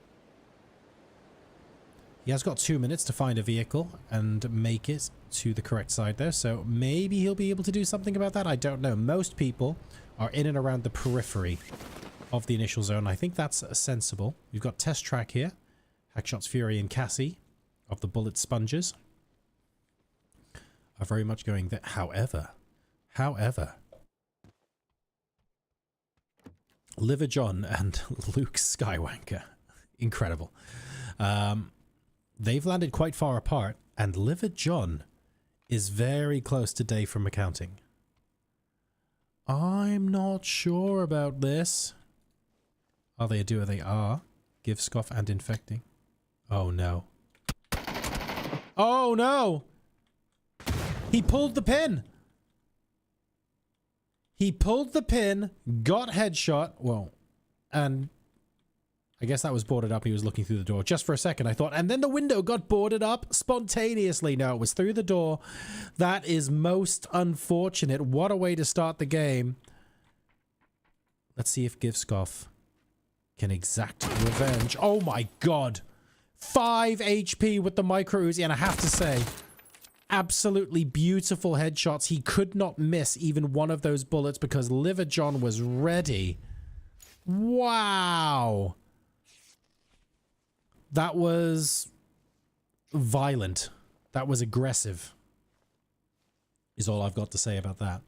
He has got 2 minutes to find a vehicle and make it to the correct side there, so maybe he'll be able to do something about that. I don't know. Most people are in and around the periphery of the initial zone. I think that's sensible. We've got Test Track here. Hackshots Fury and Cassie of the Bullet Sponges are very much going there. However, Liver John and Luke Skywanker, incredible. They've landed quite far apart, and Liver John is very close to Dave from Accounting. I'm not sure about this. Are they a duo? They are. Give, Scoff, and Infecting. Oh no. Oh no! He pulled the pin! He pulled the pin, got headshot, well, and I guess that was boarded up. He was looking through the door just for a second, I thought. And then the window got boarded up spontaneously. No, it was through the door. That is most unfortunate. What a way to start the game. Let's see if Givscoff can exact revenge. Oh my god. 5 HP with the micro Uzi, and I have to say, absolutely beautiful headshots. He could not miss even one of those bullets because Liver John was ready. Wow. That was violent. That was aggressive, is all I've got to say about that.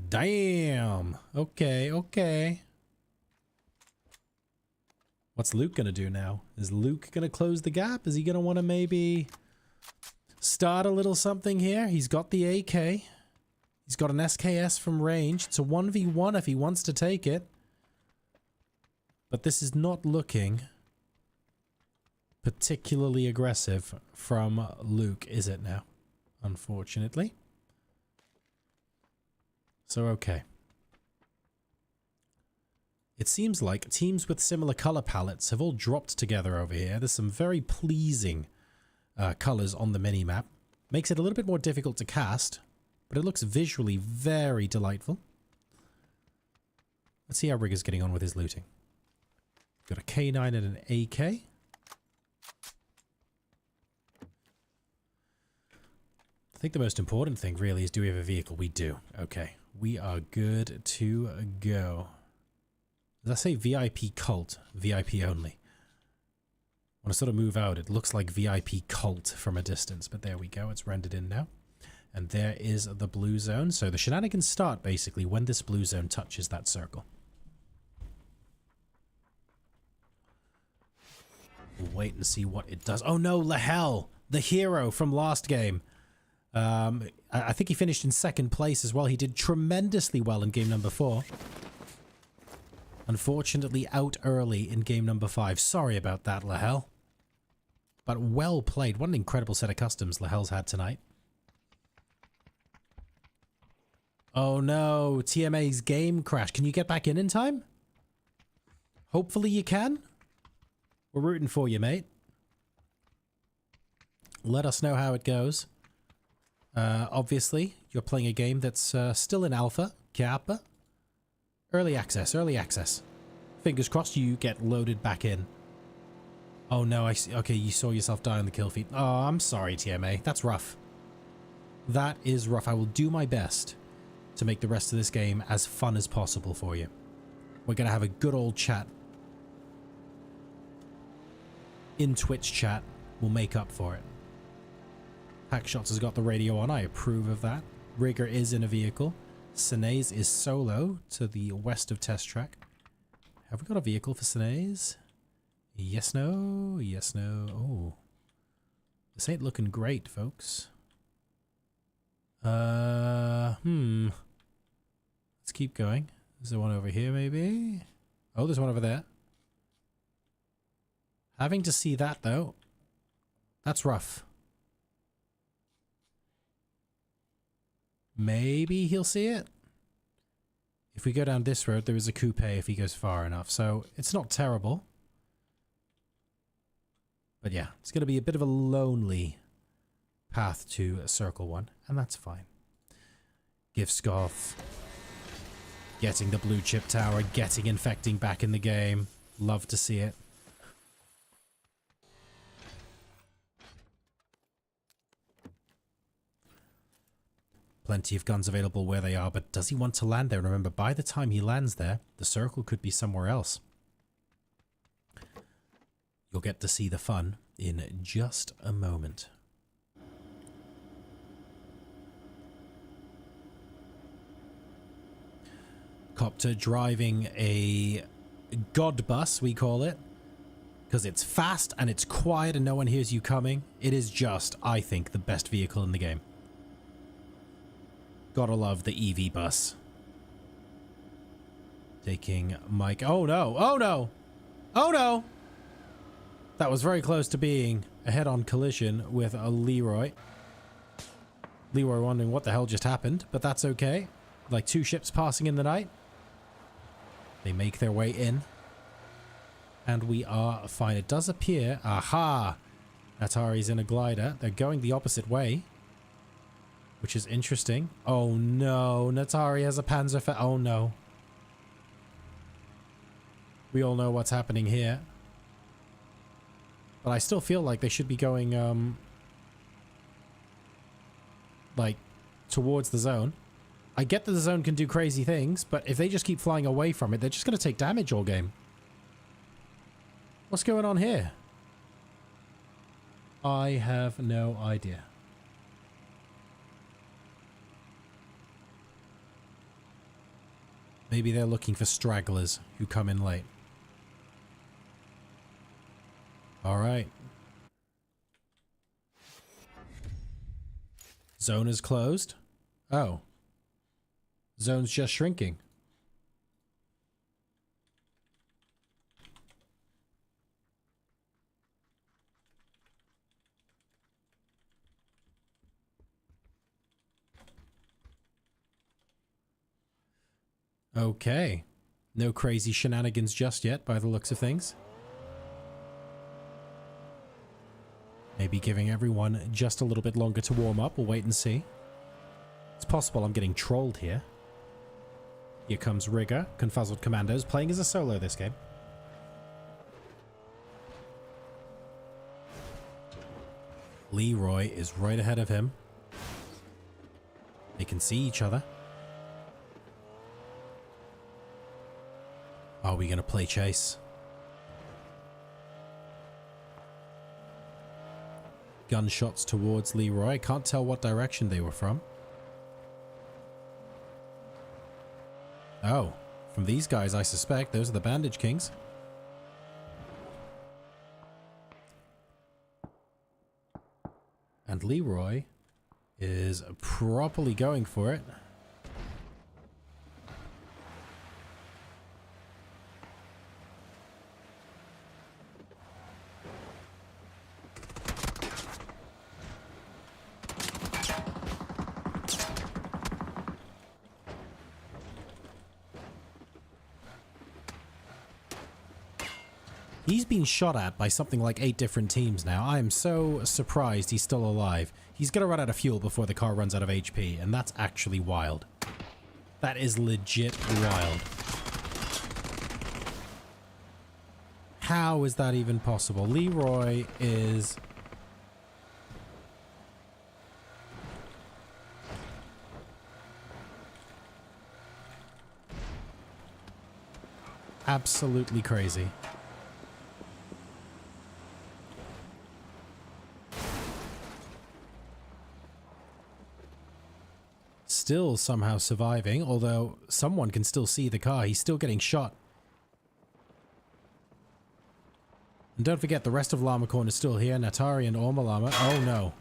Damn. Okay, okay. What's Luke going to do now? Is Luke going to close the gap? Is he going to want to maybe start a little something here? He's got the AK. He's got an SKS from range. It's a 1v1 if he wants to take it. But this is not looking particularly aggressive from Luke, is it now? Unfortunately. So, okay. It seems like teams with similar color palettes have all dropped together over here. There's some very pleasing colors on the mini-map. Makes it a little bit more difficult to cast, but it looks visually very delightful. Let's see how Rigger's getting on with his looting. Got a K9 and an AK. I think the most important thing really is, do we have a vehicle? We do. Okay. We are good to go. Did I say VIP cult? VIP only. When I sort of move out, it looks like VIP cult from a distance, but there we go. It's rendered in now. And there is the blue zone. So the shenanigans start basically when this blue zone touches that circle. We'll wait and see what it does. Oh no, Lahel, the hero from last game. I think he finished in 2nd place as well. He did tremendously well in game number 4. Unfortunately, out early in game number 5. Sorry about that, Lahel. But well played. What an incredible set of customs Lahel's had tonight. Oh no, TMA's game crashed. Can you get back in time? Hopefully you can. We're rooting for you, mate. Let us know how it goes. Obviously, you're playing a game that's still in alpha, Kappa. Early access, early access. Fingers crossed you get loaded back in. Oh no, I see. Okay, you saw yourself die on the kill feed. Oh, I'm sorry, TMA. That's rough. That is rough. I will do my best to make the rest of this game as fun as possible for you. We're going to have a good old chat. In Twitch chat, we'll make up for it. Hackshots has got the radio on. I approve of that. Rigger is in a vehicle. Sinez is solo to the west of Test Track. Have we got a vehicle for Sinays? Yes, no. Yes, no. Oh. This ain't looking great, folks. Let's keep going. Is there one over here, maybe? Oh, there's one over there. Having to see that, though, that's rough. Maybe he'll see it. If we go down this road, there is a coupe if he goes far enough, so it's not terrible. But yeah, it's going to be a bit of a lonely path to Circle 1, and that's fine. Giftscoff. Getting the blue chip tower, getting Infecting back in the game. Love to see it. Plenty of guns available where they are, but does he want to land there? Remember, by the time he lands there, the circle could be somewhere else. You'll get to see the fun in just a moment. Copter driving a god bus, we call it, because it's fast and it's quiet and no one hears you coming. It is just, I think, the best vehicle in the game. Gotta love the EV bus. Taking Mike. Oh no! Oh no! Oh no! That was very close to being a head-on collision with a Leroy. Leroy wondering what the hell just happened, but that's okay. Like two ships passing in the night. They make their way in. And we are fine. It does appear... Aha! Atari's in a glider. They're going the opposite way. Which is interesting. Oh no, Natari has a Panzer. Oh no. We all know what's happening here. But I still feel like they should be going, like, towards the zone. I get that the zone can do crazy things, but if they just keep flying away from it, they're just going to take damage all game. What's going on here? I have no idea. Maybe they're looking for stragglers who come in late. All right. Zone is closed. Oh. Zone's just shrinking. Okay. No crazy shenanigans just yet, by the looks of things. Maybe giving everyone just a little bit longer to warm up. We'll wait and see. It's possible I'm getting trolled here. Here comes Rigger, Confuzzled Commandos, playing as a solo this game. Leroy is right ahead of him. They can see each other. Are we going to play chase? Gunshots towards Leroy. I can't tell what direction they were from. Oh, from these guys, I suspect. Those are the Bandage Kings. And Leroy is properly going for it. He's been shot at by something like 8 different teams now. I am so surprised he's still alive. He's going to run out of fuel before the car runs out of HP, and that's actually wild. That is legit wild. How is that even possible? Leroy is... absolutely crazy. Still somehow surviving, although someone can still see the car. He's still getting shot And don't forget, the rest of Llamacorn is still here. Natari and Orma Llama. Oh no.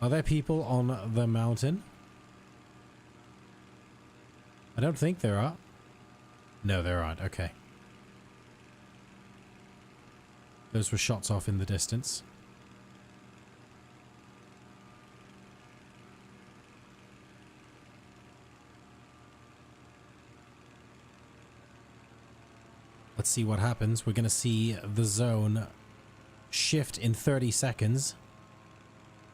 Are there people on the mountain? I don't think there are. No, there aren't. Okay. Those were shots off in the distance. Let's see what happens. We're going to see the zone shift in 30 seconds.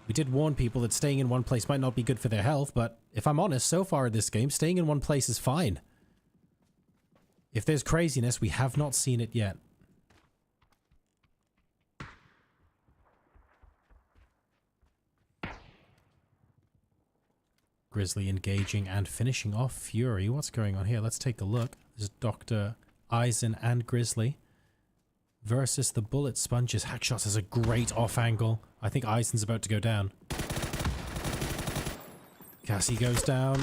We did warn people that staying in one place might not be good for their health, but if I'm honest, so far in this game, staying in one place is fine. If there's craziness, we have not seen it yet. Grizzly engaging and finishing off Fury. What's going on here? Let's take a look. There's Dr. Eisen and Grizzly versus the Bullet Sponges. Hackshots has a great off angle. I think Eisen's about to go down. Cassie goes down.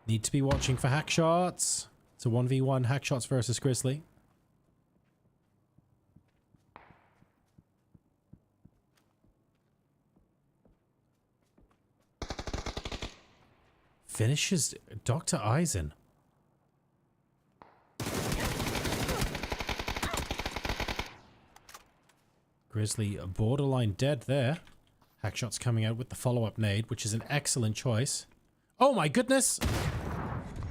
Need to be watching for Hackshots. It's a 1v1 Hackshots versus Grizzly. Finishes Dr. Eisen. Grizzly borderline dead there. Hackshot's coming out with the follow-up nade, which is an excellent choice. Oh my goodness!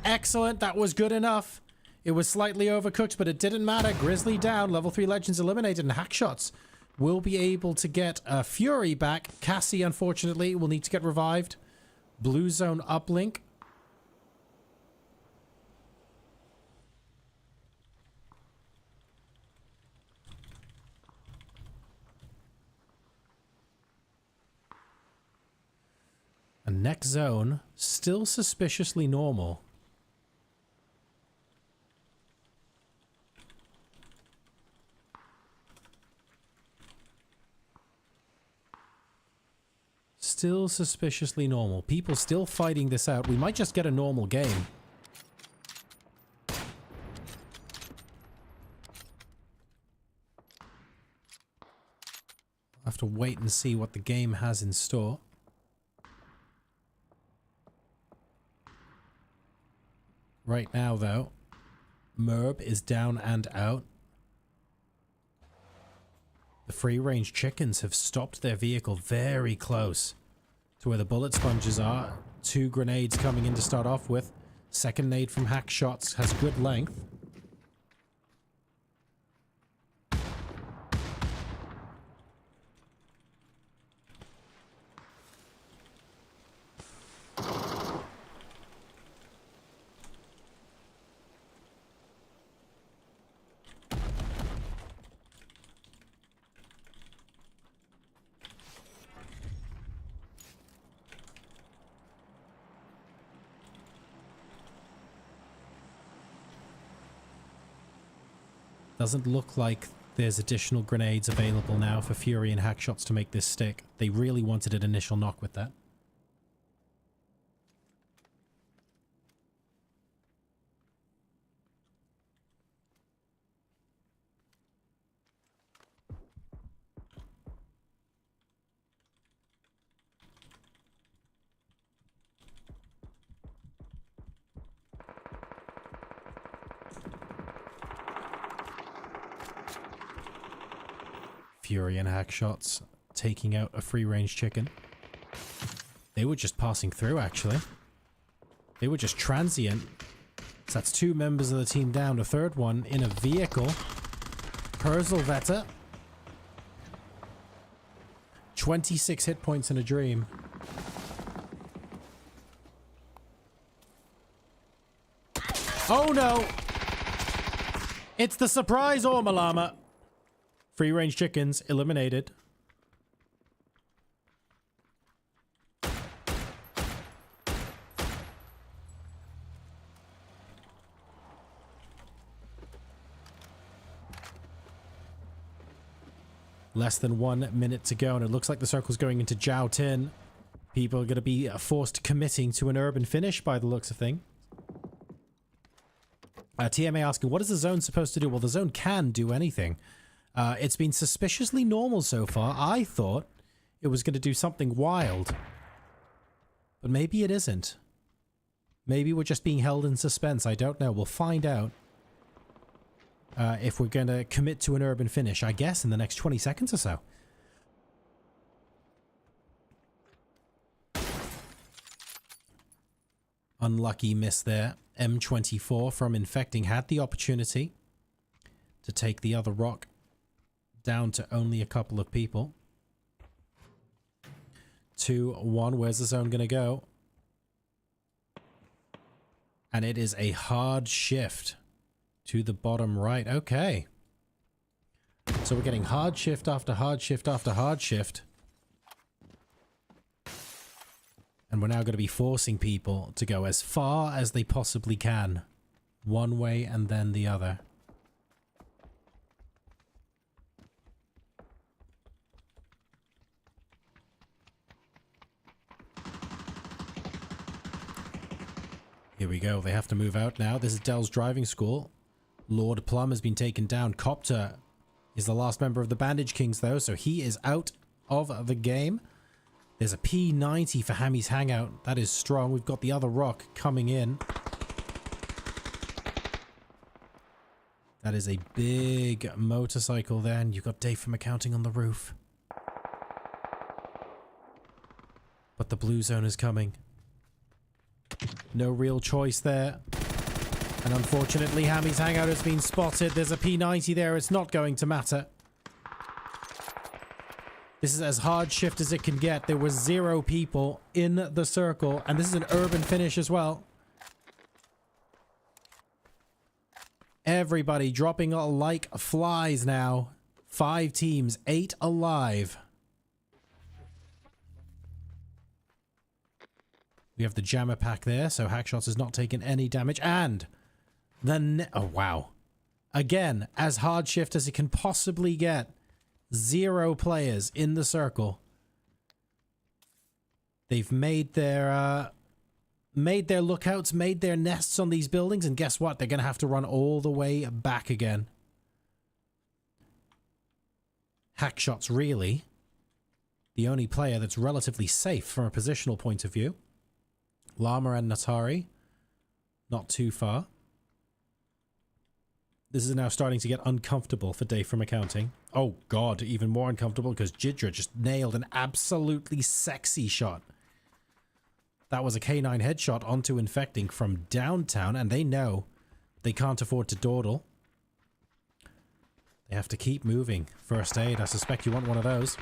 Excellent, that was good enough. It was slightly overcooked, but it didn't matter. Grizzly down, level 3 legends eliminated, and Hackshots will be able to get Fury back. Cassie, unfortunately, will need to get revived. Blue zone uplink. And next zone, still suspiciously normal. Still suspiciously normal. People still fighting this out. We might just get a normal game. I'll have to wait and see what the game has in store. Right now, though, Merb is down and out. The free-range chickens have stopped their vehicle very close to where the bullet sponges are. 2 grenades coming in to start off with. Second nade from Hackshots has good length. Doesn't look like there's additional grenades available now for Fury and Hackshots to make this stick. They really wanted an initial knock with that. Fury and Hackshots taking out a free-range chicken. They were just passing through, actually. They were just transient. So that's 2 members of the team down. A third one in a vehicle. Herzelvetter. 26 hit points in a dream. Oh no! It's the surprise Orma Llama! Free range chickens eliminated. Less than 1 minute to go, and it looks like the circle's going into Jiao Tin. People are going to be forced committing to an urban finish by the looks of things. TMA asking, what is the zone supposed to do? Well, the zone can do anything. It's been suspiciously normal so far. I thought it was going to do something wild. But maybe it isn't. Maybe we're just being held in suspense. I don't know. We'll find out. If we're going to commit to an urban finish, I guess, in the next 20 seconds or so. Unlucky miss there. M24 from Infecting had the opportunity to take the other rock down to only a couple of people. 2-1. Where's the zone going to go? And it is a hard shift to the bottom right. Okay. So we're getting hard shift after hard shift after hard shift. And we're now going to be forcing people to go as far as they possibly can. One way and then the other. Here we go. They have to move out now. This is Dell's driving school. Lord Plum has been taken down. Copter is the last member of the Bandage Kings, though, so he is out of the game. There's a P90 for Hammy's Hangout. That is strong. We've got the other rock coming in. That is a big motorcycle there, and you've got Dave from Accounting on the roof. But the blue zone is coming. No real choice there. And unfortunately, Hammy's Hangout has been spotted. There's a P90 there. It's not going to matter. This is as hard shift as it can get. There were 0 people in the circle. And this is an urban finish as well. Everybody dropping like flies now. 5 teams, 8 alive. We have the jammer pack there, so Hackshots has not taken any damage. And the oh wow. Again, as hard shift as it can possibly get. 0 players in the circle. They've made their lookouts, made their nests on these buildings, and guess what? They're going to have to run all the way back again. Hackshots really the only player that's relatively safe from a positional point of view. Llama and Natari, not too far. This is now starting to get uncomfortable for Dave from Accounting. Oh god, even more uncomfortable because Jidra just nailed an absolutely sexy shot. That was a K9 headshot onto Infecting from downtown, and they know they can't afford to dawdle. They have to keep moving. First aid, I suspect you want one of those.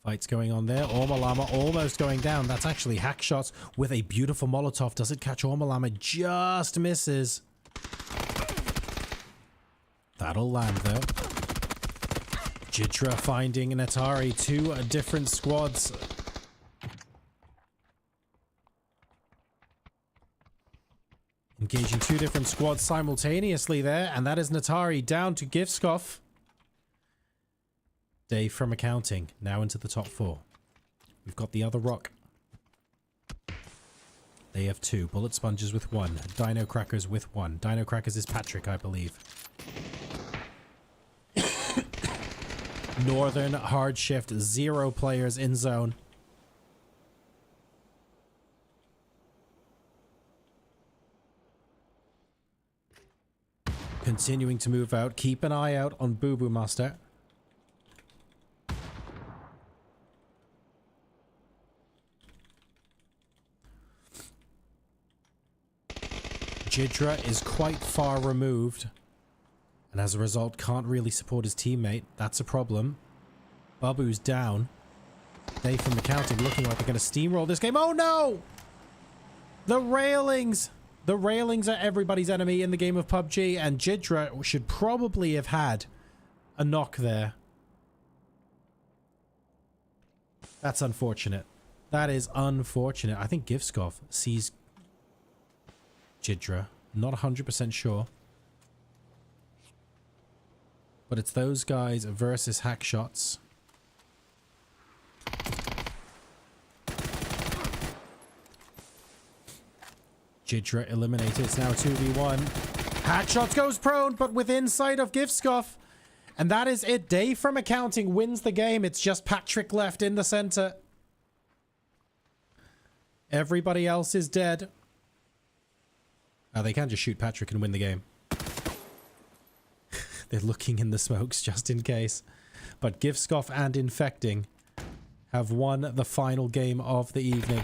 Fights going on there. Ormalama almost going down. That's actually Hackshots with a beautiful Molotov. Does it catch Ormalama? Just misses. That'll land though. Jitra finding an Atari. 2 different squads. Engaging 2 different squads simultaneously there. And that is Natari down to Gifscoff. Dave from Accounting now into the top 4. We've got the other rock. They have 2. Bullet Sponges with 1. Dino Crackers with 1. Dino Crackers is Patrick, I believe. Northern hard shift. 0 players in zone. Continuing to move out. Keep an eye out on Boo Boo Master. Jidra is quite far removed, and as a result can't really support his teammate. That's a problem. Babu's down. Dave from Accounting looking like they're going to steamroll this game. Oh no! The railings! The railings are everybody's enemy in the game of PUBG, and Jidra should probably have had a knock there. That's unfortunate. That is unfortunate. I think Gifskov sees Jidra. Not 100% sure. But it's those guys versus Hackshots. Jidra eliminated. It's now 2v1. Hackshots goes prone, but within sight of Giftscoff. And that is it. Dave from Accounting wins the game. It's just Patrick left in the center. Everybody else is dead. They can just shoot Patrick and win the game. They're looking in the smokes just in case. But Giftscoff and Infecting have won the final game of the evening.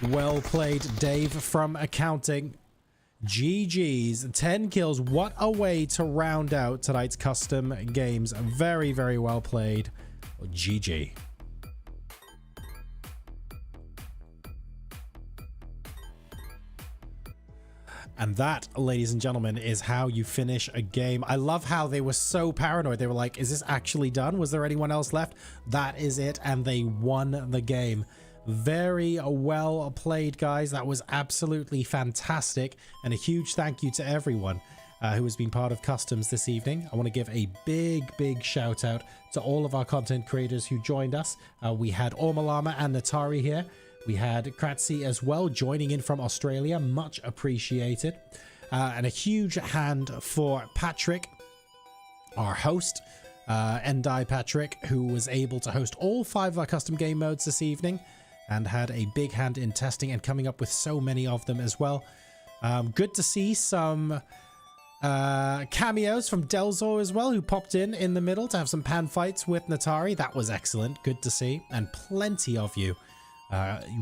Well played, Dave from Accounting. GG's, 10 kills. What a way to round out tonight's custom games. Very, very well played. GG. And that, ladies and gentlemen, is how you finish a game. I love how they were so paranoid. They were like, is this actually done? Was there anyone else left? That is it. And they won the game. Very well played, guys. That was absolutely fantastic. And a huge thank you to everyone who has been part of Customs this evening. I want to give a big shout out to all of our content creators who joined us. We had Ormalama and Natari here. We had Kratzy as well joining in from Australia. Much appreciated. And a huge hand for Patrick, our host, Endai Patrick, who was able to host all 5 of our custom game modes this evening and had a big hand in testing and coming up with so many of them as well. Good to see some cameos from Delzor as well, who popped in the middle to have some pan fights with Natari. That was excellent. Good to see. And plenty of you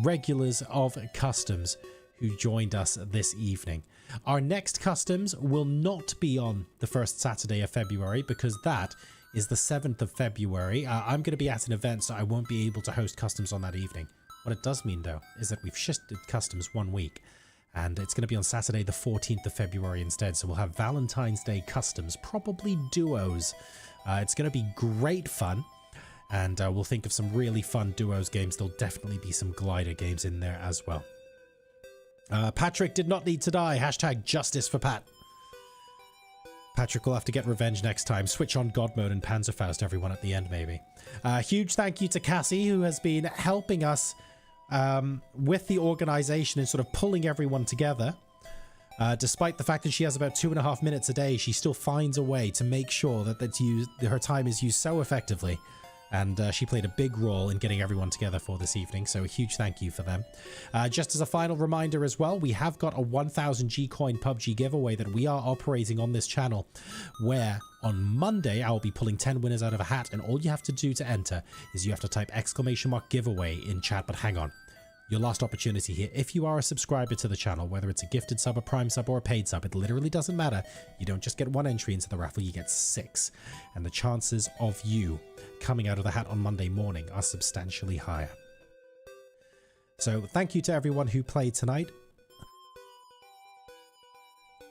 regulars of Customs who joined us this evening. Our next Customs will not be on the first Saturday of February because that is the 7th of February. I'm going to be at an event, so I won't be able to host Customs on that evening. What it does mean, though, is that we've shifted Customs 1 week, and it's going to be on Saturday the 14th of February instead, so we'll have Valentine's Day Customs, probably duos. It's going to be great fun. And we'll think of some really fun duos games. There'll definitely be some glider games in there as well. Patrick did not need to die. Hashtag justice for Pat. Patrick will have to get revenge next time. Switch on God mode and Panzerfaust everyone at the end, maybe. Huge thank you to Cassie, who has been helping us with the organization and sort of pulling everyone together. Despite the fact that she has about 2.5 minutes a day, she still finds a way to make sure that her time is used so effectively. And she played a big role in getting everyone together for this evening, so a huge thank you for them. Just as a final reminder as well, we have got a 1000 G-Coin PUBG giveaway that we are operating on this channel, where on Monday I will be pulling 10 winners out of a hat, and all you have to do to enter is you have to type !giveaway in chat. But hang on, your last opportunity here. If you are a subscriber to the channel, whether it's a gifted sub, a prime sub, or a paid sub, it literally doesn't matter. You don't just get 1 entry into the raffle, you get 6. And the chances of you coming out of the hat on Monday morning are substantially higher. So thank you to everyone who played tonight.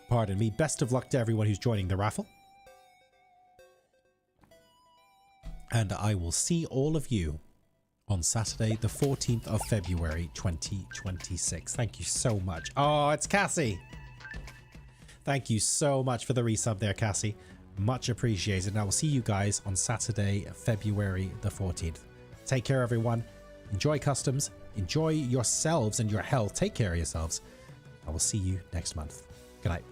Pardon me. Best of luck to everyone who's joining the raffle. And I will see all of you on Saturday, the 14th of February, 2026. Thank you so much. Oh, it's Cassie. Thank you so much for the resub there, Cassie. Much appreciated. And I will see you guys on Saturday, February the 14th. Take care, everyone. Enjoy Customs. Enjoy yourselves and your health. Take care of yourselves. I will see you next month. Good night.